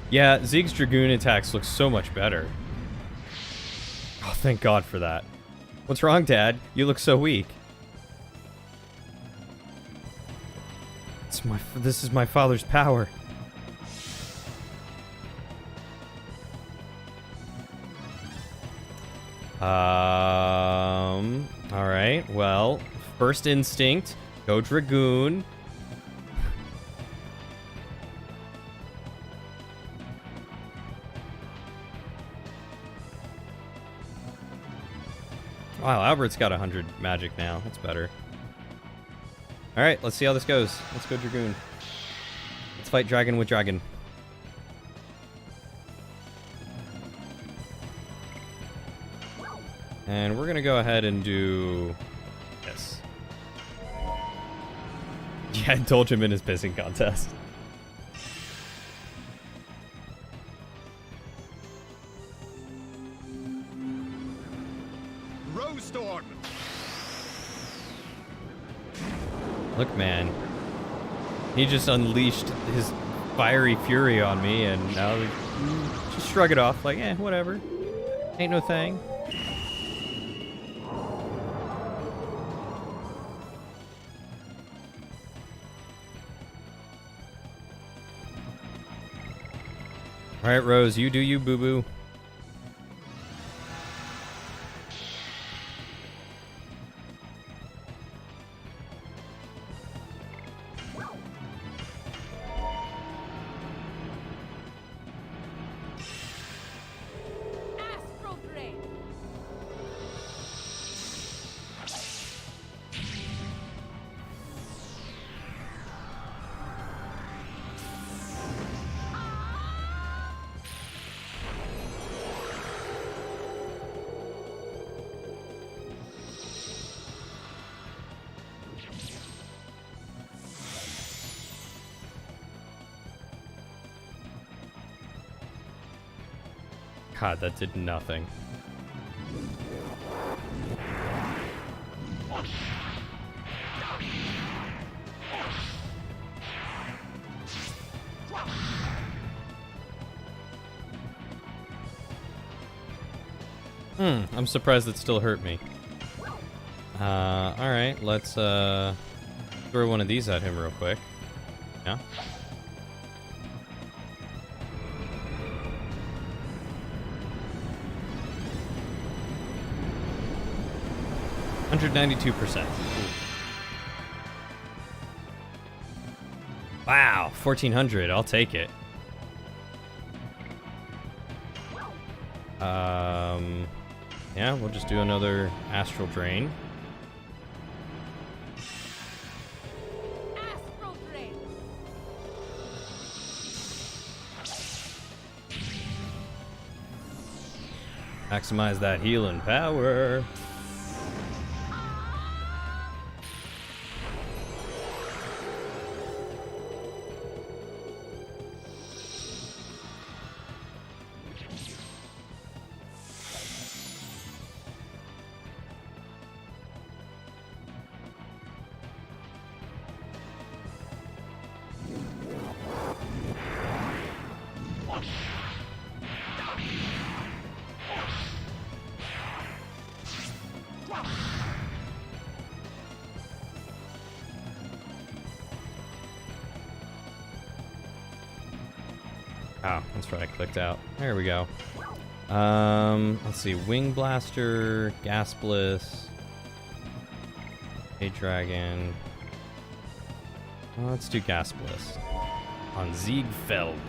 Yeah, Zeke's Dragoon attacks look so much better. Oh, thank God for that. What's wrong, Dad? You look so weak. This is my father's power. Alright, well, first instinct, go Dragoon. Wow, Albert's got 100 magic now. That's better. Alright, let's see how this goes. Let's go Dragoon. Let's fight dragon with dragon. And we're gonna go ahead and do this. Yeah, indulge him in his pissing contest. Rose-Storm. Look, man. He just unleashed his fiery fury on me, and now just shrug it off like, eh, whatever. Ain't no thing. All right, Rose, you do you, boo-boo. Astral Drain. God, that did nothing. I'm surprised it still hurt me. Alright, let's throw one of these at him real quick. Yeah? $192%. Wow, 1400. I'll take it. Yeah, we'll just do another Astral Drain. Astral Drain. Maximize that healing power. Oh, that's right, I clicked out. There we go. Let's see, Wing Blaster, Gas Bliss, a Dragon. Well, let's do Gas Bliss on Ziegfeld.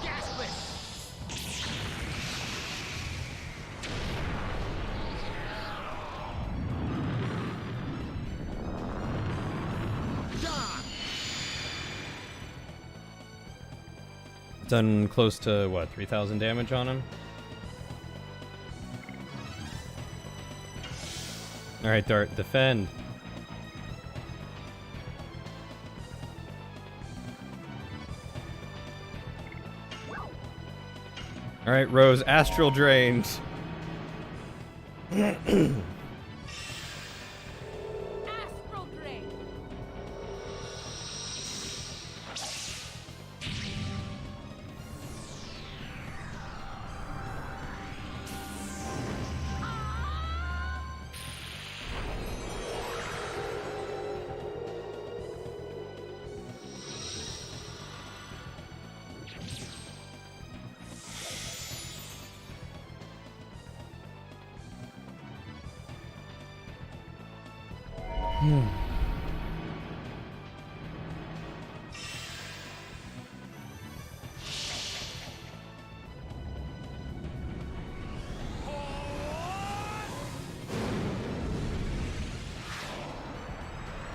Gas blitz. Done. Done close to, what, 3,000 damage on him? Alright, Dart, defend. Alright, Rose, Astral Drains. Astral Drain.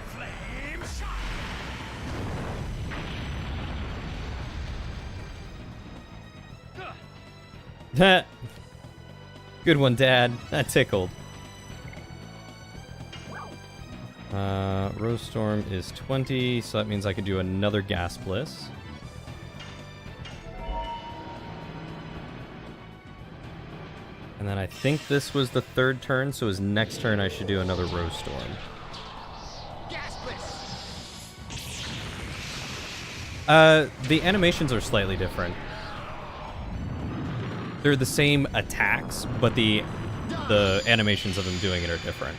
Flame shot. Good one, Dad. That tickled. Rose Storm is 20, so that means I could do another Gas Bliss. And then I think this was the third turn, so his next turn I should do another Rose Storm. Gas blitz. The animations are slightly different. They're the same attacks, but the animations of him doing it are different.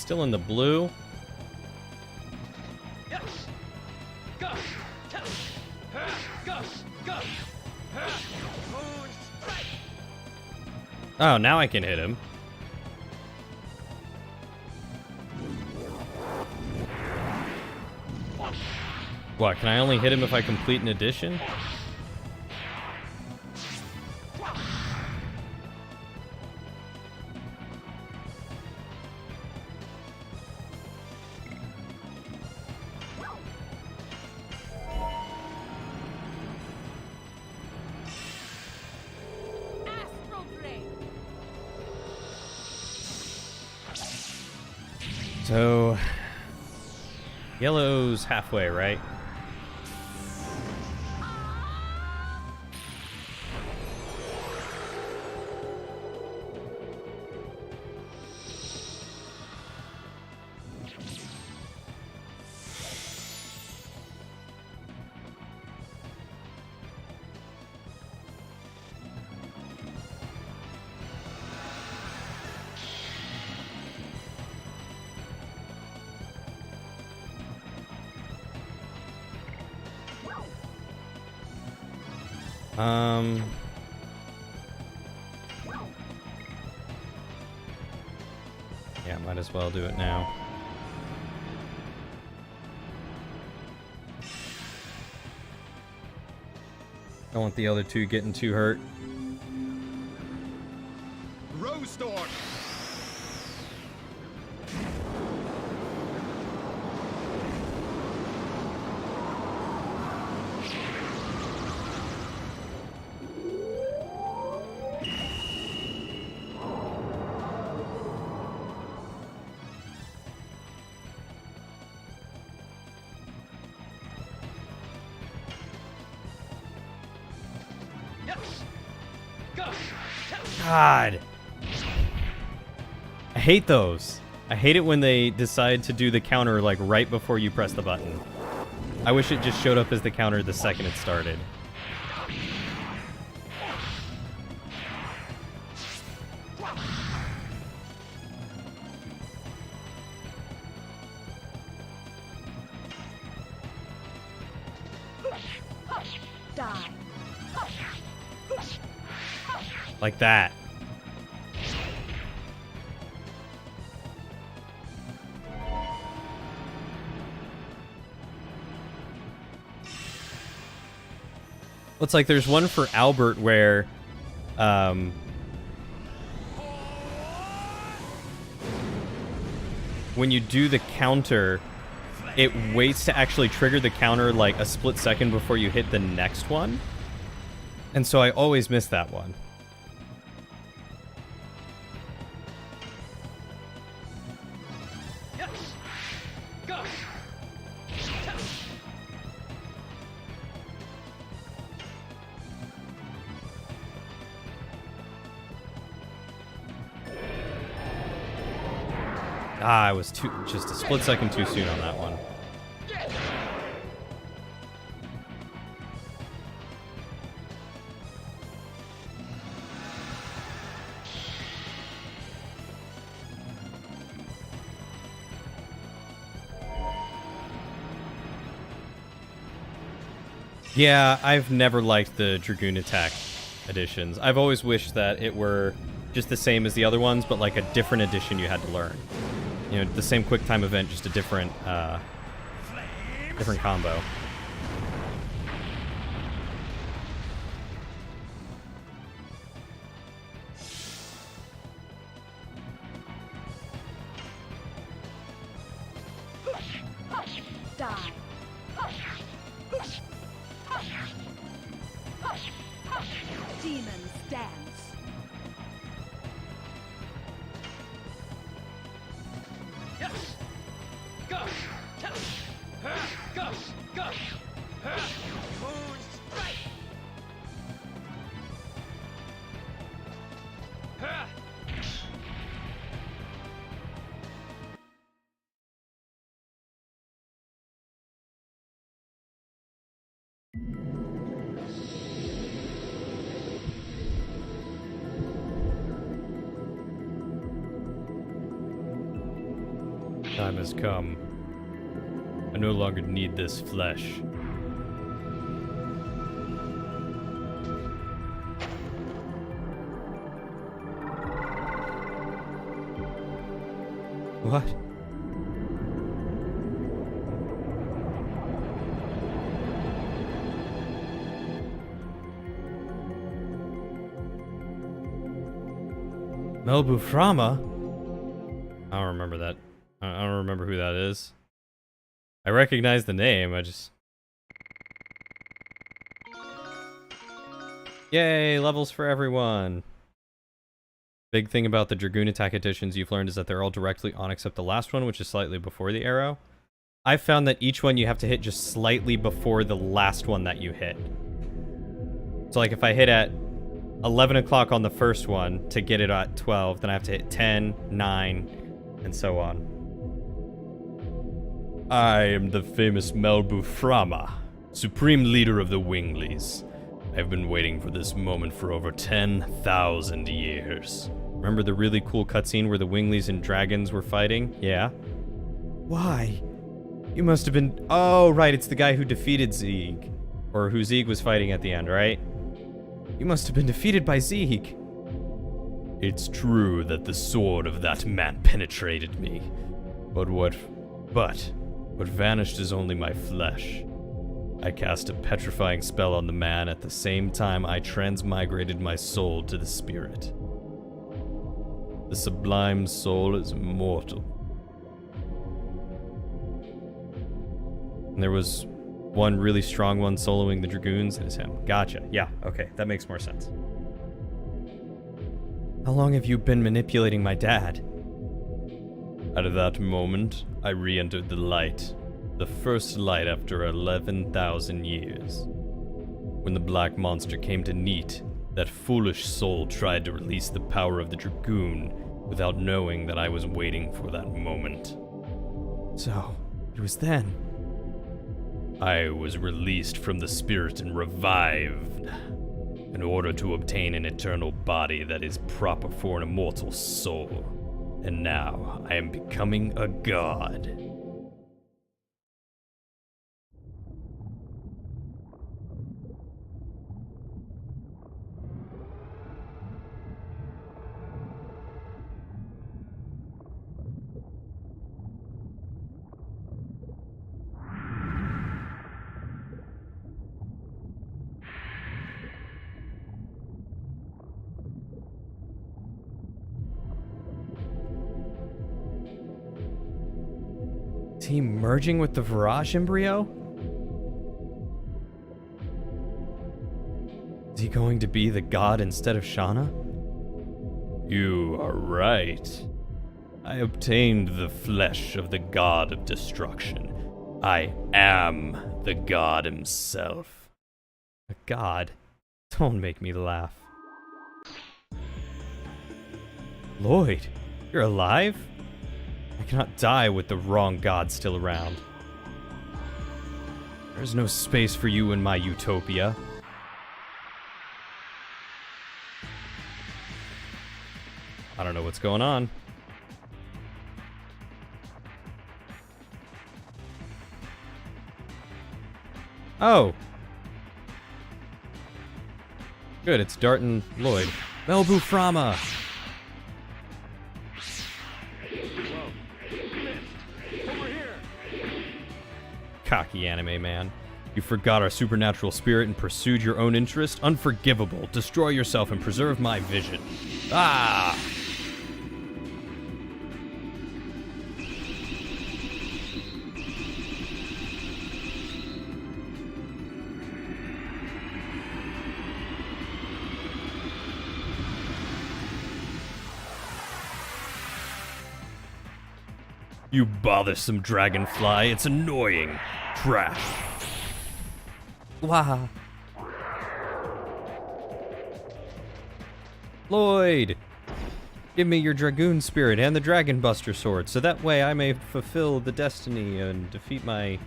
Still in the blue. Yes. Go. Go. Go. Moon strike. Oh, now I can hit him. What, can I only hit him if I complete an addition? Astral Drain. So, yellow's halfway, right? Yeah, might as well do it now. Don't want the other two getting too hurt. Rose Storm. Yes. Go. God. I hate those. I hate it when they decide to do the counter like right before you press the button. I wish it just showed up as the counter the second it started. Die. Like that. Looks like there's one for Albert where, when you do the counter, it waits to actually trigger the counter like a split second before you hit the next one. And so I always miss that one. Yes. Go. Ah, I was just a split second too soon on that one. Yeah, I've never liked the Dragoon attack editions. I've always wished that it were just the same as the other ones, but like a different edition you had to learn. You know, the same quick time event, just a different combo. Die. Demon dance. Yes. Go. Go. Go. Moon strike. time has come. I no longer need this flesh. What? Melbuframa? I don't remember that. I don't remember who that is. I recognize the name, I just... Yay, levels for everyone! Big thing about the Dragoon attack additions you've learned is that they're all directly on except the last one, which is slightly before the arrow. I've found that each one you have to hit just slightly before the last one that you hit. So like if I hit at 11 o'clock on the first one to get it at 12, then I have to hit 10, 9, and so on. I am the famous Melbuframa, supreme leader of the Winglies. I've been waiting for this moment for over 10,000 years. Remember the really cool cutscene where the Winglies and dragons were fighting? Yeah. Why? You must have been... Oh, right, it's the guy who defeated Zeeg. Or who Zeeg was fighting at the end, right? You must have been defeated by Zeeg. It's true that the sword of that man penetrated me. But what vanished is only my flesh. I cast a petrifying spell on the man at the same time I transmigrated my soul to the spirit. The sublime soul is immortal. And there was one really strong one soloing the Dragoons. It is him. Gotcha. Yeah, okay, that makes more sense. How long have you been manipulating my dad? At that moment, I re-entered the light. The first light after 11,000 years. When the black monster came to Neat, that foolish soul tried to release the power of the Dragoon without knowing that I was waiting for that moment. So, it was then. I was released from the spirit and revived in order to obtain an eternal body that is proper for an immortal soul. And now I am becoming a god. Is he merging with the Virage embryo? Is he going to be the god instead of Shauna? You are right. I obtained the flesh of the god of destruction. I am the god himself. A god? Don't make me laugh. Lloyd, you're alive? I cannot die with the wrong god still around. There's no space for you in my utopia. I don't know what's going on. Oh! Good, it's Dart and Lloyd. Melbuframa! Cocky anime man. You forgot our supernatural spirit and pursued your own interest? Unforgivable. Destroy yourself and preserve my vision. Ah! You bothersome dragonfly, it's annoying. Trash. Wow. Lloyd! Give me your Dragoon spirit and the Dragon Buster sword, so that way I may fulfill the destiny and defeat my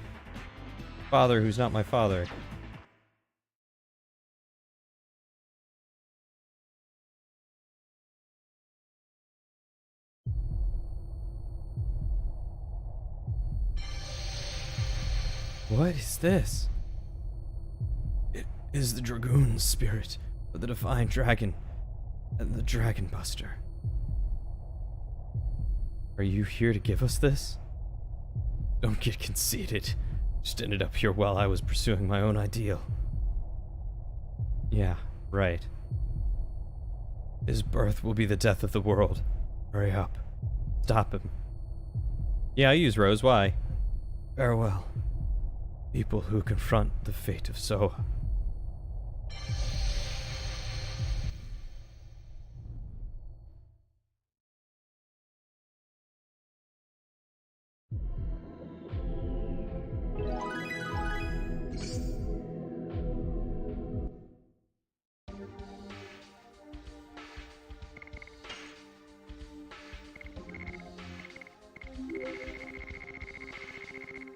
father who's not my father. What is this? It is the Dragoon spirit of the divine dragon and the Dragon Buster. Are you here to give us this? Don't get conceited. Just ended up here while I was pursuing my own ideal. Yeah, right. His birth will be the death of the world. Hurry up. Stop him. Yeah, I use Rose. Why? Farewell. People who confront the fate of Soa.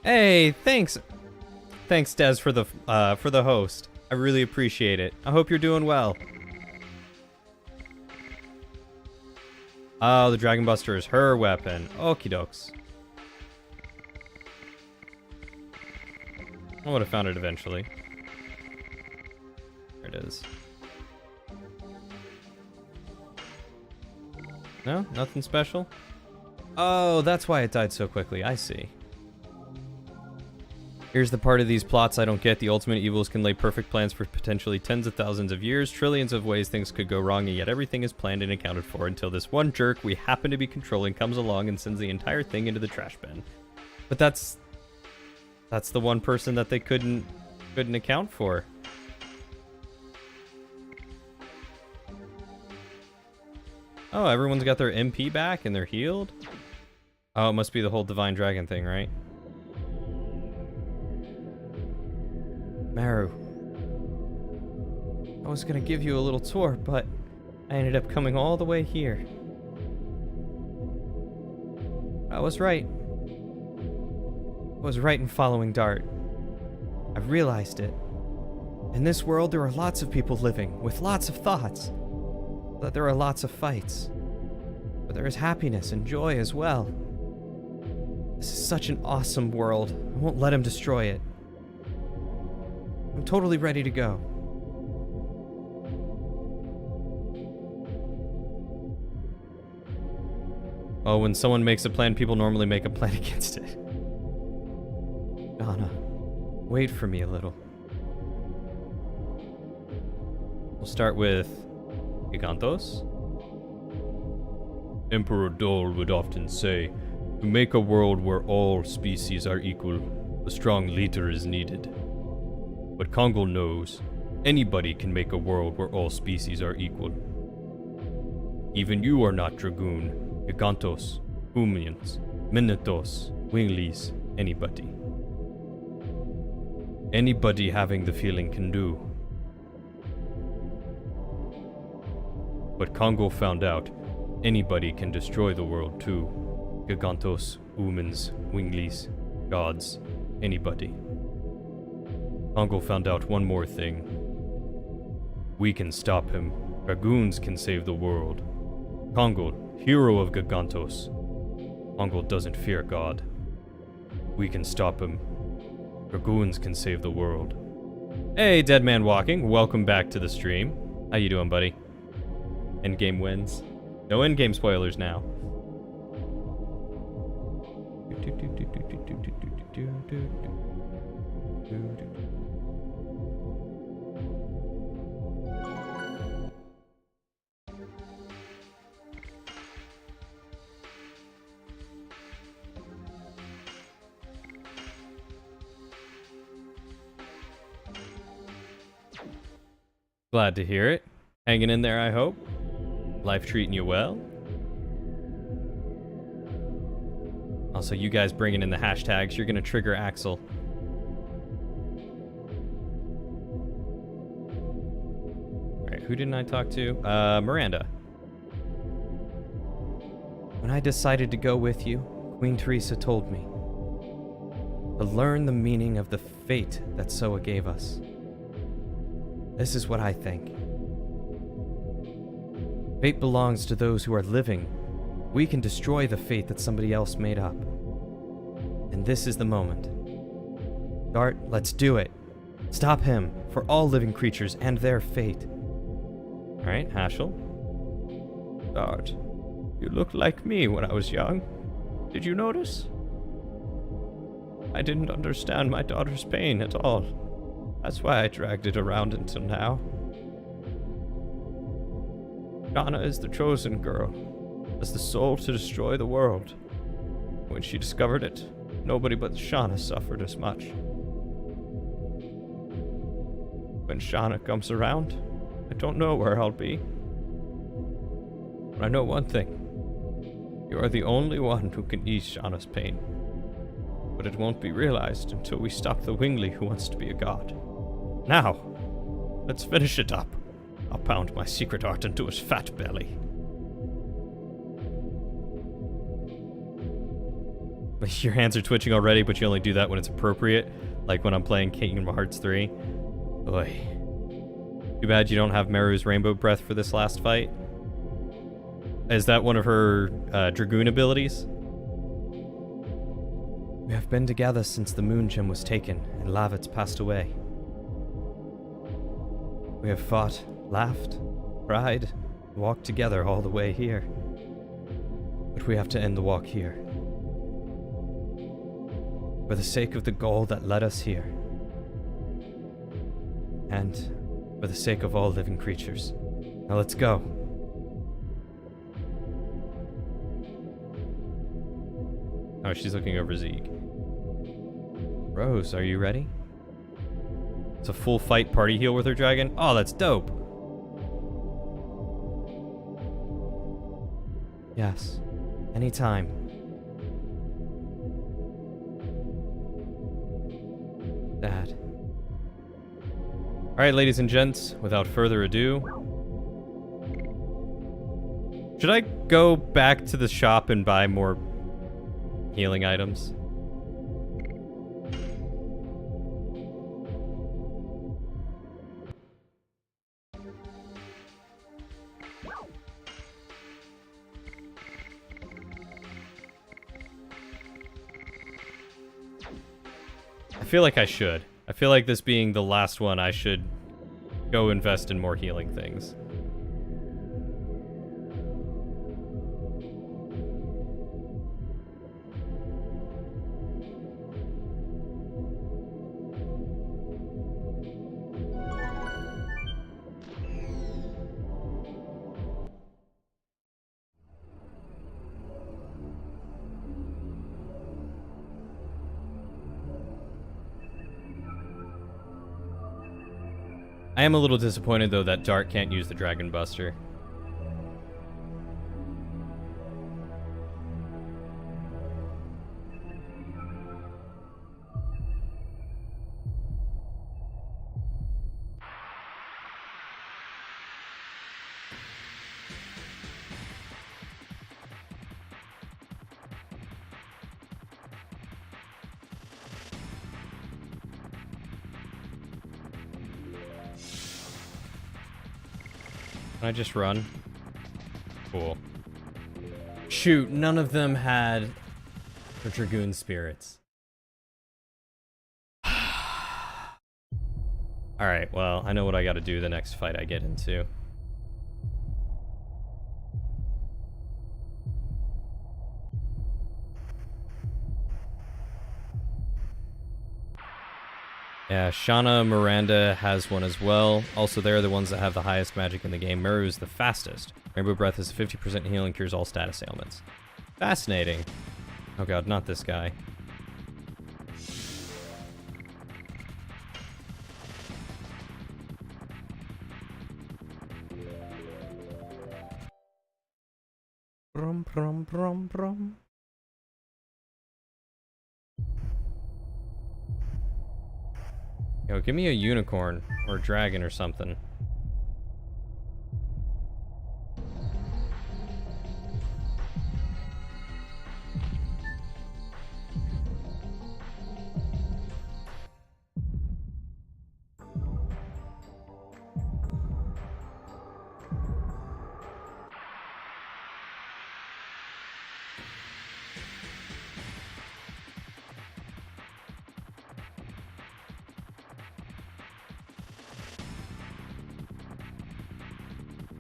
Hey, thanks. Thanks, Des, for the host. I really appreciate it. I hope you're doing well. Oh, the Dragon Buster is her weapon. Okie dokes. I would have found it eventually. There it is. No? Nothing special? Oh, that's why it died so quickly. I see. Here's the part of these plots I don't get. The ultimate evils can lay perfect plans for potentially tens of thousands of years, trillions of ways things could go wrong, and yet everything is planned and accounted for until this one jerk we happen to be controlling comes along and sends the entire thing into the trash bin. But that's the one person that they couldn't account for. Oh, everyone's got their MP back and they're healed? Oh, it must be the whole Divine Dragon thing, right? Maru. I was gonna give you a little tour, but I ended up coming all the way here. I was right. I was right in following Dart. I realized it. In this world, there are lots of people living with lots of thoughts. That there are lots of fights. But there is happiness and joy as well. This is such an awesome world. I won't let him destroy it. I'm totally ready to go. Oh, when someone makes a plan, people normally make a plan against it. Donna, wait for me a little. We'll start with Gigantos. Emperor Dole would often say, to make a world where all species are equal, a strong leader is needed. But Kongol knows, anybody can make a world where all species are equal. Even you are not Dragoon, Gigantos, Humians, Minotaurs, Winglies, anybody. Anybody having the feeling can do. But Kongol found out, anybody can destroy the world too. Gigantos, humans, Winglies, gods, anybody. Kongol found out one more thing. We can stop him. Dragoons can save the world. Kongol, hero of Gigantos. Kongol doesn't fear God. We can stop him. Dragoons can save the world. Hey, Dead Man Walking, welcome back to the stream. How you doing, buddy? Endgame wins. No endgame spoilers now. Glad to hear it. Hanging in there, I hope. Life treating you well. Also, you guys bringing in the hashtags, you're gonna trigger Axel. Alright, who didn't I talk to? Miranda. When I decided to go with you, Queen Teresa told me to learn the meaning of the fate that Soa gave us. This is what I think. Fate belongs to those who are living. We can destroy the fate that somebody else made up. And this is the moment. Dart, let's do it. Stop him, for all living creatures and their fate. Alright, Haschel. Dart, you looked like me when I was young. Did you notice? I didn't understand my daughter's pain at all. That's why I dragged it around until now. Shauna is the chosen girl, has the soul to destroy the world. When she discovered it, nobody but Shauna suffered as much. When Shauna comes around, I don't know where I'll be. But I know one thing. You are the only one who can ease Shauna's pain. But it won't be realized until we stop the Wingly who wants to be a god. Now, let's finish it up. I'll pound my secret art into his fat belly. Your hands are twitching already, but you only do that when it's appropriate, like when I'm playing Kingdom Hearts 3. Boy. Too bad you don't have Meru's Rainbow Breath for this last fight. Is that one of her Dragoon abilities? We have been together since the Moon Gem was taken and Lavitz passed away. We have fought, laughed, cried, walked together all the way here. But we have to end the walk here. For the sake of the goal that led us here. And for the sake of all living creatures. Now let's go. Oh, she's looking over Zeke. Rose, are you ready? It's a full fight party heal with her dragon? Oh, that's dope. Yes. Anytime. Dad. Alright, ladies and gents, without further ado, should I go back to the shop and buy more healing items? I feel like I should. I feel like this being the last one, I should go invest in more healing things. I am a little disappointed, though, that Dart can't use the Dragon Buster. Can I just run? Cool. Shoot, none of them had the Dragoon spirits. Alright, well, I know what I gotta do the next fight I get into. Yeah, Shauna Miranda has one as well. Also, they're the ones that have the highest magic in the game. Meru is the fastest. Rainbow Breath is 50% healing, cures all status ailments. Fascinating. Oh god, not this guy. Brum, brum, brum, brum. Yo, give me a unicorn or a dragon or something.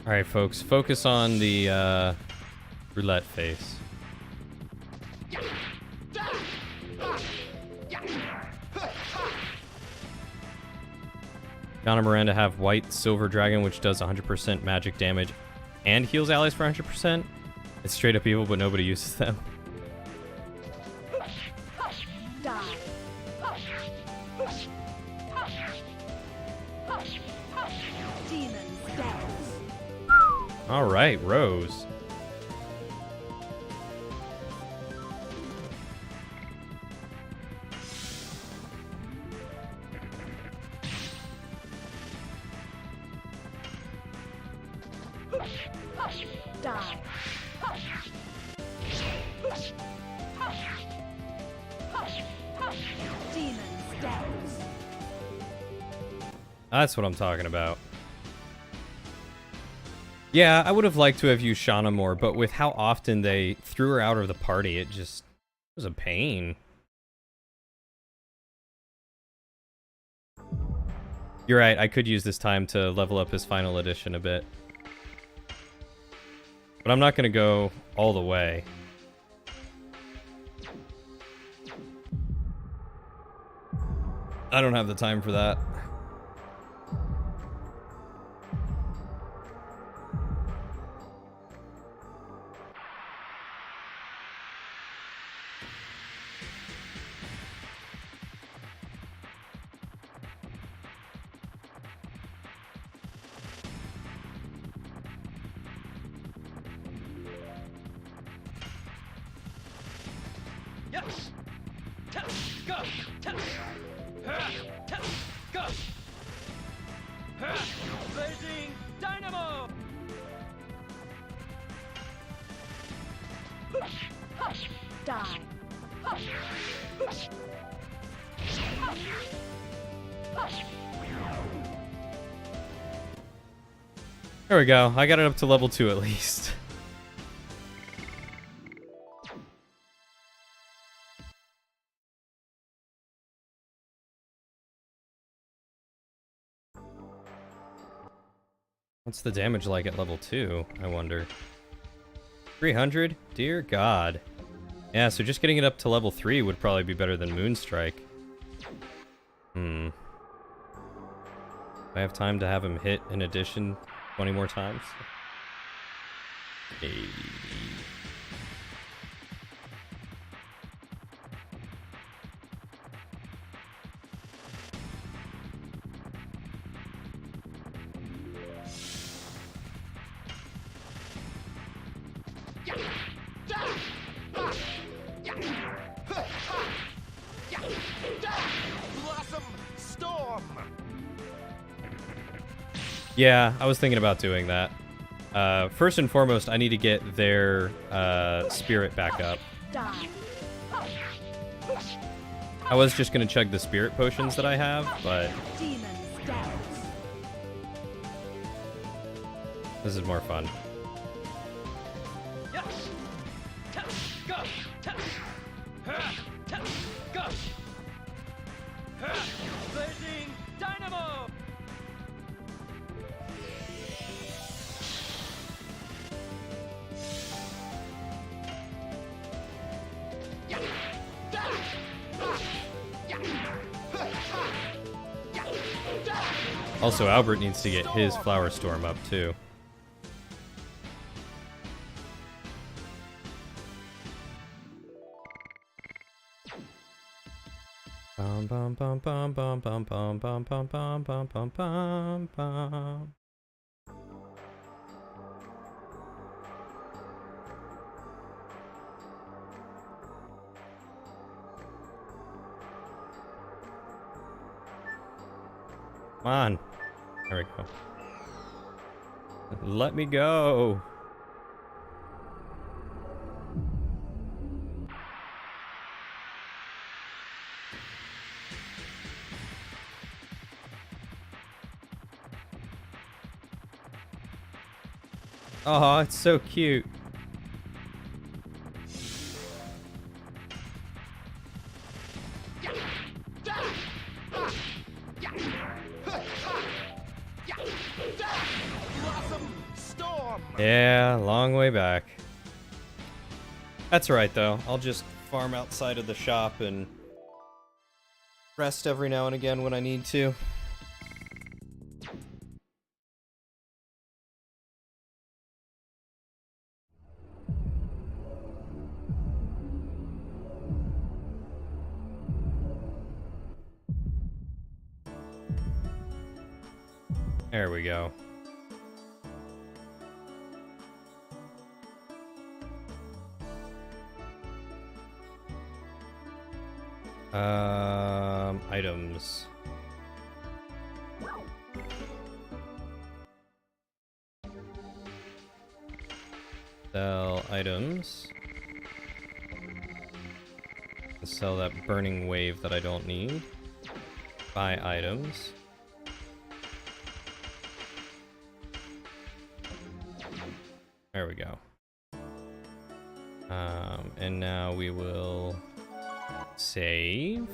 Alright, folks, focus on the roulette face. Ghana Miranda have white silver dragon, which does 100% magic damage and heals allies for 100%. It's straight up evil, but nobody uses them. Die. Demon dance. Alright, Rose. Die. Demon dance. That's what I'm talking about. Yeah, I would have liked to have used Shauna more, but with how often they threw her out of the party, it was a pain. You're right, I could use this time to level up his final edition a bit. But I'm not going to go all the way. I don't have the time for that. Yes. Tap. Go. Tap. Tap. Go. Blazing dynamo. Die. There we go. I got it up to level 2 at least. What's the damage like at level 2, I wonder? 300? Dear God. Yeah, so just getting it up to level 3 would probably be better than Moonstrike. Do I have time to have him hit in addition 20 more times? Maybe. Blossom Storm! Yeah, I was thinking about doing that. First and foremost, I need to get their spirit back up. Die. I was just gonna chug the spirit potions that I have, but Demon dance. this is more fun. Yes. Tap. Go. Tap. Tap. Go. Blazing dynamo. Also, Albert needs to get his Flower Storm up, too. Bum bum bum bum bum bum bum bum bum bum bum bum bum bum. Come on. There we go. Let me go. Oh, it's so cute. Blossom Storm! Yeah, long way back. That's right, though. I'll just farm outside of the shop and rest every now and again when I need to. There we go. Items. Sell items. Sell that burning wave that I don't need. Buy items. There we go. And now we will save.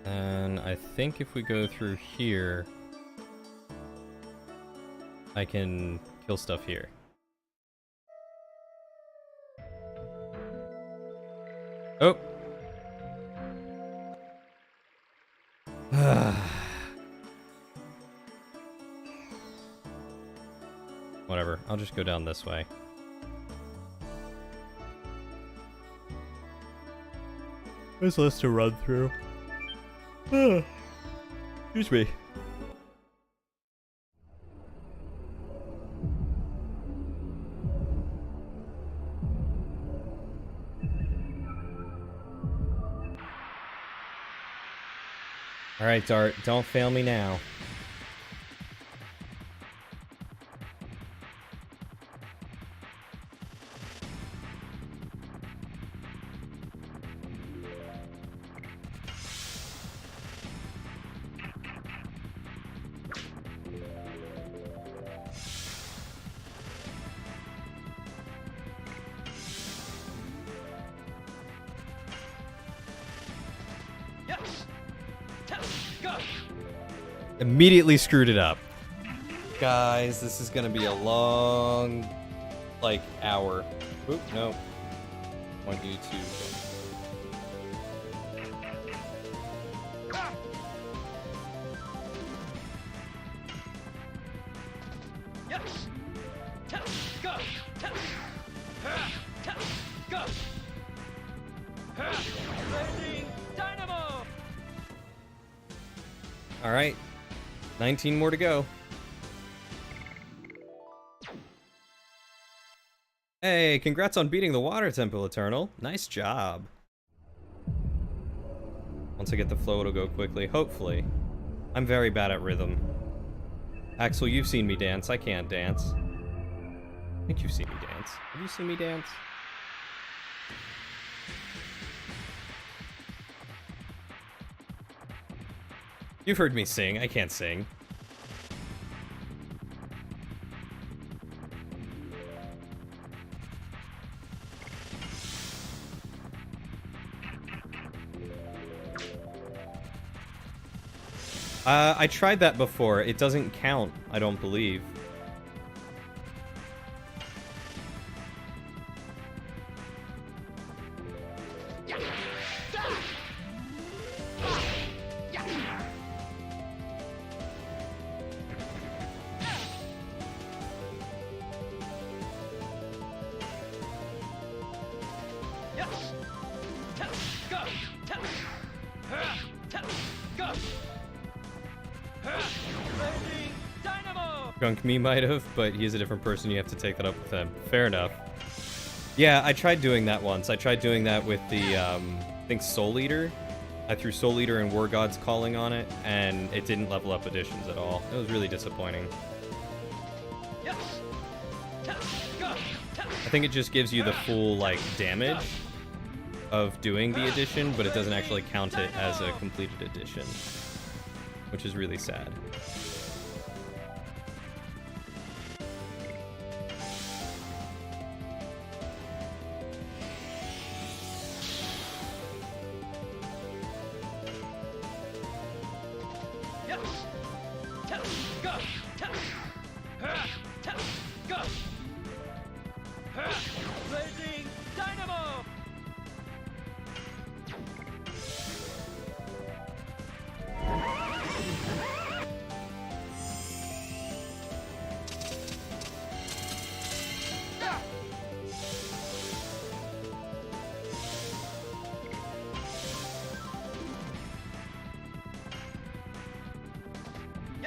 And I think if we go through here, I can kill stuff here. Oh. Whatever, I'll just go down this way. There's less to run through. Excuse me. Alright, Dart, don't fail me now. Yes. Go. Immediately screwed it up. Guys, this is gonna be a long, like, hour. Oop, no. Want you to... Yes. Go. Go. Blazing dynamo. Alright. 19 more to go. Hey, congrats on beating the Water Temple, Eternal. Nice job. Once I get the flow, it'll go quickly. Hopefully. I'm very bad at rhythm. Axel, you've seen me dance. I can't dance. I think you've seen me dance. Have you seen me dance? You've heard me sing. I can't sing. I tried that before. It doesn't count, I don't believe. Yes. Go. Go. Blazing dynamo. Gunk me might have, but he's a different person. You have to take that up with him. Fair enough. Yeah, I tried doing that once. I tried doing that with the, I think Soul Eater. I threw Soul Eater and War God's Calling on it, and it didn't level up additions at all. It was really disappointing. Yes. Go. I think it just gives you the full, like, damage of doing the addition, but it doesn't actually count it as a completed addition, which is really sad.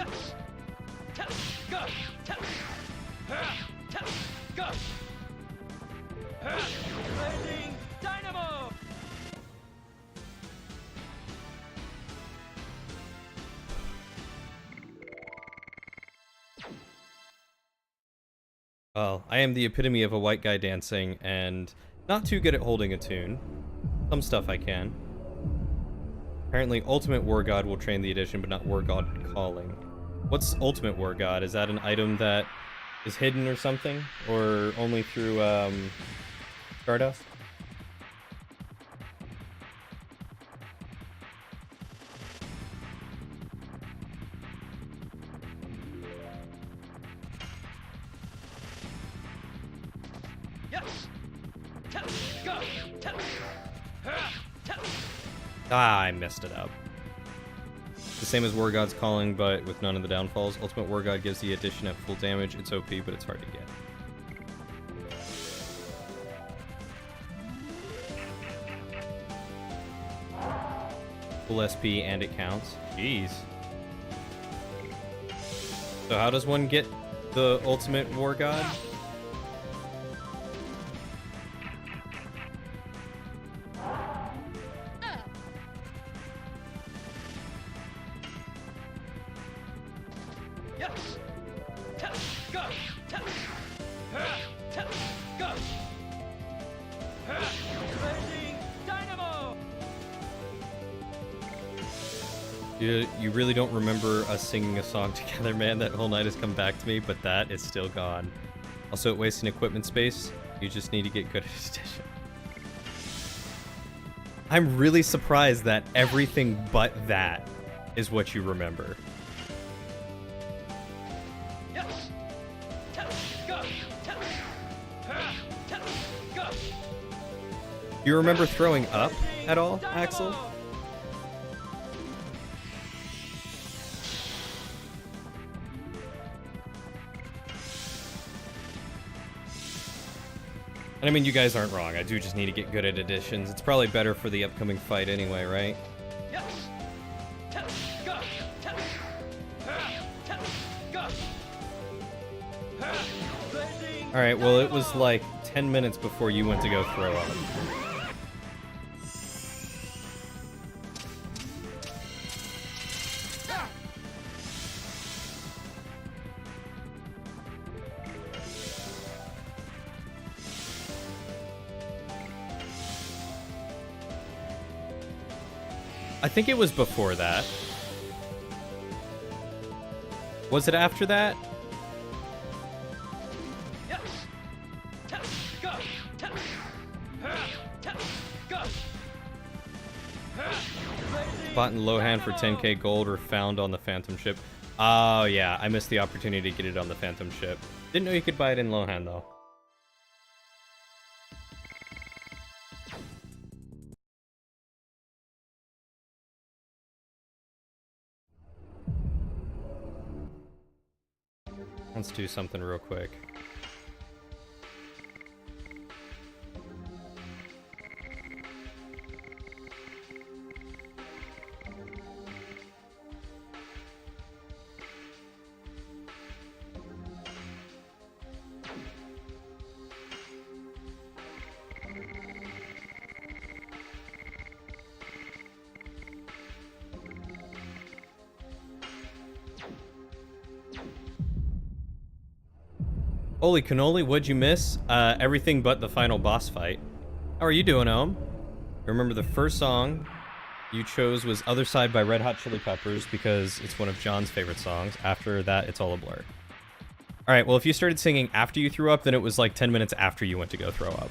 Yes. Go. Go. Blazing dynamo. Well, I am the epitome of a white guy dancing, and not too good at holding a tune. Some stuff I can. Apparently, Ultimate War God will train the edition, but not War God Calling. What's Ultimate War God? Is that an item that is hidden or something? Or only through, Stardust? Yes. Go. Ah, I messed it up. The same as War God's Calling, but with none of the downfalls. Ultimate War God gives the addition at full damage. It's OP, but it's hard to get. Full SP and it counts. Jeez. So how does one get the Ultimate War God? Yes. Go. Go. Blazing dynamo. You really don't remember us singing a song together, man. That whole night has come back to me, but that is still gone. Also, it wasting equipment space. You just need to get good at addition. I'm really surprised that everything but that is what you remember. Yes. Go. Go. Do you remember throwing up at all, Axel? And I mean, you guys aren't wrong. I do just need to get good at additions. It's probably better for the upcoming fight anyway, right? Yes. Go. Go. Blazing Alright, well, it was dynamo. like 10 minutes before you went to go throw up. I think it was before that. Was it after that? Yes. Go. Go. Bought in Lohan for 10k gold or found on the Phantom ship. Oh yeah, I missed the opportunity to get it on the Phantom ship. Didn't know you could buy it in Lohan though. Let's do something real quick. Holy cannoli, what'd you miss? Everything but the final boss fight. How are you doing, Ohm? Remember the first song you chose was Other Side by Red Hot Chili Peppers because it's one of John's favorite songs. After that, it's all a blur. Alright, well if you started singing after you threw up, then it was like 10 minutes after you went to go throw up.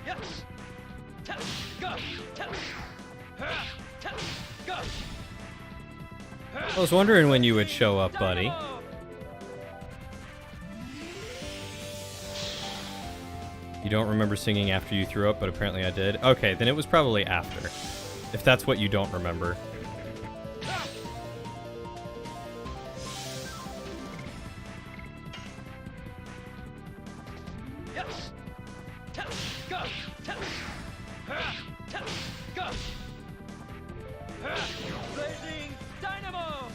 Yes. Go. Go. I was wondering when you would show up, buddy. Dynamo. You don't remember singing after you threw up, but apparently I did. Okay, then it was probably after. If that's what you don't remember. Go! Blazing Dynamo!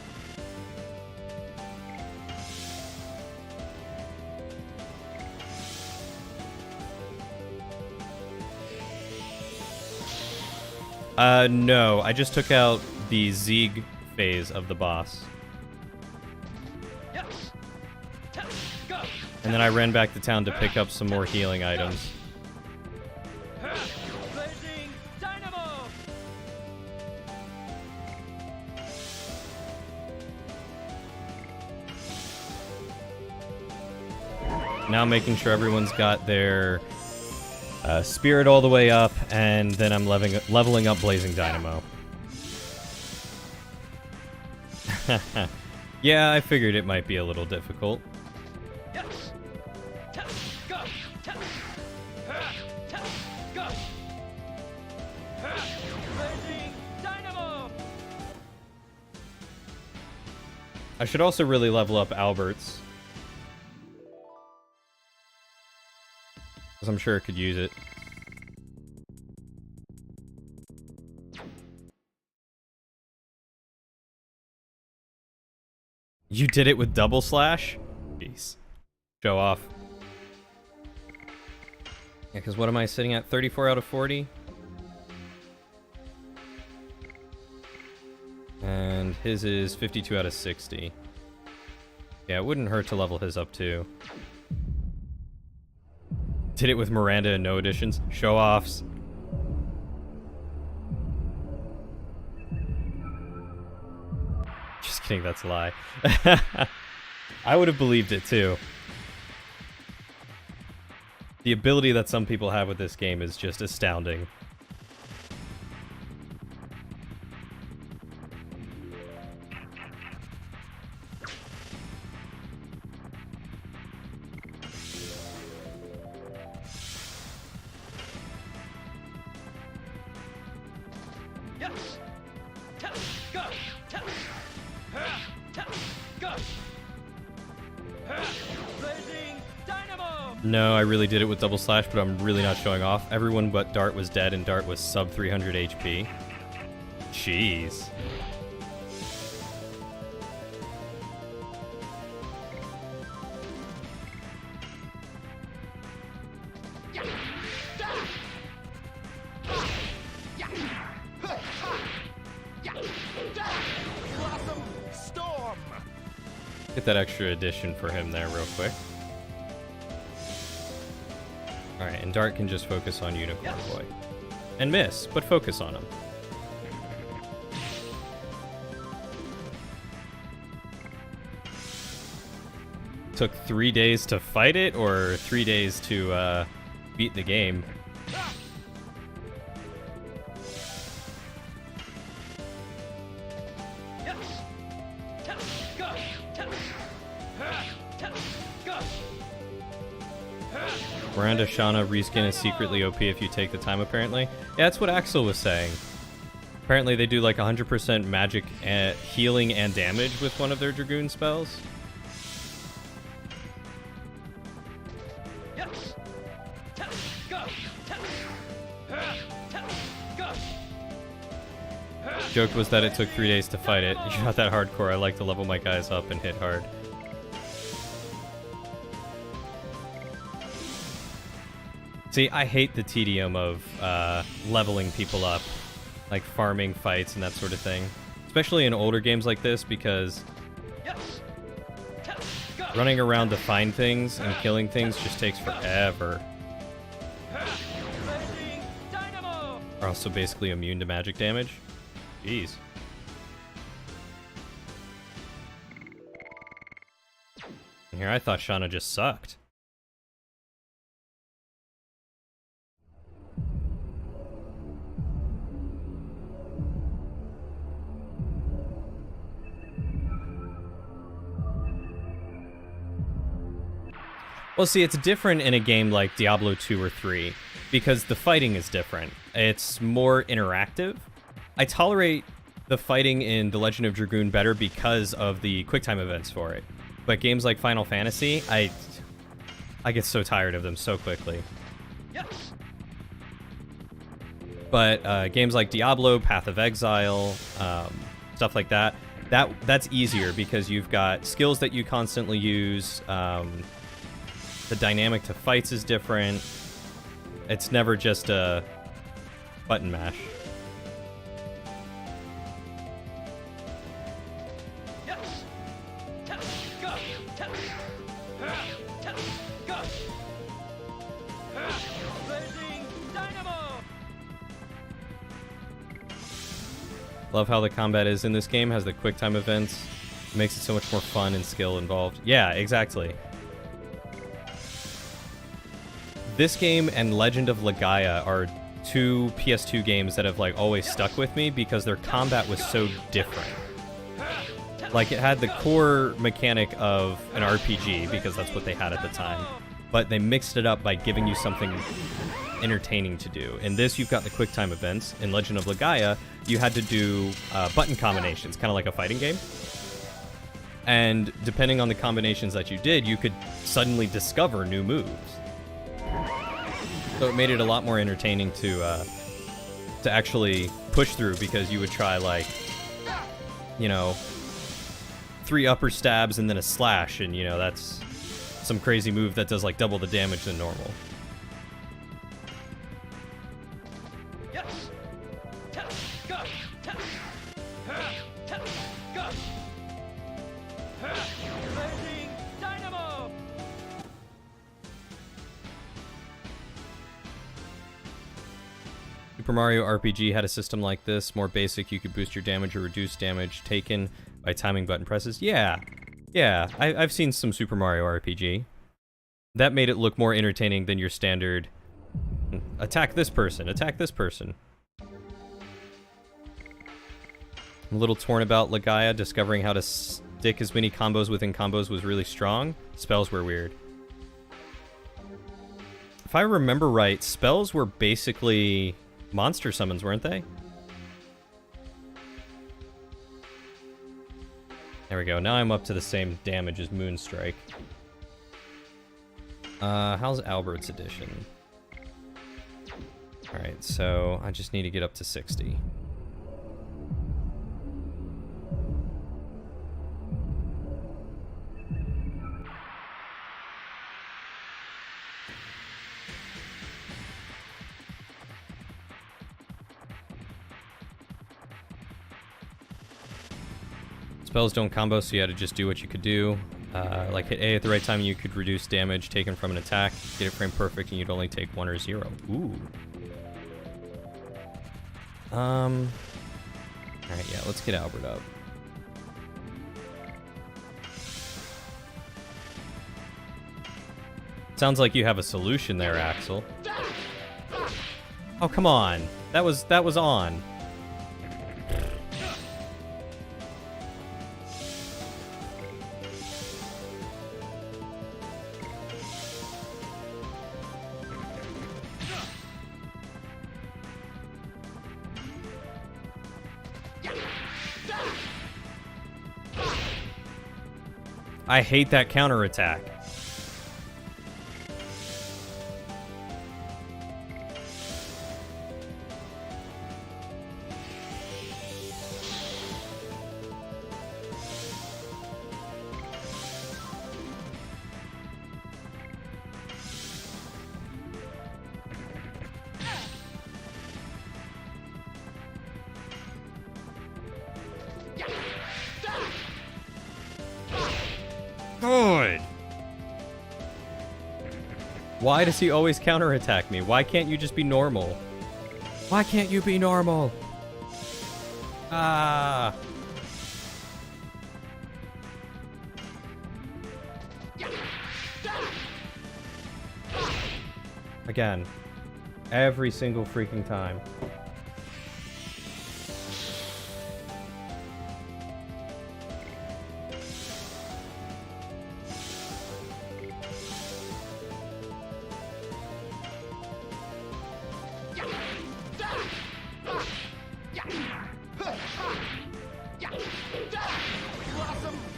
No, I just took out the Zieg phase of the boss. Yes! Go! And then I ran back to town to pick up some more healing items. Blazing Dynamo! Now making sure everyone's got their spirit all the way up, and then I'm leveling up Blazing Dynamo. Yeah, I figured it might be a little difficult. Yes! Go! Go! Blazing Dynamo! I should also really level up Albert's, because I'm sure it could use it. You did it with double slash? Jeez. Show off. Yeah, because what am I sitting at? 34 out of 40? And his is 52 out of 60. Yeah, it wouldn't hurt to level his up too. Did it with Miranda and no additions. Show offs. Just kidding, that's a lie. I would have believed it too. The ability that some people have with this game is just astounding. Yes! Go! Go! Blazing Dynamo! No, I really did it with double slash, but I'm really not showing off. Everyone but Dart was dead, and Dart was sub 300 HP. Jeez. Blossom Storm! Get that extra addition for him there real quick. Alright, and Dart can just focus on Unicorn Boy. And miss, but focus on him. Took 3 days to fight it, or 3 days to beat the game. Yes! Go! Go! Miranda Shauna reskin is secretly OP if you take the time, apparently. Yeah, that's what Axel was saying. Apparently they do like 100% magic healing and damage with one of their Dragoon spells. Yes! Go! Go! Joke was that it took 3 days to fight it. You're not that hardcore. I like to level my guys up and hit hard. See, I hate the tedium of leveling people up, like farming fights and that sort of thing. Especially in older games like this, because Yes! Go! running around to find things and killing things just takes forever. Blazing Dynamo! Are also basically immune to magic damage. Jeez. And here I thought Shauna just sucked. Well, see, it's different in a game like Diablo 2 or 3, because the fighting is different. It's more interactive. I tolerate the fighting in The Legend of Dragoon better because of the QuickTime events for it. But games like Final Fantasy, I get so tired of them so quickly. Yes! But games like Diablo, Path of Exile, stuff like that, that's easier because you've got skills that you constantly use. The dynamic to fights is different. It's never just a button mash. Yes. Go. Go. Blazing dynamo. Love how the combat is in this game, has the quick time events. It makes it so much more fun and skill involved. Yeah, exactly. This game and Legend of Legaia are two PS2 games that have like always stuck with me because their combat was so different. Like, it had the core mechanic of an RPG because that's what they had at the time, but they mixed it up by giving you something entertaining to do. In this, you've got the quick time events. In Legend of Legaia, you had to do button combinations, kind of like a fighting game. And depending on the combinations that you did, you could suddenly discover new moves. So it made it a lot more entertaining to actually push through, because you would try, like, you know, 3 upper stabs and then a slash, and, you know, that's some crazy move that does like double the damage than normal. Yes. Go. Go. Blazing dynamo. Super Mario RPG had a system like this, more basic. You could boost your damage or reduce damage taken by timing button presses. Yeah, I've seen some Super Mario RPG. That made it look more entertaining than your standard attack this person, attack this person. I'm a little torn about Legaia. Discovering how to stick as many combos within combos was really strong. Spells were weird. If I remember right, spells were basically monster summons, weren't they? There we go. Now I'm up to the same damage as Moonstrike. How's Albert's edition? Alright, so I just need to get up to 60. Spells don't combo, so you had to just do what you could do. Like hit A at the right time, you could reduce damage taken from an attack, get it frame perfect, and you'd only take 1 or 0. Ooh. Alright, yeah, let's get Albert up. Sounds like you have a solution there, Axel. Oh, come on. That was on. I hate that counterattack. Good. Why does he always counterattack me? Why can't you just be normal? Why can't you be normal? Ah. Again. Every single freaking time.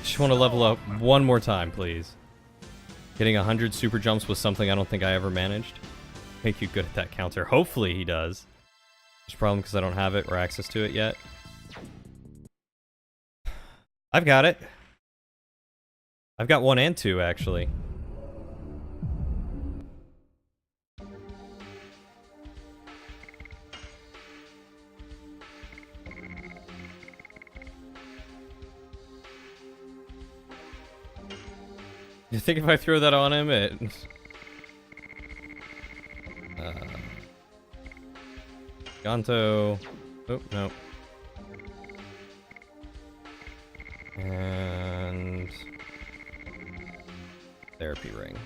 Just want to level up one more time, please. Getting 100 super jumps was something I don't think I ever managed. Make you good at that counter. Hopefully he does. There's a problem because I don't have it or access to it yet. I've got it. I've got 1 and 2, actually. You think if I throw that on him, it... Gonto... Oh, no. And... Therapy ring.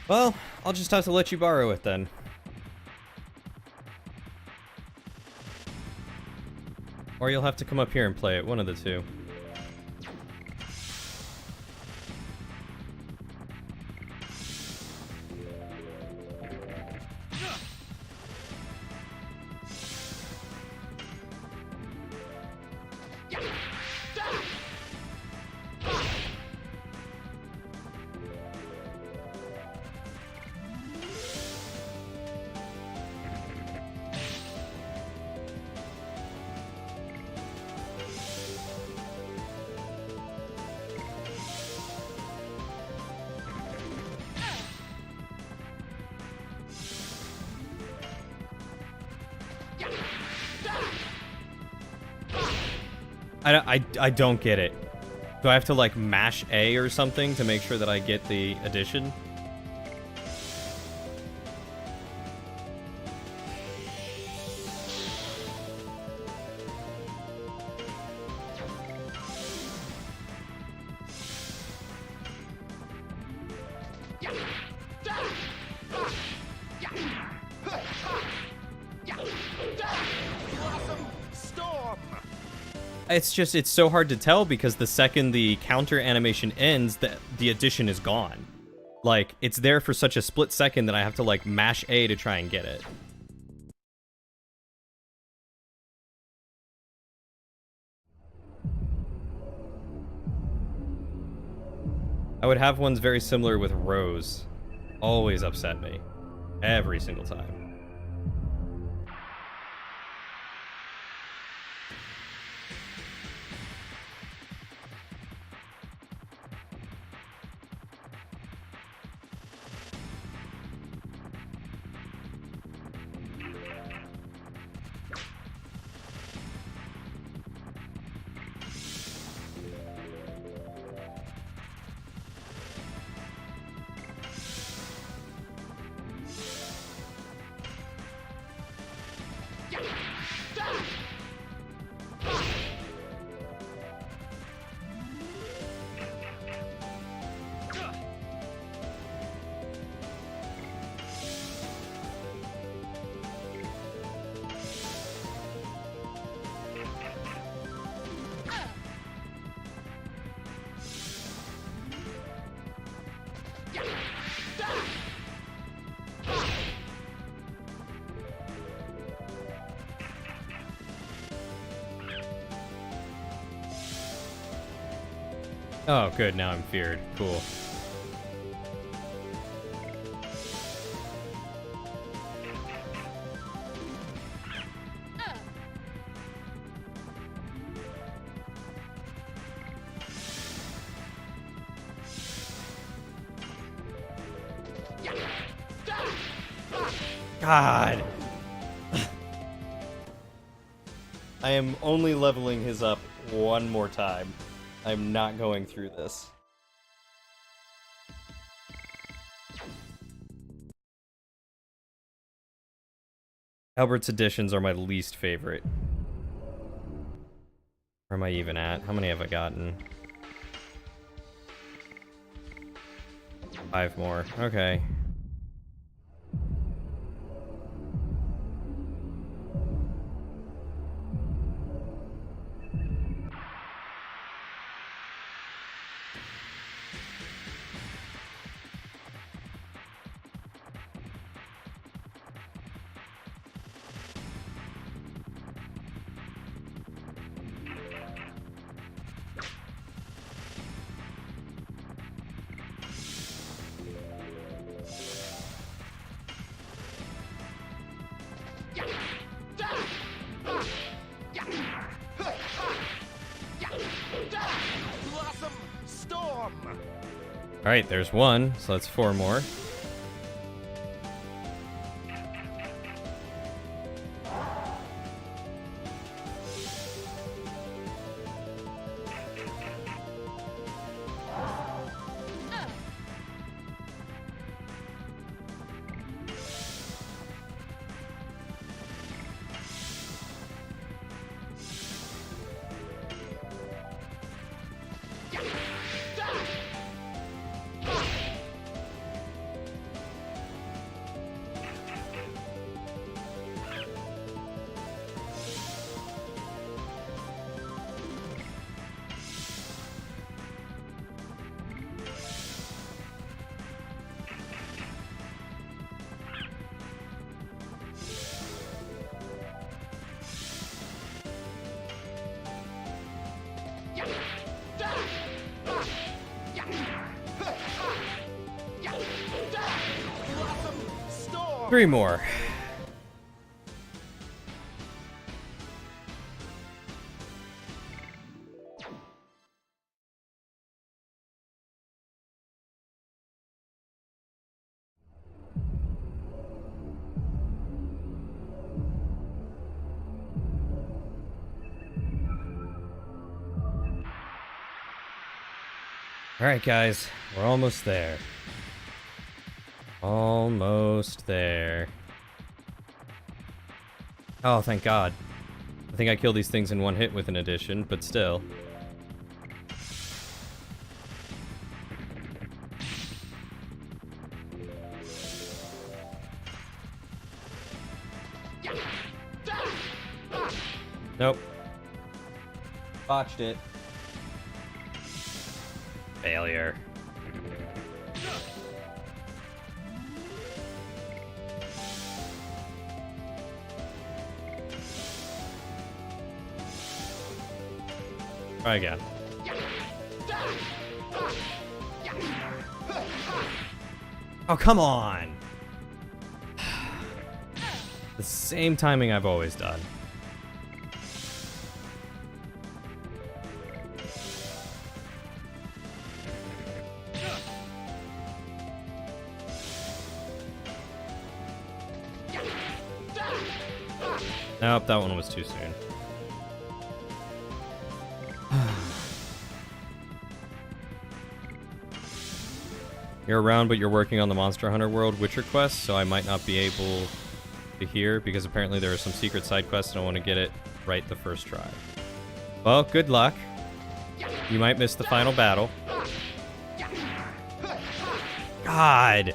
Well, I'll just have to let you borrow it then. Or you'll have to come up here and play it, one of the two. I don't get it. Do I have to like mash A or something to make sure that I get the addition? It's so hard to tell because the second the counter animation ends, the addition is gone. Like, it's there for such a split second that I have to like mash A to try and get it. I would have ones very similar with Rose. Always upset me. Every single time. Oh, good. Now I'm feared. Cool. God. I am only leveling his up one more time. I'm not going through this. Albert's additions are my least favorite. Where am I even at? How many have I gotten? 5 more. Okay. storm. Alright, there's one, so that's 4 more. Blossom storm. 3 more. Alright, guys, we're almost there. Almost there. Oh, thank God. I think I killed these things in one hit with an addition, but still. Nope. Botched it. Failure. Try again. Oh, come on! The same timing I've always done. Nope, that one was too soon. You're around, but you're working on the Monster Hunter World Witcher quest, so I might not be able to hear, because apparently there are some secret side quests and I want to get it right the first try. Well, good luck. You might miss the final battle. God!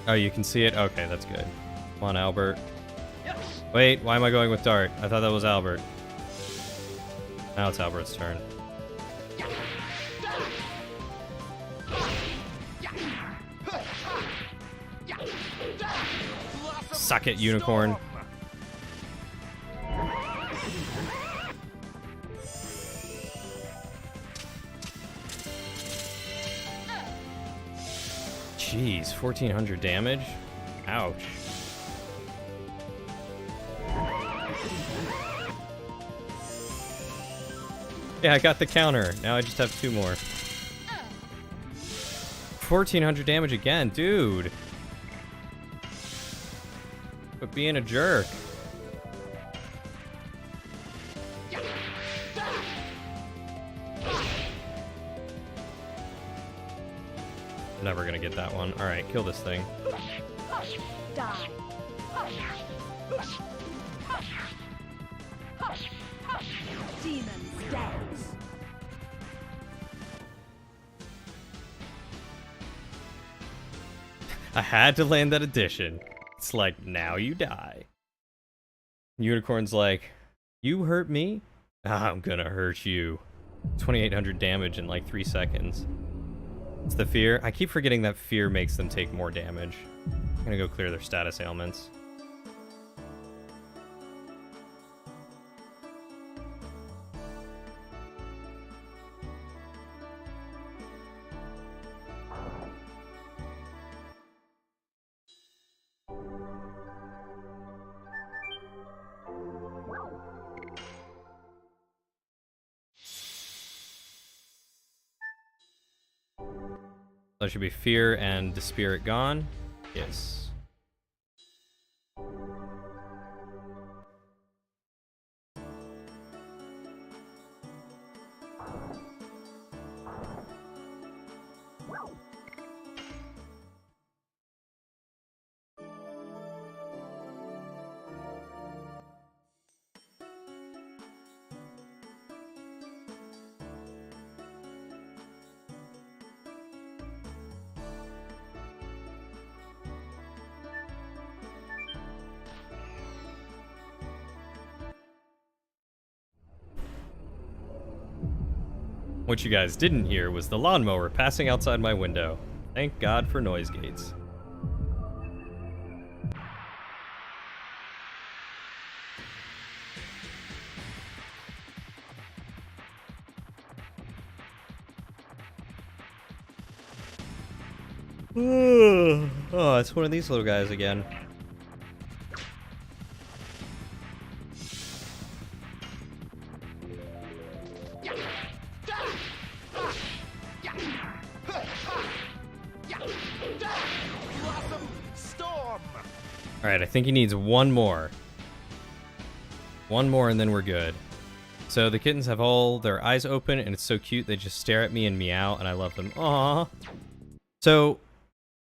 Oh, you can see it? Okay, that's good. Come on, Albert. Wait, why am I going with Dart? I thought that was Albert. Now it's Albert's turn. Suck it, unicorn. Jeez, 1400 damage? Ouch. Yeah, I got the counter. Now I just have 2 more. 1400 damage again, dude. But being a jerk. Never gonna get that one. Alright, kill this thing. Die. Demon stance. I had to land that addition. It's like, now you die. Unicorn's like, you hurt me? I'm gonna hurt you. 2800 damage in like 3 seconds. It's the fear. I keep forgetting that fear makes them take more damage. I'm gonna go clear their status ailments. That should be fear and the spirit gone. Yes. What you guys didn't hear was the lawnmower passing outside my window. Thank God for noise gates. Oh, it's one of these little guys again. Blossom storm. Alright, I think he needs one more. One more and then we're good. So the kittens have all their eyes open and it's so cute. They just stare at me and meow and I love them. Aww. So,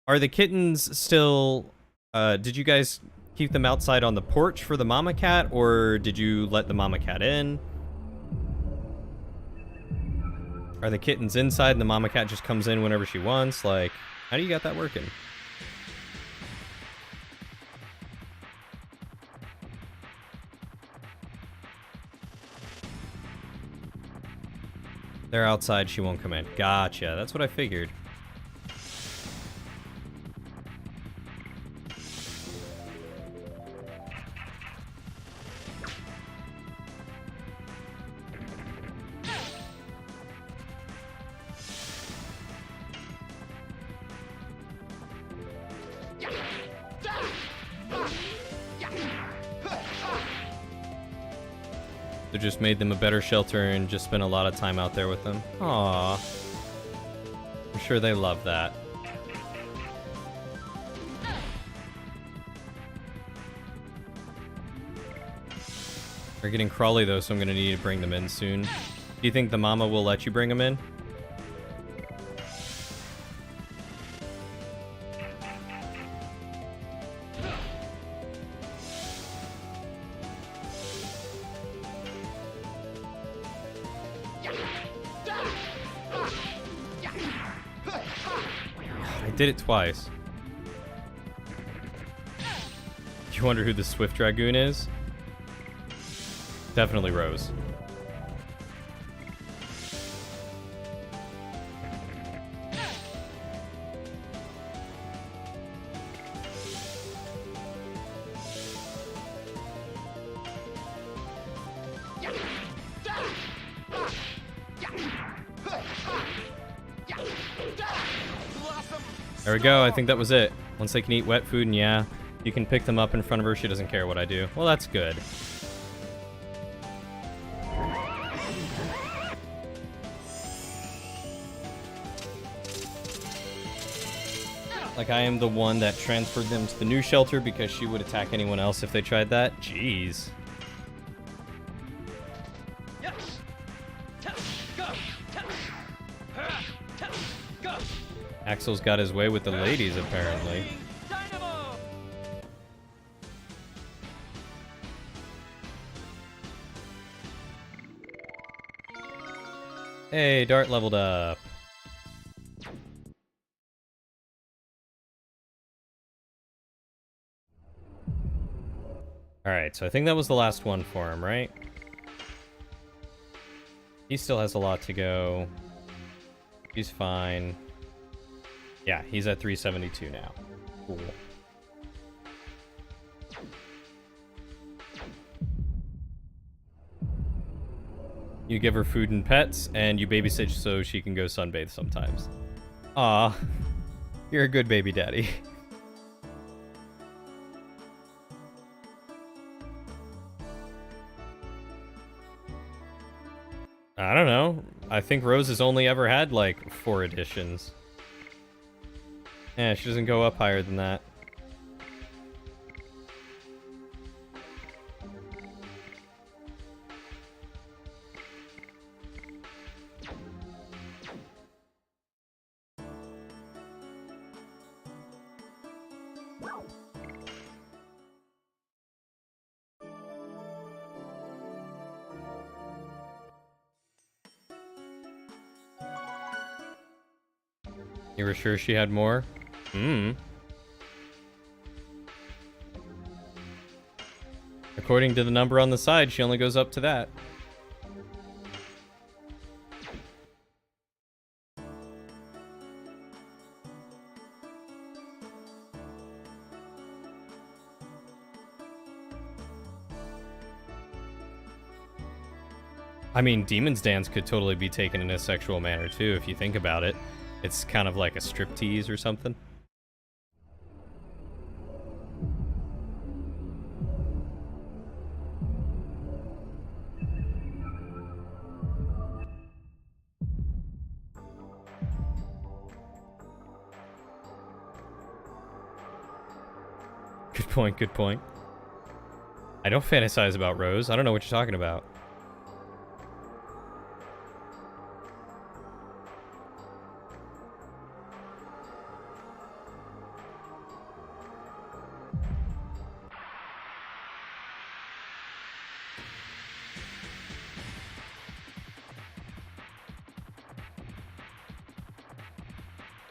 are the kittens still... did you guys keep them outside on the porch for the mama cat, or did you let the mama cat in? Are the kittens inside and the mama cat just comes in whenever she wants? Like, how do you got that working? They're outside, she won't come in. Gotcha, that's what I figured. So just made them a better shelter and just spent a lot of time out there with them. Aww. I'm sure they love that. They're getting crawly though, so I'm gonna need to bring them in soon. Do you think the mama will let you bring them in? I did it twice. You wonder who the Swift Dragoon is? Definitely Rose. There we go, I think that was it. Once they can eat wet food, and yeah, you can pick them up in front of her, she doesn't care what I do. Well, that's good. Like I am the one that transferred them to the new shelter because she would attack anyone else if they tried that. Jeez. Yes. Go. Go. Axel's got his way with the ladies, apparently. Dynamo. Hey, Dart leveled up. Alright, so I think that was the last one for him, right? He still has a lot to go. He's fine. Yeah, he's at 372 now. Cool. You give her food and pets, and you babysit so she can go sunbathe sometimes. Aw, you're a good baby daddy. I don't know. I think Rose has only ever had, like, 4 editions. Yeah, she doesn't go up higher than that. You were sure she had more? According to the number on the side, she only goes up to that. I mean, Demon's Dance could totally be taken in a sexual manner too, if you think about it. It's kind of like a striptease or something. Good point, good point. I don't fantasize about Rose. I don't know what you're talking about.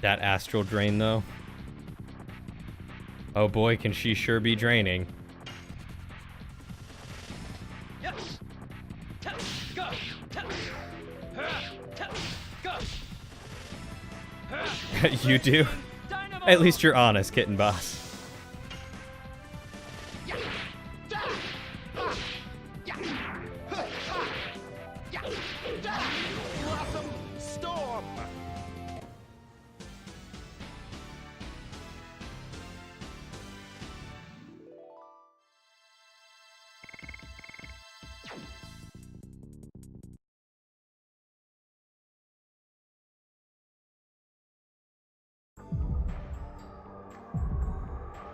That astral drain, though. Oh boy, can she sure be draining. Yes. Tap. Go. Tap. Tap. Go. You do? Dynamo. At least you're honest, Kitten Boss. Blossom Storm.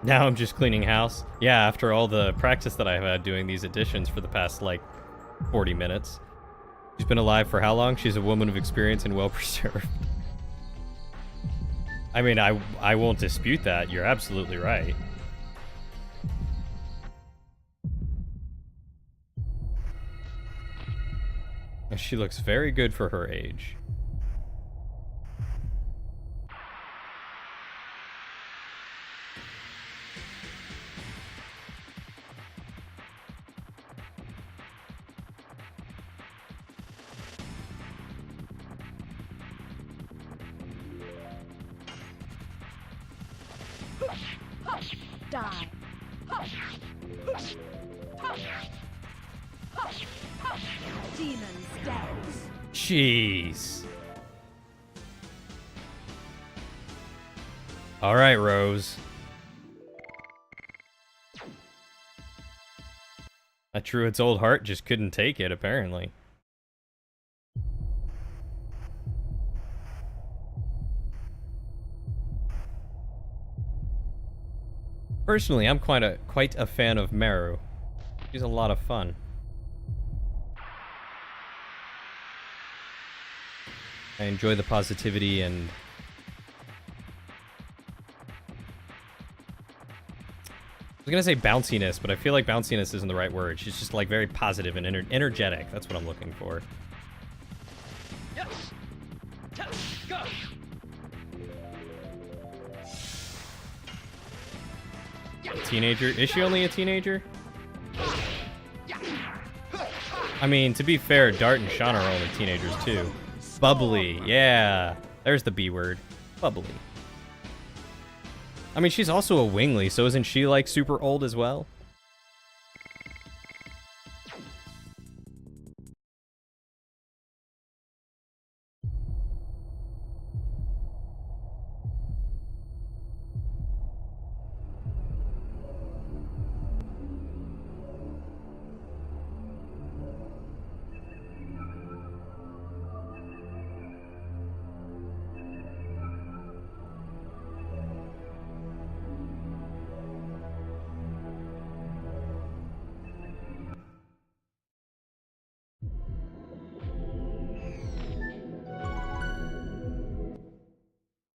Now I'm just cleaning house. Yeah, after all the practice that I've had doing these additions for the past, like, 40 minutes. She's been alive for how long? She's a woman of experience and well-preserved. I mean, I won't dispute that. You're absolutely right. She looks very good for her age. Die. Demon's Dance. Jeez. All right, Rose. That druid's old heart just couldn't take it, apparently. Personally, I'm quite a fan of Meru. She's a lot of fun. I enjoy the positivity and I was gonna say bounciness, but I feel like bounciness isn't the right word. She's just like very positive and energetic. That's what I'm looking for. Yes. Tap. Go. A teenager? Is she only a teenager? I mean, to be fair, Dart and Sean are only teenagers too. Bubbly, yeah. There's the B word. Bubbly. I mean, she's also a wingly, so isn't she like super old as well?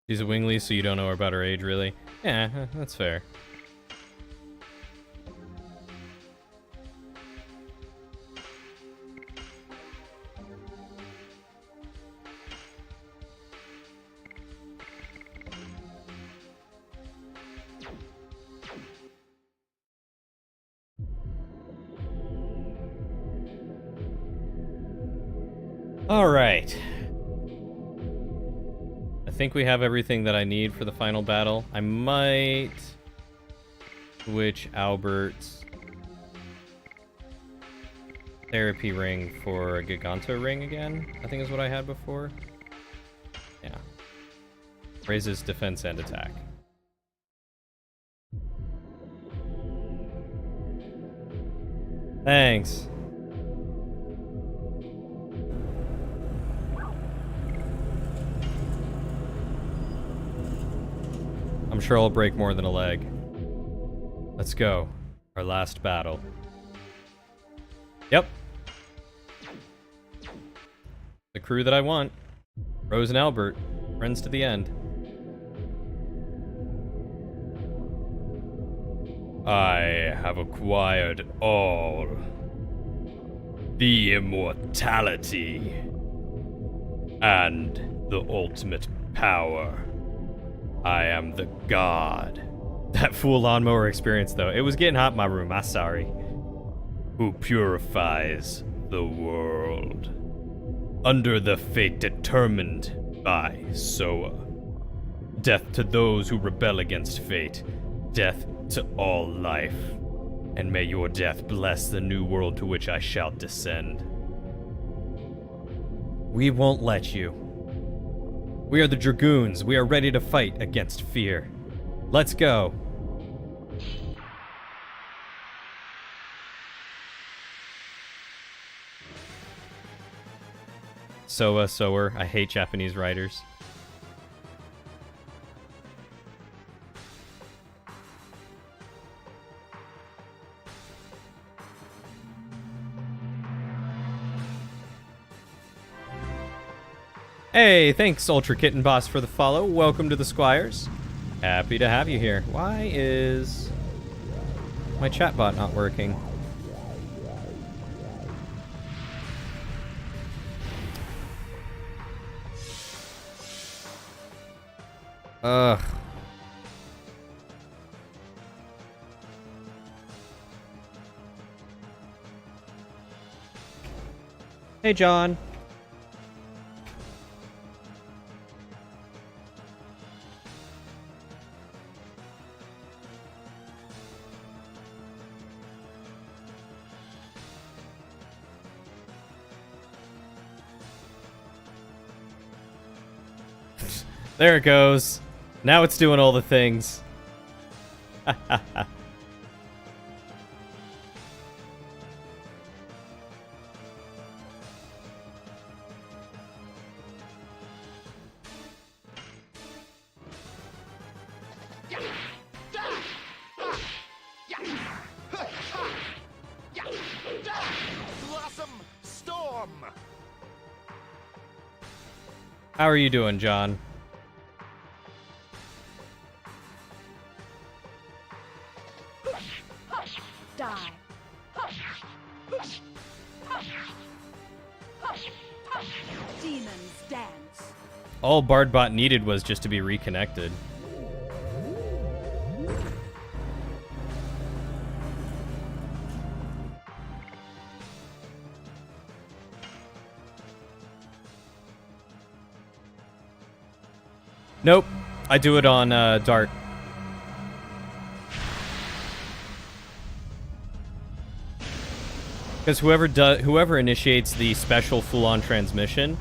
She's a wingly, so you don't know about her age, really? Yeah, that's fair. All right. I think we have everything that I need for the final battle. I might switch Albert's therapy ring for a Giganto ring again, I think is what I had before. Yeah. Raises defense and attack. Thanks. I'm sure I'll break more than a leg. Let's go. Our last battle. Yep. The crew that I want. Rose and Albert. Friends to the end. I have acquired all. The immortality. And the ultimate power. I am the god. That fool lawnmower experience, though. It was getting hot in my room. I'm sorry. Who purifies the world. Under the fate determined by Soa. Death to those who rebel against fate. Death to all life. And may your death bless the new world to which I shall descend. We won't let you. We are the Dragoons. We are ready to fight against fear. Let's go. Soa, Sower. I hate Japanese writers. Hey, thanks, Ultra Kitten Boss, for the follow. Welcome to the Squires. Happy to have you here. Why is my chatbot not working? Ugh. Hey, John. There it goes. Now it's doing all the things. Blossom Storm! How are you doing, John? Die. Demons dance. All Bardbot needed was just to be reconnected. Nope. I do it on Dart. Because whoever initiates the special full-on transformation,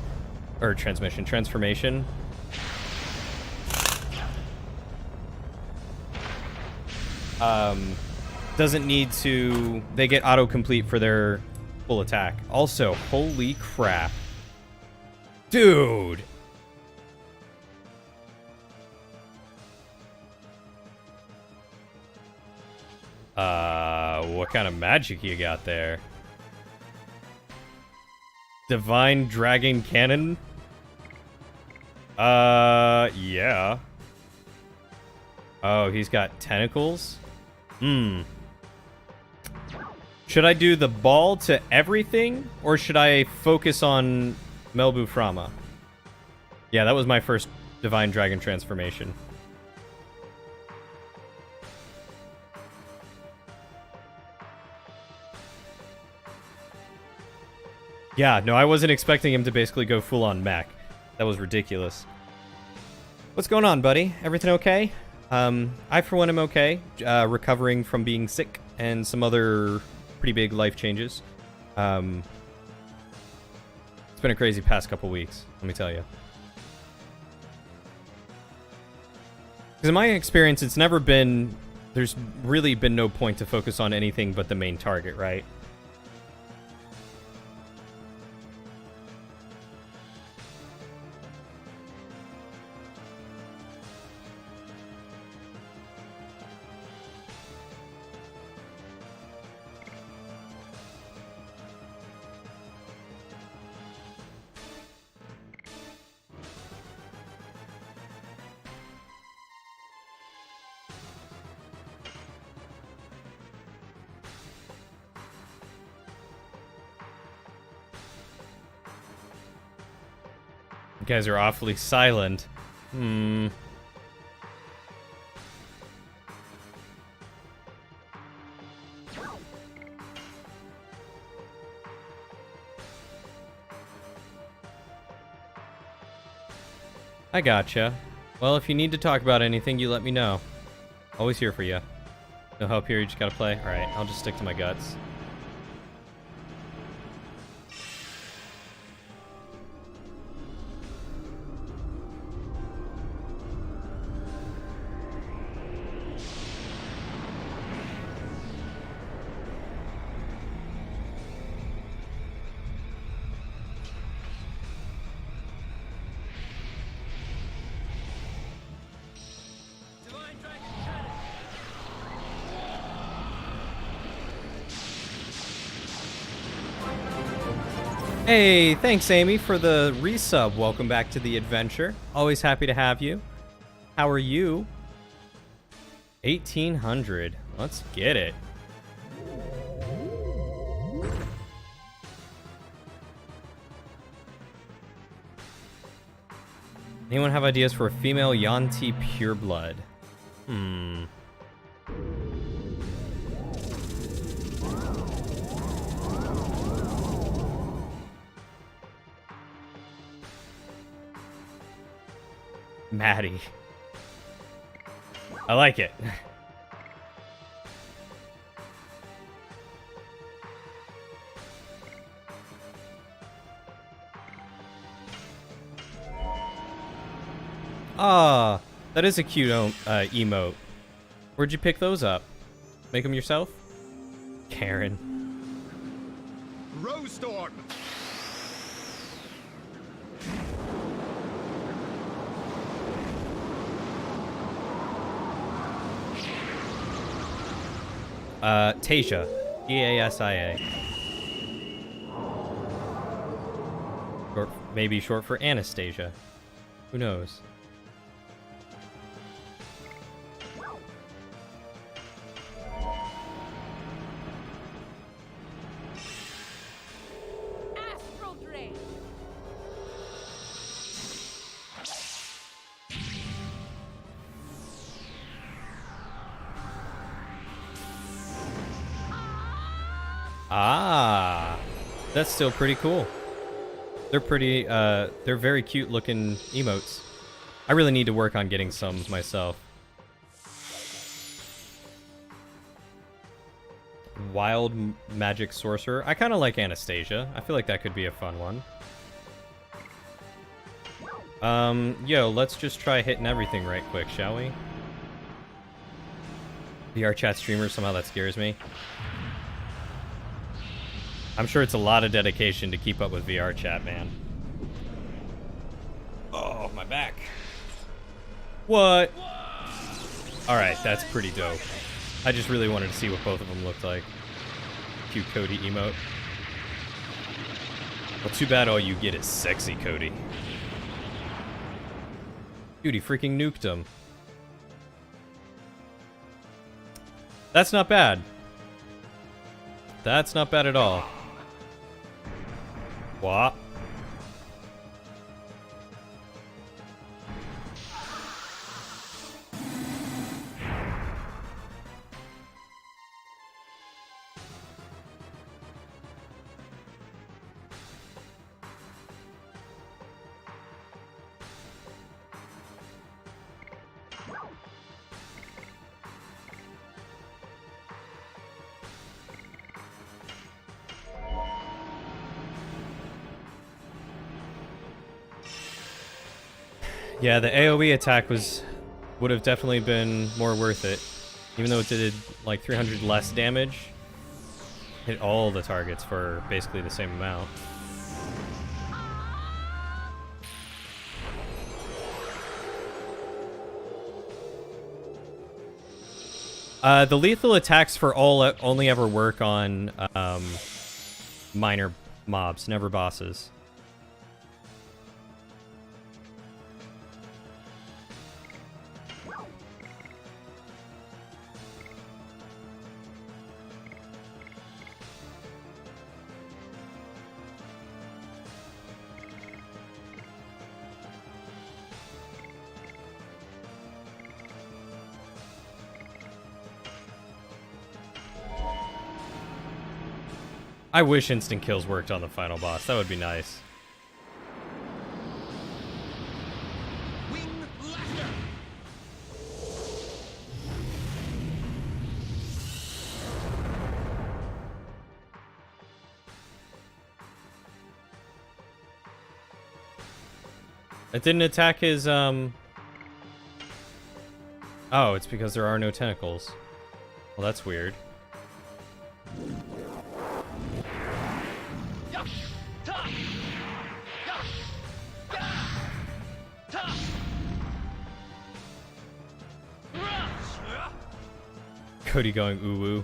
doesn't need to. They get autocomplete for their full attack. Also, holy crap, dude! What kind of magic you got there? Divine Dragon Cannon? Yeah. Oh, he's got tentacles? Hmm. Should I do the ball to everything, or should I focus on Melbu Frama? Yeah, that was my first Divine Dragon transformation. Yeah, no, I wasn't expecting him to basically go full-on mech. That was ridiculous. What's going on, buddy? Everything okay? I, for one, am okay. Recovering from being sick and some other pretty big life changes. It's been a crazy past couple weeks, let me tell you. Because in my experience, it's never been... There's really been no point to focus on anything but the main target, right? You guys are awfully silent. Hmm. I gotcha. Well, if you need to talk about anything, you let me know. Always here for you. No help here, you just gotta play? Alright, I'll just stick to my guts. Divine Dragon Cannon. Hey, thanks, Amy, for the resub. Welcome back to the adventure. Always happy to have you. How are you? 1800. Let's get it. Anyone have ideas for a female Yanti pureblood? Maddie. I like it. Ah, that is a cute emote. Where'd you pick those up? Make them yourself? Karen. Rose Storm. Tasia. Easia. Or maybe short for Anastasia. Who knows? Astral Drain. Ah, that's still pretty cool. They're pretty, they're very cute looking emotes. I really need to work on getting some myself. Wild Magic Sorcerer. I kind of like Anastasia. I feel like that could be a fun one. Yo, let's just try hitting everything right quick, shall we? VR chat streamer, somehow that scares me. I'm sure it's a lot of dedication to keep up with VR chat, man. Oh, my back. What? Alright, that's pretty dope. I just really wanted to see what both of them looked like. Cute Cody emote. Well, too bad all you get is sexy Cody. Dude, he freaking nuked him. That's not bad. That's not bad at all. What? Yeah, the AoE attack would have definitely been more worth it. Even though it did like 300 less damage, hit all the targets for basically the same amount. The lethal attacks for all only ever work on minor mobs, never bosses. I wish instant kills worked on the final boss. That would be nice. Wing laughter. It didn't attack his, Oh, it's because there are no tentacles. Well, that's weird. Cody going ooh woo.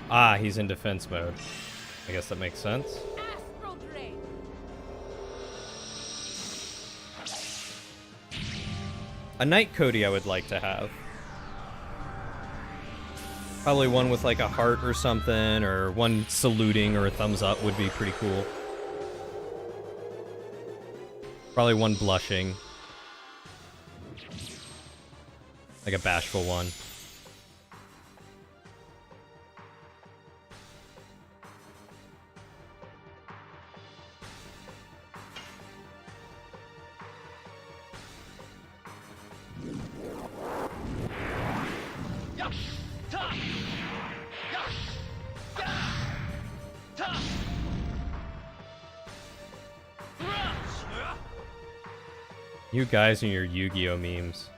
Ah, he's in defense mode. I guess that makes sense. Astral Drain. A Knight Cody I would like to have. Probably one with like a heart or something, or one saluting or a thumbs up would be pretty cool. Probably one blushing. Like a bashful one. You guys and your Yu-Gi-Oh memes.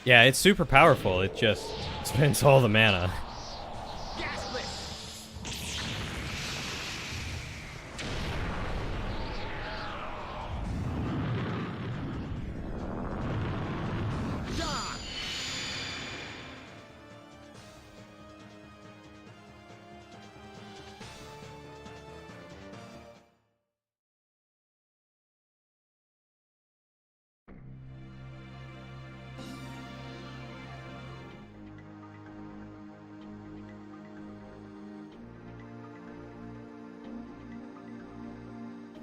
Yeah, it's super powerful. It just spends all the mana.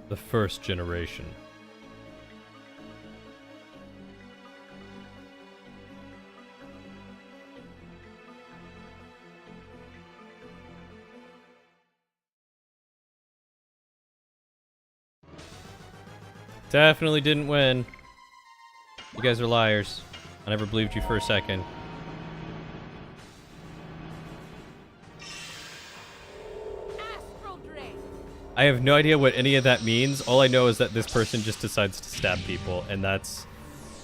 The first generation. Definitely didn't win. You guys are liars. I never believed you for a second. Astral Drain. I have no idea what any of that means. All I know is that this person just decides to stab people, and that's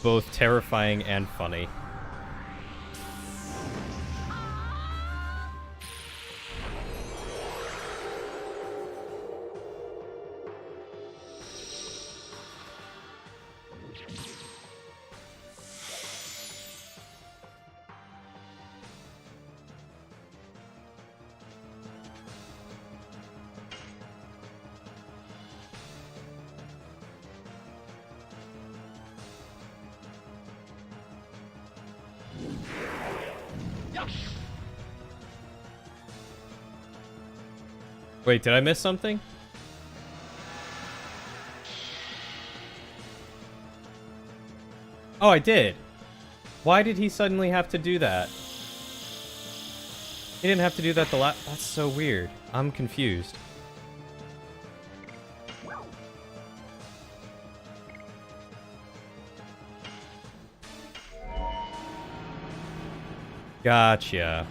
both terrifying and funny. Wait, did I miss something? Oh, I did. Why did he suddenly have to do that? He didn't have to do that the last... That's so weird. I'm confused. Gotcha.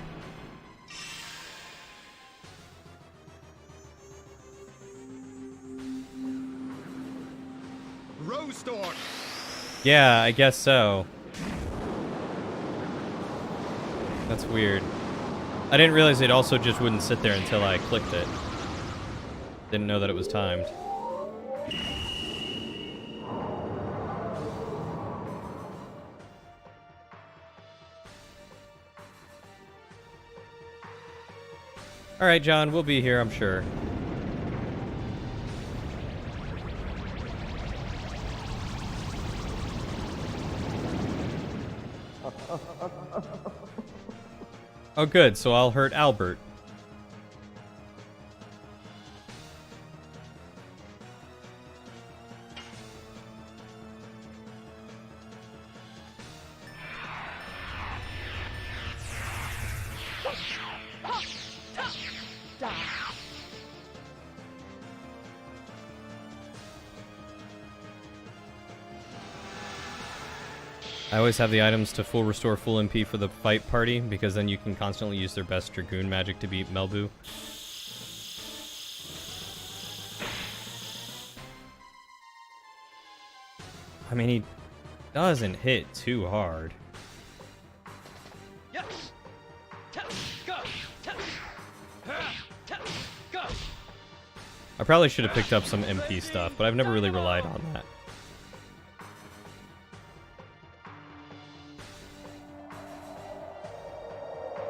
Rose-thorn. Yeah, I guess so. That's weird. I didn't realize it also just wouldn't sit there until I clicked it. Didn't know that it was timed. Alright, John, we'll be here, I'm sure. Oh, good, so I'll hurt Albert. Die. I always have the items to full restore full MP for the fight party, because then you can constantly use their best Dragoon magic to beat Melbu. I mean, he doesn't hit too hard. Yes. Go. Go. I probably should have picked up some MP stuff, but I've never really relied on that.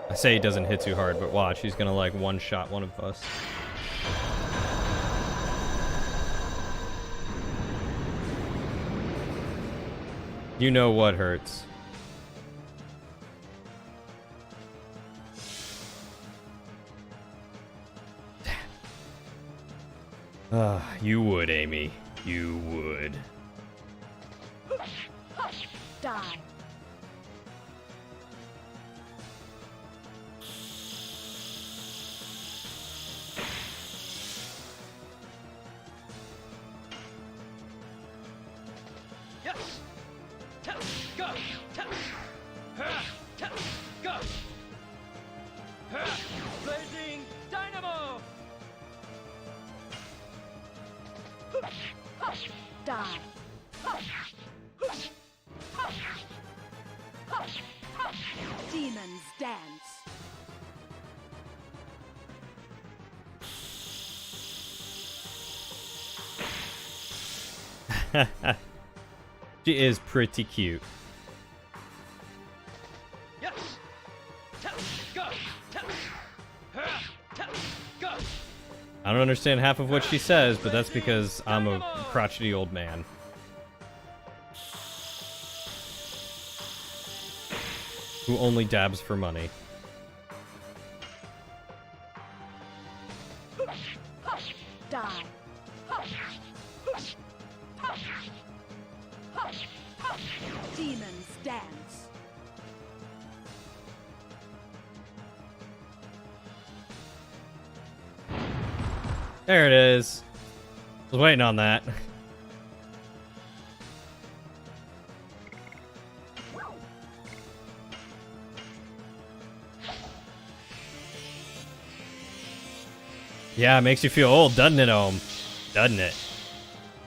I say he doesn't hit too hard, but watch, he's gonna like one-shot one of us. You know what hurts. You would, Amy. You would. Die. Yes. Go. Go. Blazing dynamo. Die. Demons dance. She is pretty cute. Yes. Go. Go. I don't understand half of what she says, but that's because I'm a crotchety old man. Who only dabs for money. Die. Demons dance. There it is. Was waiting on that. Yeah, it makes you feel old, doesn't it, Ohm? Doesn't it?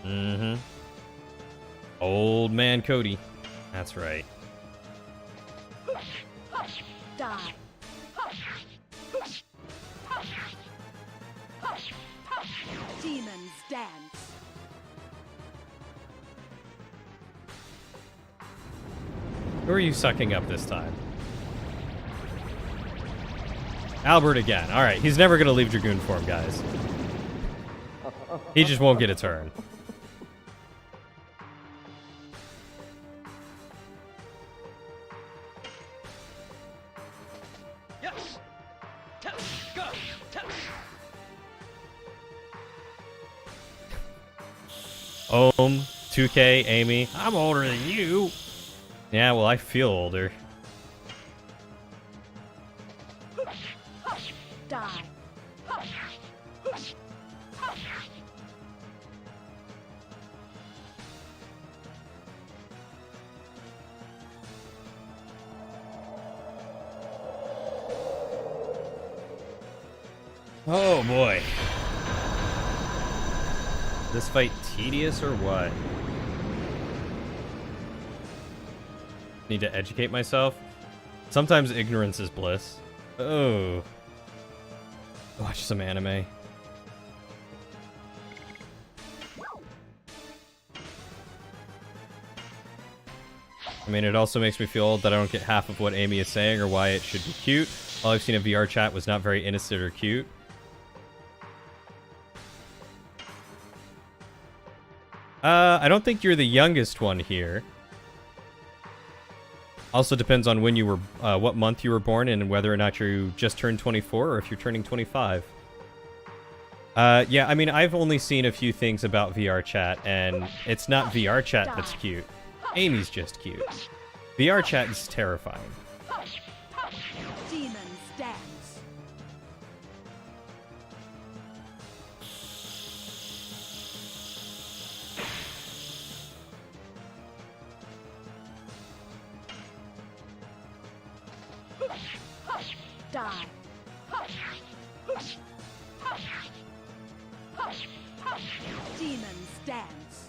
Mm-hmm. Old man Cody. That's right. Die. Demons dance. Who are you sucking up this time? Albert again. Alright, he's never gonna leave Dragoon form, guys. He just won't get a turn. Yes. Tell. Go. Tell. Ohm, 2K, Amy. I'm older than you. Yeah, well, I feel older. Die. Oh boy. This fight tedious or what? Need to educate myself? Sometimes ignorance is bliss. Oh. Watch some anime. I mean, it also makes me feel old that I don't get half of what Amy is saying or why it should be cute. All I've seen in VR chat was not very innocent or cute. I don't think you're the youngest one here. Also depends on when you were, what month you were born and whether or not you just turned 24 or if you're turning 25. Yeah, I mean, I've only seen a few things about VR chat, and it's not VR chat that's cute. Amy's just cute. VR chat is terrifying. Demons dance. Die. Demons dance.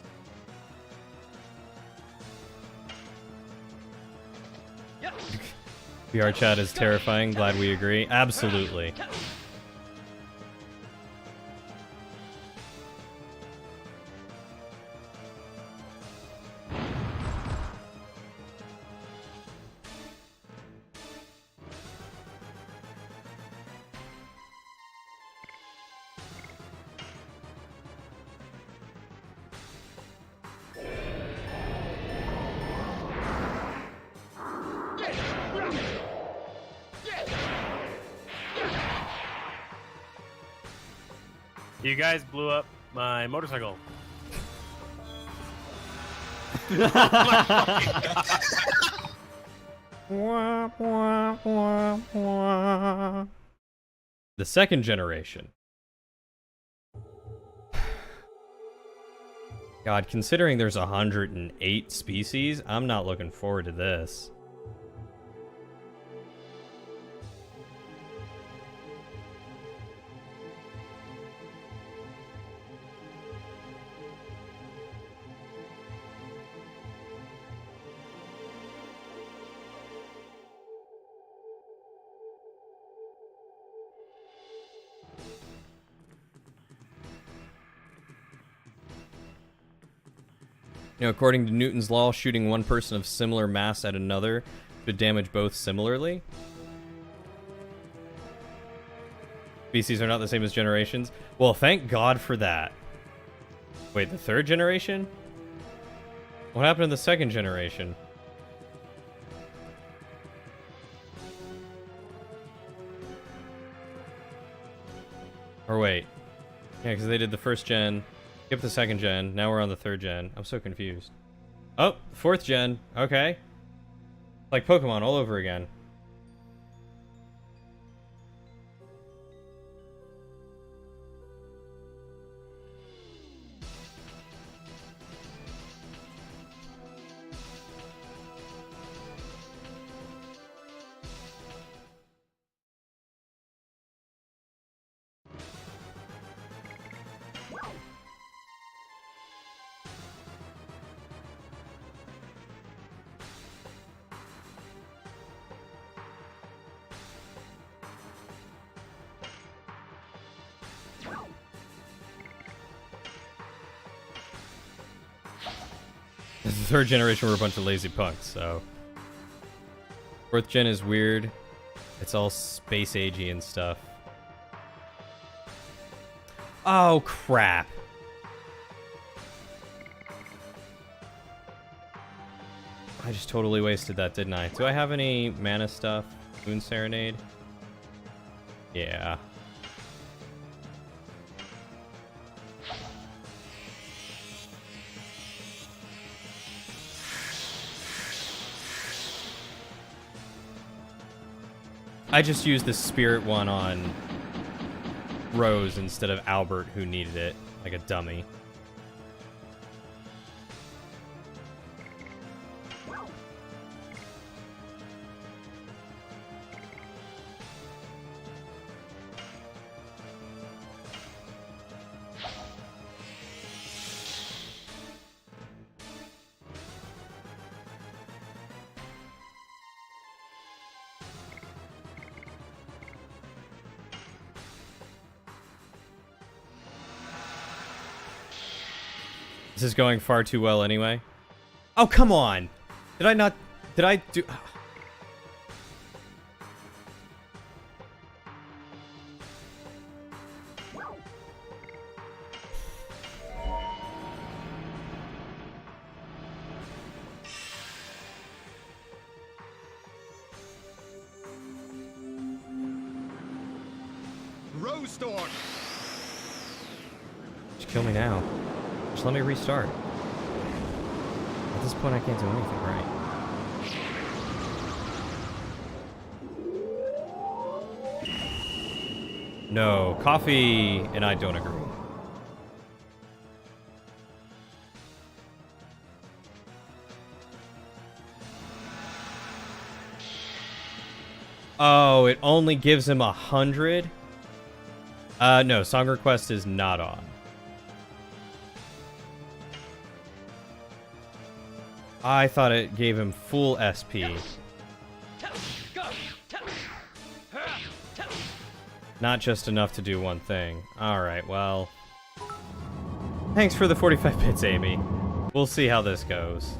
Yes. VR chat is terrifying. Glad we agree. Absolutely. Tell. You guys blew up my motorcycle. The second generation. God, considering there's 108 species, I'm not looking forward to this. You know, according to Newton's law, shooting one person of similar mass at another could damage both similarly. Species are not the same as generations. Well, thank God for that. Wait, the third generation? What happened in the second generation? Or wait. Yeah, because they did the first gen. Skip the second gen. Now we're on the third gen. I'm so confused. Oh, fourth gen. Okay. Like Pokemon all over again. third generation were a bunch of lazy punks, so. Fourth gen is weird. It's all space agey and stuff. Oh, crap. I just totally wasted that, didn't I? Do I have any mana stuff? Moon Serenade? Yeah. I just used the spirit one on Rose instead of Albert, who needed it, like a dummy. This is going far too well anyway. Oh, come on! Did I not... Did I do... Rose Storm. Just kill me now. Just let me restart. At this point, I can't do anything right. No, coffee and I don't agree. Oh, it only gives him 100? No, Song Request is not on. I thought it gave him full SP. Not just enough to do one thing. Alright, well. Thanks for the 45 bits, Amy. We'll see how this goes.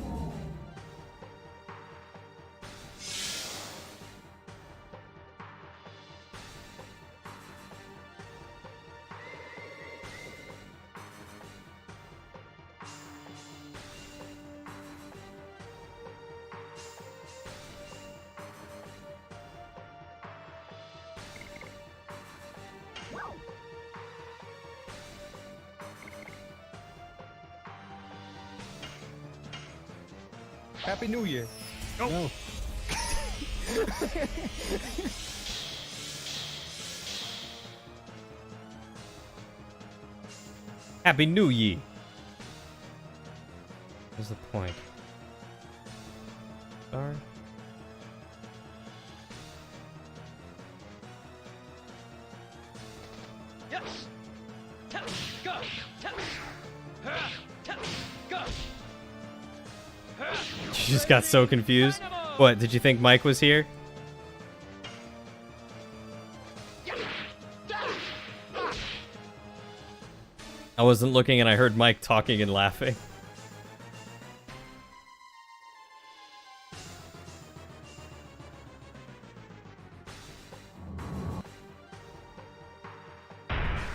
Happy New Year. No. Happy New Year. What's the point? Star? Yes. Go. Go. She just got so confused. What, did you think Mike was here? I wasn't looking and I heard Mike talking and laughing.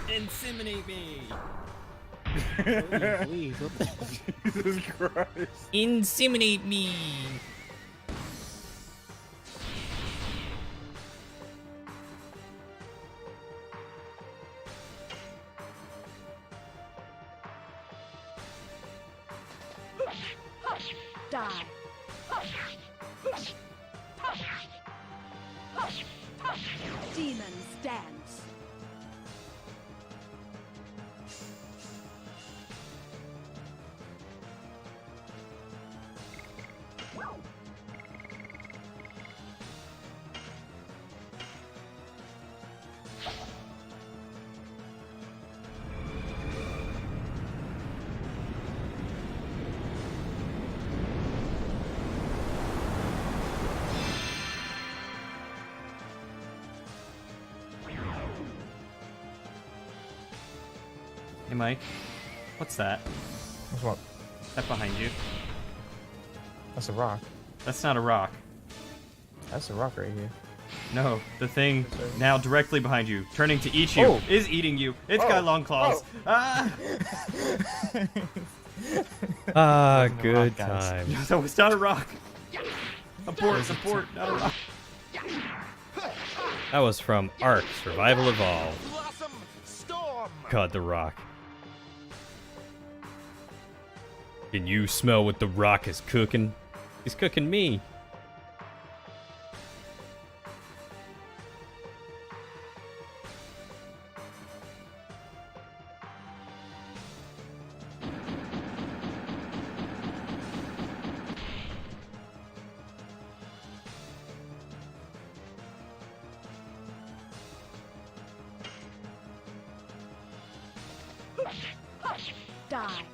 Inseminate me! Please, what the- Jesus Christ. Inseminate me! Die. Demons dance. Hey Mike, what's that? What's what? That behind you? That's a rock. That's not a rock. That's a rock right here. No, the thing now directly behind you, turning to eat you, is eating you. It's got long claws. Ah! Ah, Wasn't a good rock, guys. times. No, it's not a rock. Abort, not a rock. That was from Ark Survival Evolved. Blossom storm. God, the rock. Can you smell what the rock is cooking? He's cooking me. Die.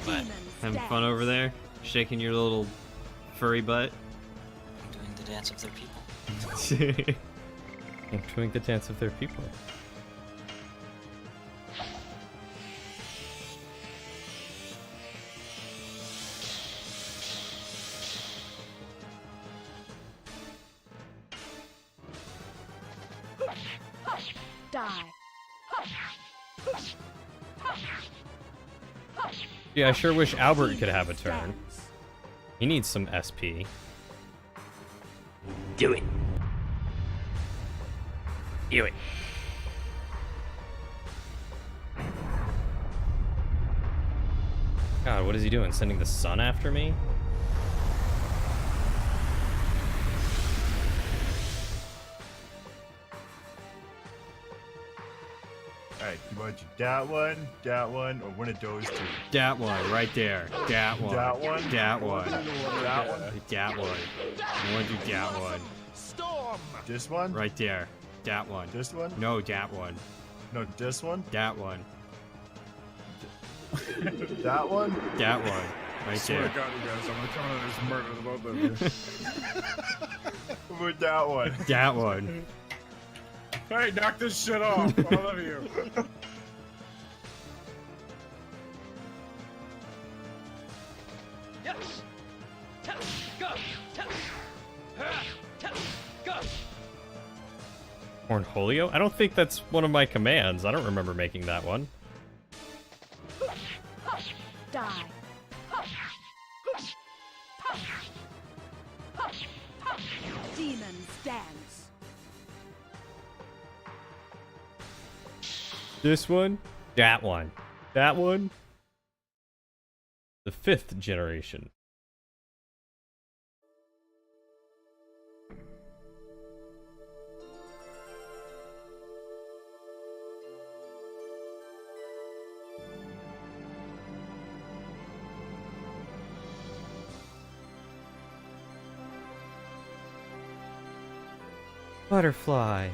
Demons Having dance. fun over there, shaking your little furry butt. Doing the dance of their people. Doing the dance of their people. Die. Yeah, I sure wish Albert could have a turn. Dance. He needs some SP. Do it. Do it. God, what is he doing? Sending the sun after me? Alright, you want to do that one, or one of those two? That one, right there. That one. That one? That one. That one? That one. I want to do that one. Storm. This one? Right there. That one. This one? No, that one. No, this one? That one. That one? That one. Right Swear to there. God, you guys, I'm coming to just murder the both of you. With that one. That one. Hey, knock this shit off. All of you. Yes. Tell. Go. Tell. Tell. Go. Cornholio? I don't think that's one of my commands. I don't remember making that one. Die. Demons dance. This one? That one. That one? The 5th generation. Butterfly.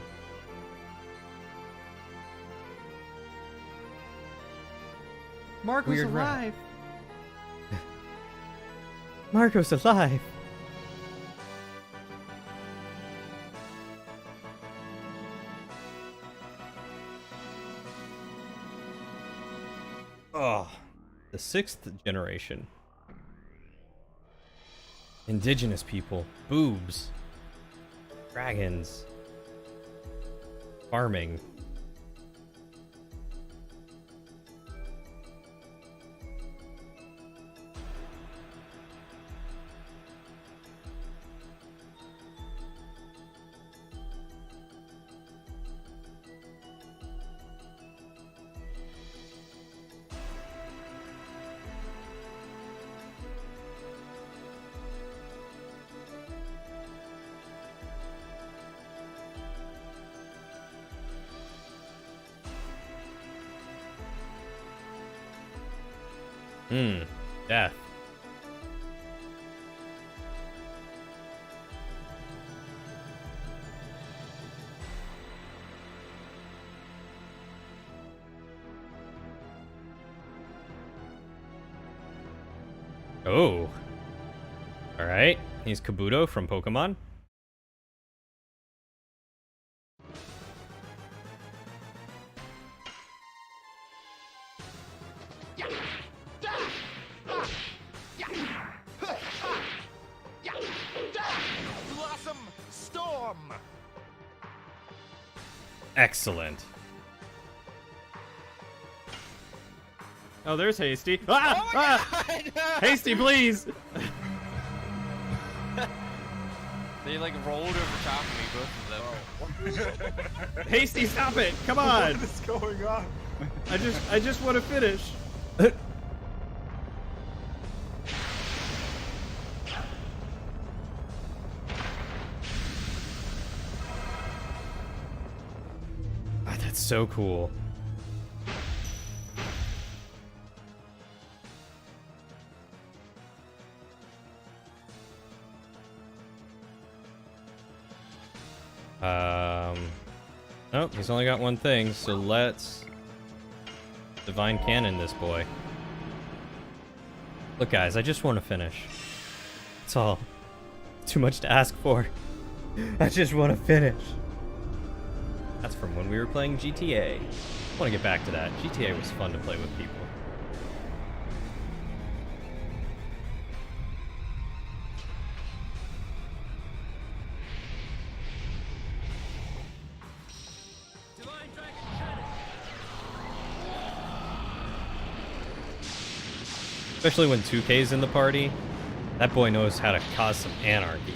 Marco's Weird alive. Marco's alive. Oh, the 6th generation. Indigenous people, boobs, dragons, farming. Death. Oh. Alright. He's Kabuto from Pokemon. Excellent. Oh, there's Hasty. Ah! Hasty, please! They like rolled over top of me, both of them. Hasty, stop it! Come on! What is going on? I just want to finish. Ah, that's so cool. Oh, he's only got one thing, so let's Divine Cannon this boy. Look, guys, I just want to finish. That's all. Too much to ask for. I just want to finish. That's from when we were playing GTA. I want to get back to that. GTA was fun to play with people. Especially when 2K's in the party. That boy knows how to cause some anarchy.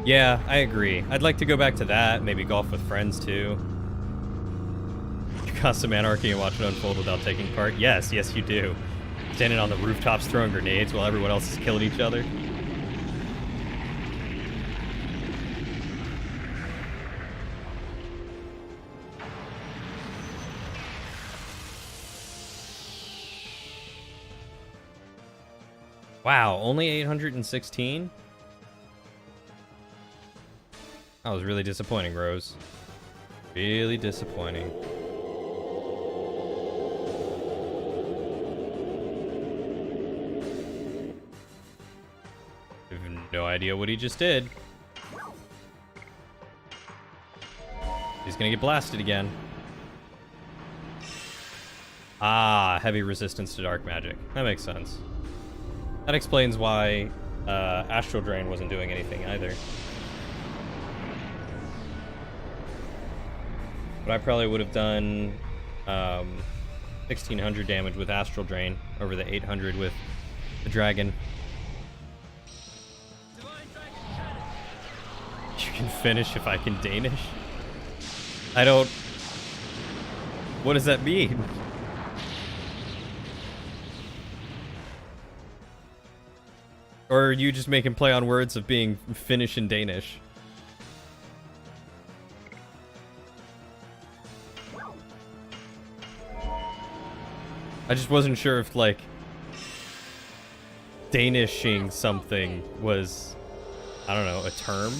Yeah, I agree. I'd like to go back to that, maybe golf with friends too. You cause some anarchy and watch it unfold without taking part? Yes, yes you do. Standing on the rooftops throwing grenades while everyone else is killing each other. Wow, only 816? That was really disappointing, Rose. Really disappointing. I have no idea what he just did. He's gonna get blasted again. Ah, heavy resistance to dark magic. That makes sense. That explains why Astral Drain wasn't doing anything either. But I probably would have done 1600 damage with Astral Drain over the 800 with the Dragon. You can finish if I can Danish? I don't... What does that mean? Or are you just making play on words of being Finnish in Danish? I just wasn't sure if, like, Danishing something was, I don't know, a term?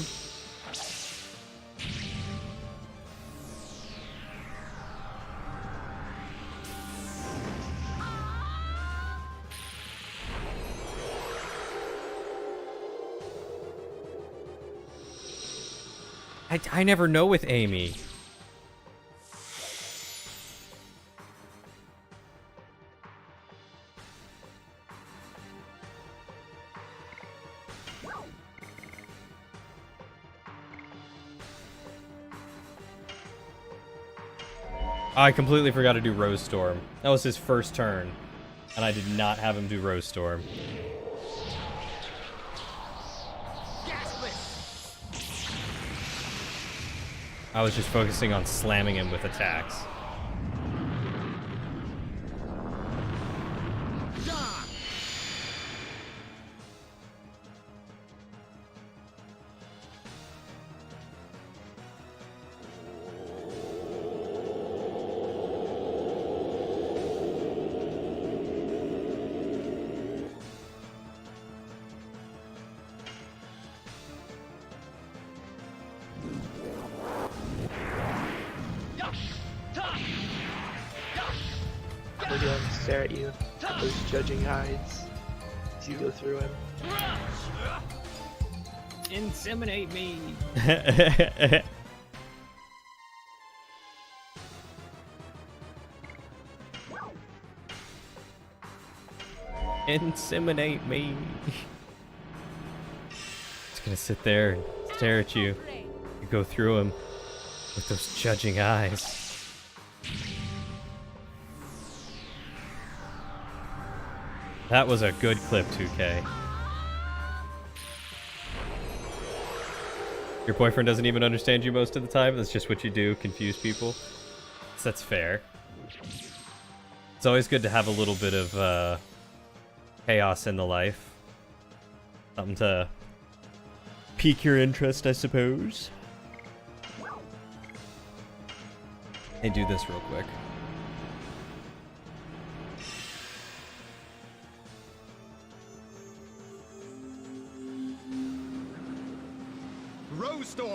I never know with Amy. I completely forgot to do Rose Storm. That was his first turn, and I did not have him do Rose Storm. I was just focusing on slamming him with attacks. stare at you with those judging eyes as you go through him. Inseminate me. Inseminate me. Just gonna sit there and stare at you. You go through him with those judging eyes. That was a good clip, 2K. Your boyfriend doesn't even understand you most of the time? That's just what you do, confuse people? So that's fair. It's always good to have a little bit of chaos in the life. Something to pique your interest, I suppose. Hey, do this real quick. Rose-Storm!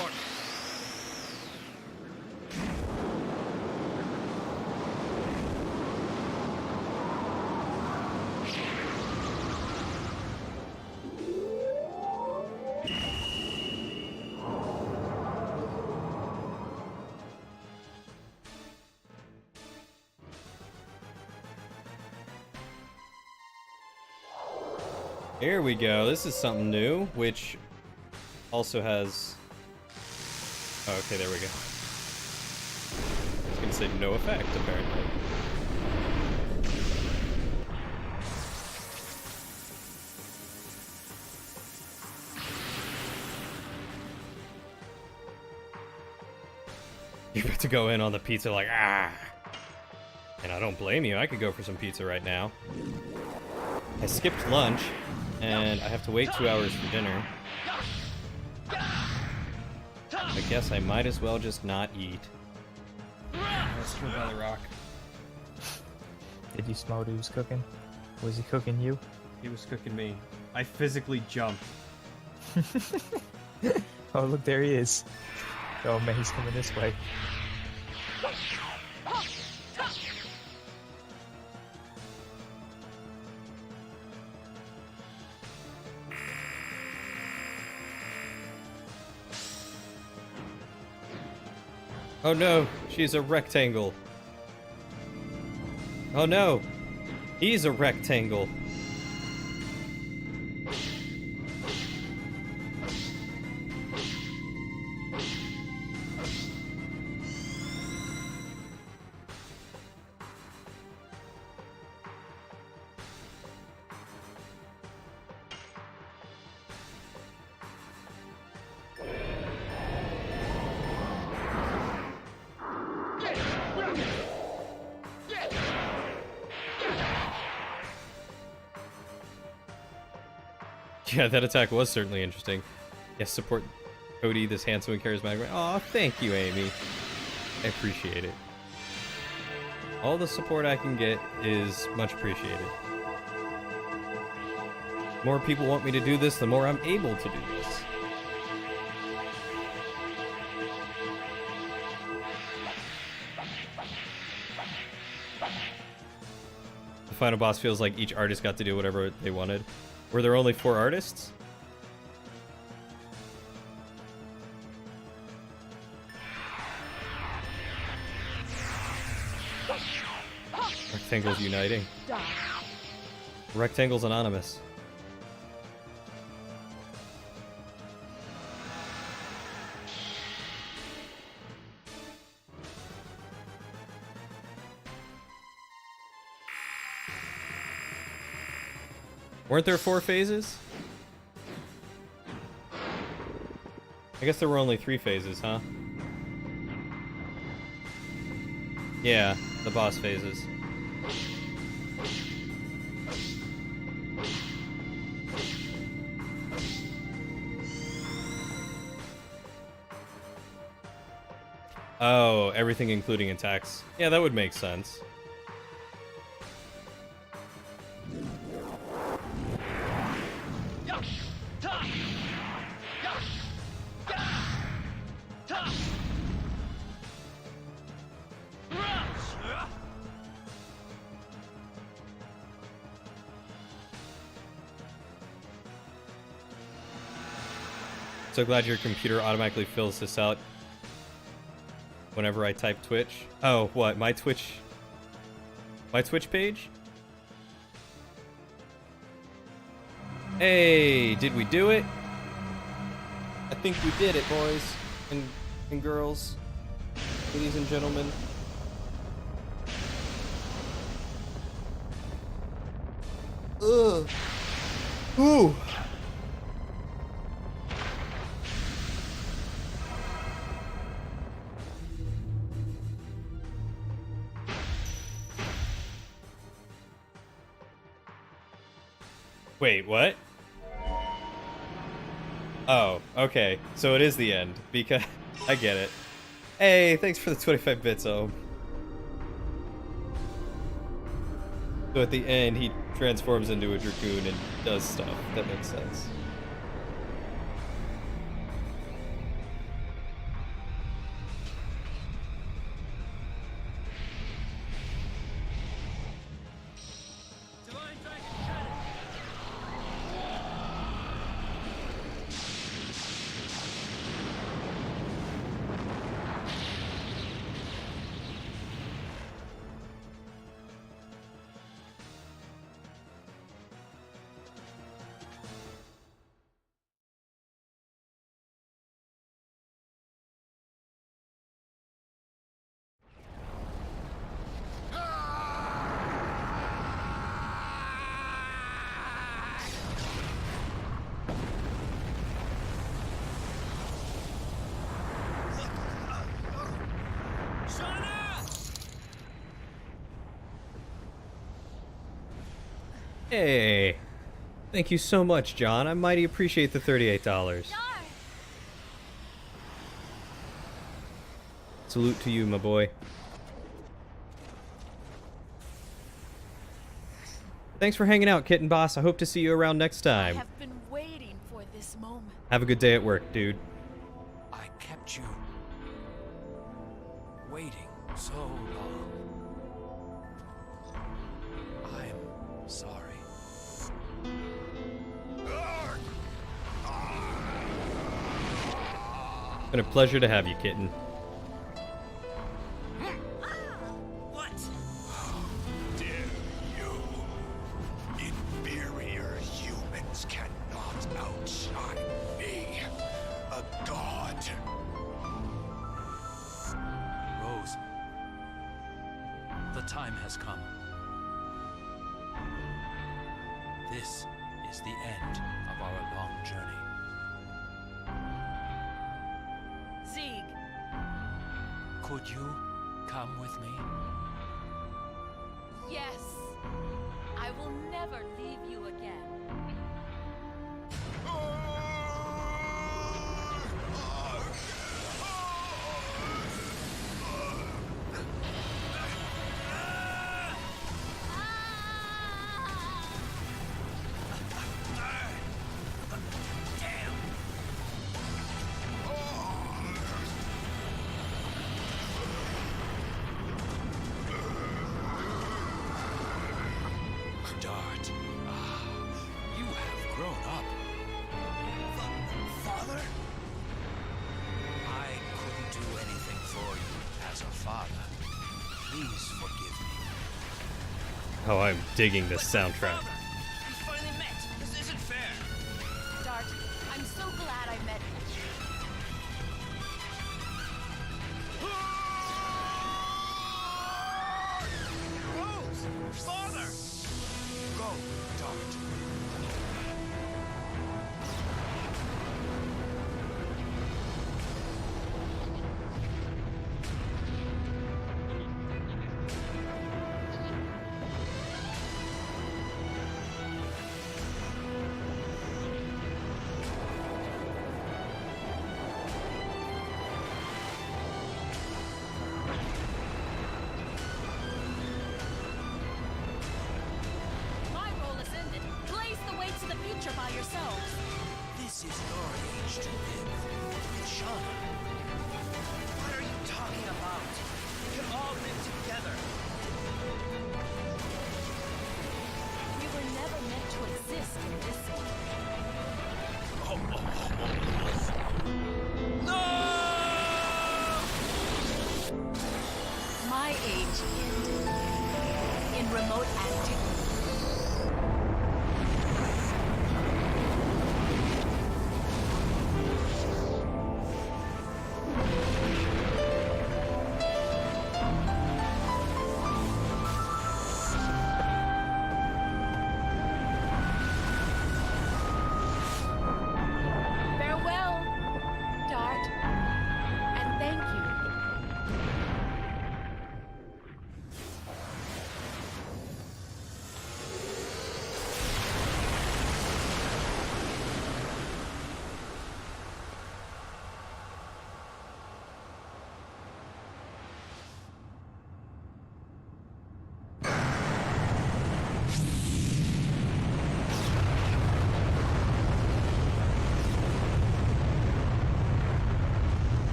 Here we go. This is something new, which also has... Oh, okay, there we go. I was gonna say no effect, apparently. You're about to go in on the pizza like, ah! And I don't blame you, I could go for some pizza right now. I skipped lunch, and I have to wait 2 hours for dinner. I guess I might as well just not eat. Let's go by the rock. Did you smell what he was cooking? Was he cooking you? He was cooking me. I physically jumped. Oh, look, there he is. Oh man, he's coming this way. Oh no, she's a rectangle. Oh no, he's a rectangle. Yeah, that attack was certainly interesting. Yes, support Cody, this handsome and charismatic. Aw, thank you, Amy. I appreciate it. All the support I can get is much appreciated. The more people want me to do this, the more I'm able to do this. The final boss feels like each artist got to do whatever they wanted. Were there only 4 artists? Rectangles uniting. Die. Rectangles anonymous. Weren't there 4 phases? I guess there were only 3 phases, huh? Yeah, the boss phases. Oh, everything including attacks. Yeah, that would make sense. So glad your computer automatically fills this out whenever I type Twitch. Oh, what? My Twitch page? Hey, did we do it? I think we did it, boys and girls, ladies and gentlemen. Ugh. Ooh. Wait, what? Oh, okay. So it is the end, because I get it. Hey, thanks for the 25 bits, So at the end, he transforms into a Dragoon and does stuff. That makes sense. Hey, thank you so much, John. I mighty appreciate the $38. Salute to you, my boy. Thanks for hanging out, Kitten Boss. I hope to see you around next I time. have been waiting for this moment. Have a good day at work, dude. I kept you waiting so long. I'm sorry. Been a pleasure to have you, Kitten. What? How dare you? Inferior humans cannot outshine me, a god. Rose, the time has come. This is the end of our long journey. Zeke, Could you come with me? yes. I will never leave you again. Dart, you have grown up. Father? I couldn't do anything for you as a father. Please forgive me. Oh, I'm digging this soundtrack. We finally met. This isn't fair. Dart, I'm so glad I met you. Rose! Father! Go, Dart.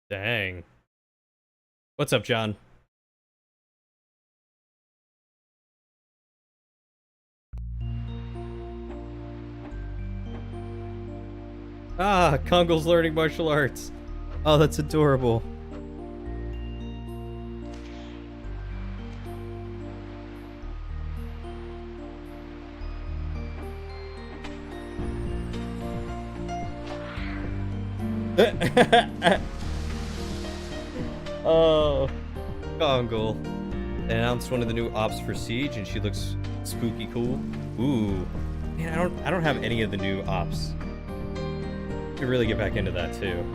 Dang. What's up, John? Ah, Kongol's learning martial arts. Oh, that's adorable. Oh, Kongol. They announced one of the new ops for Siege, and she looks spooky cool. Ooh, man, I don't have any of the new ops. Could really get back into that too.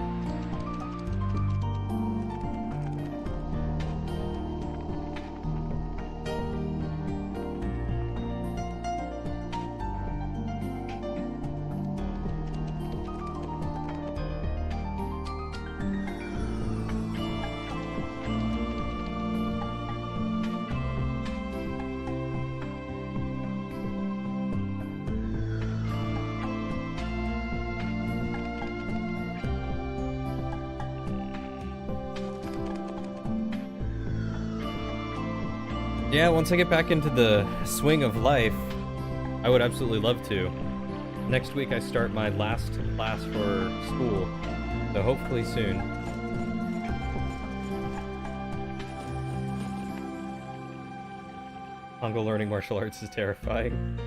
Yeah, once I get back into the swing of life, I would absolutely love to. Next week I start my last class for school, so hopefully soon. Kongo learning martial arts is terrifying.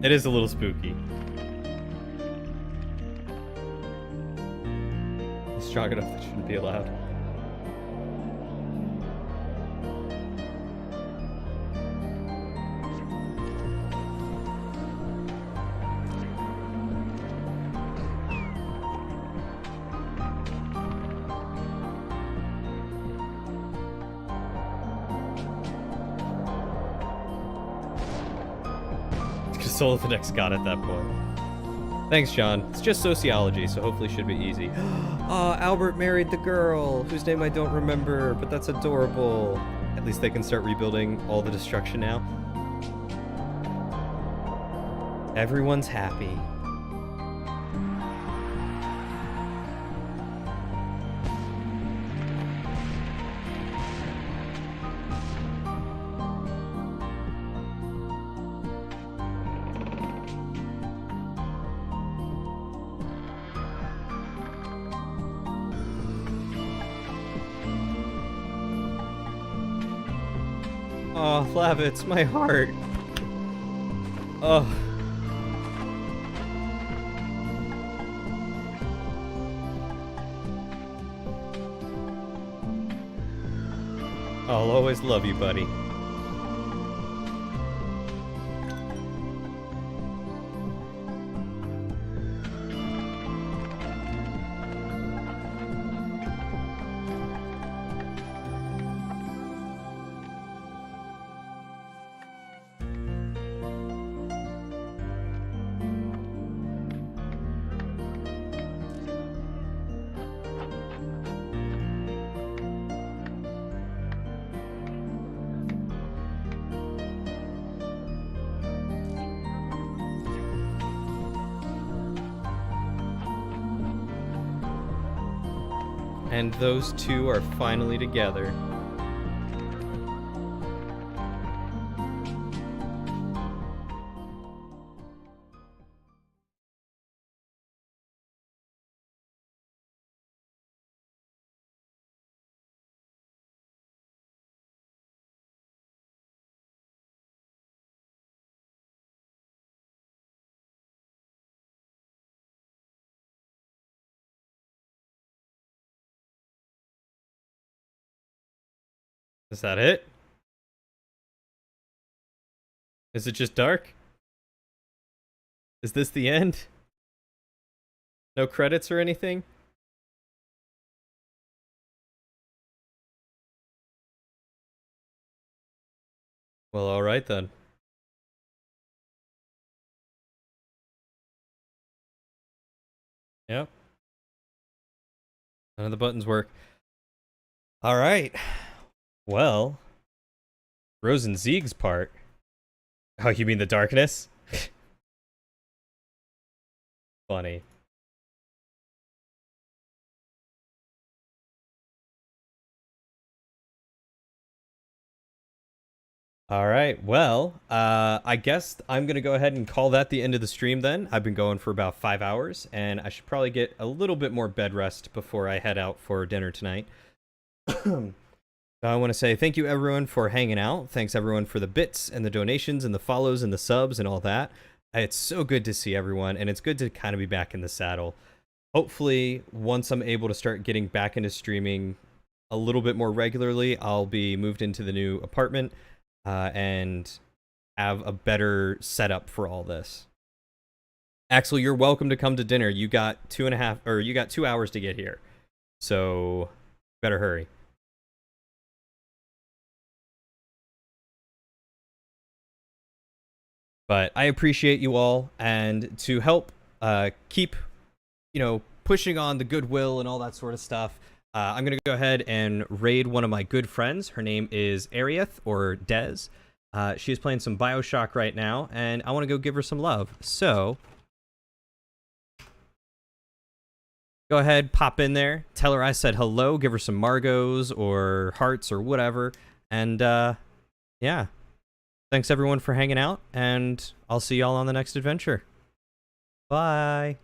It is a little spooky. It's strong enough that shouldn't be allowed. Soul of the next god at that point. Thanks, John. It's just sociology, so hopefully should be easy. Oh, Albert married the girl, whose name I don't remember, but that's adorable. At least they can start rebuilding all the destruction now. Everyone's happy. Oh, Lavitz, my heart. Oh. I'll always love you, buddy. And those two are finally together. Is that it? Is it just dark? Is this the end? No credits or anything? Well, alright then. Yep. None of the buttons work. Alright. Well, Rosenzieg's part. Oh, you mean the darkness? Funny. All right, well, I guess I'm going to go ahead and call that the end of the stream then. I've been going for about 5 hours, and I should probably get a little bit more bed rest before I head out for dinner tonight. I want to say thank you, everyone, for hanging out. Thanks, everyone, for the bits and the donations and the follows and the subs and all that. It's so good to see everyone, and it's good to kind of be back in the saddle. Hopefully, once I'm able to start getting back into streaming a little bit more regularly, I'll be moved into the new apartment and have a better setup for all this. Axel, you're welcome to come to dinner. You got 2 hours to get here, so better hurry. But I appreciate you all, and to help keep, pushing on the goodwill and all that sort of stuff, I'm going to go ahead and raid one of my good friends. Her name is Arieth, or Dez. She's playing some Bioshock right now, and I want to go give her some love. So, go ahead, pop in there, tell her I said hello, give her some Margos or hearts or whatever, and yeah. Thanks everyone for hanging out, and I'll see y'all on the next adventure. Bye.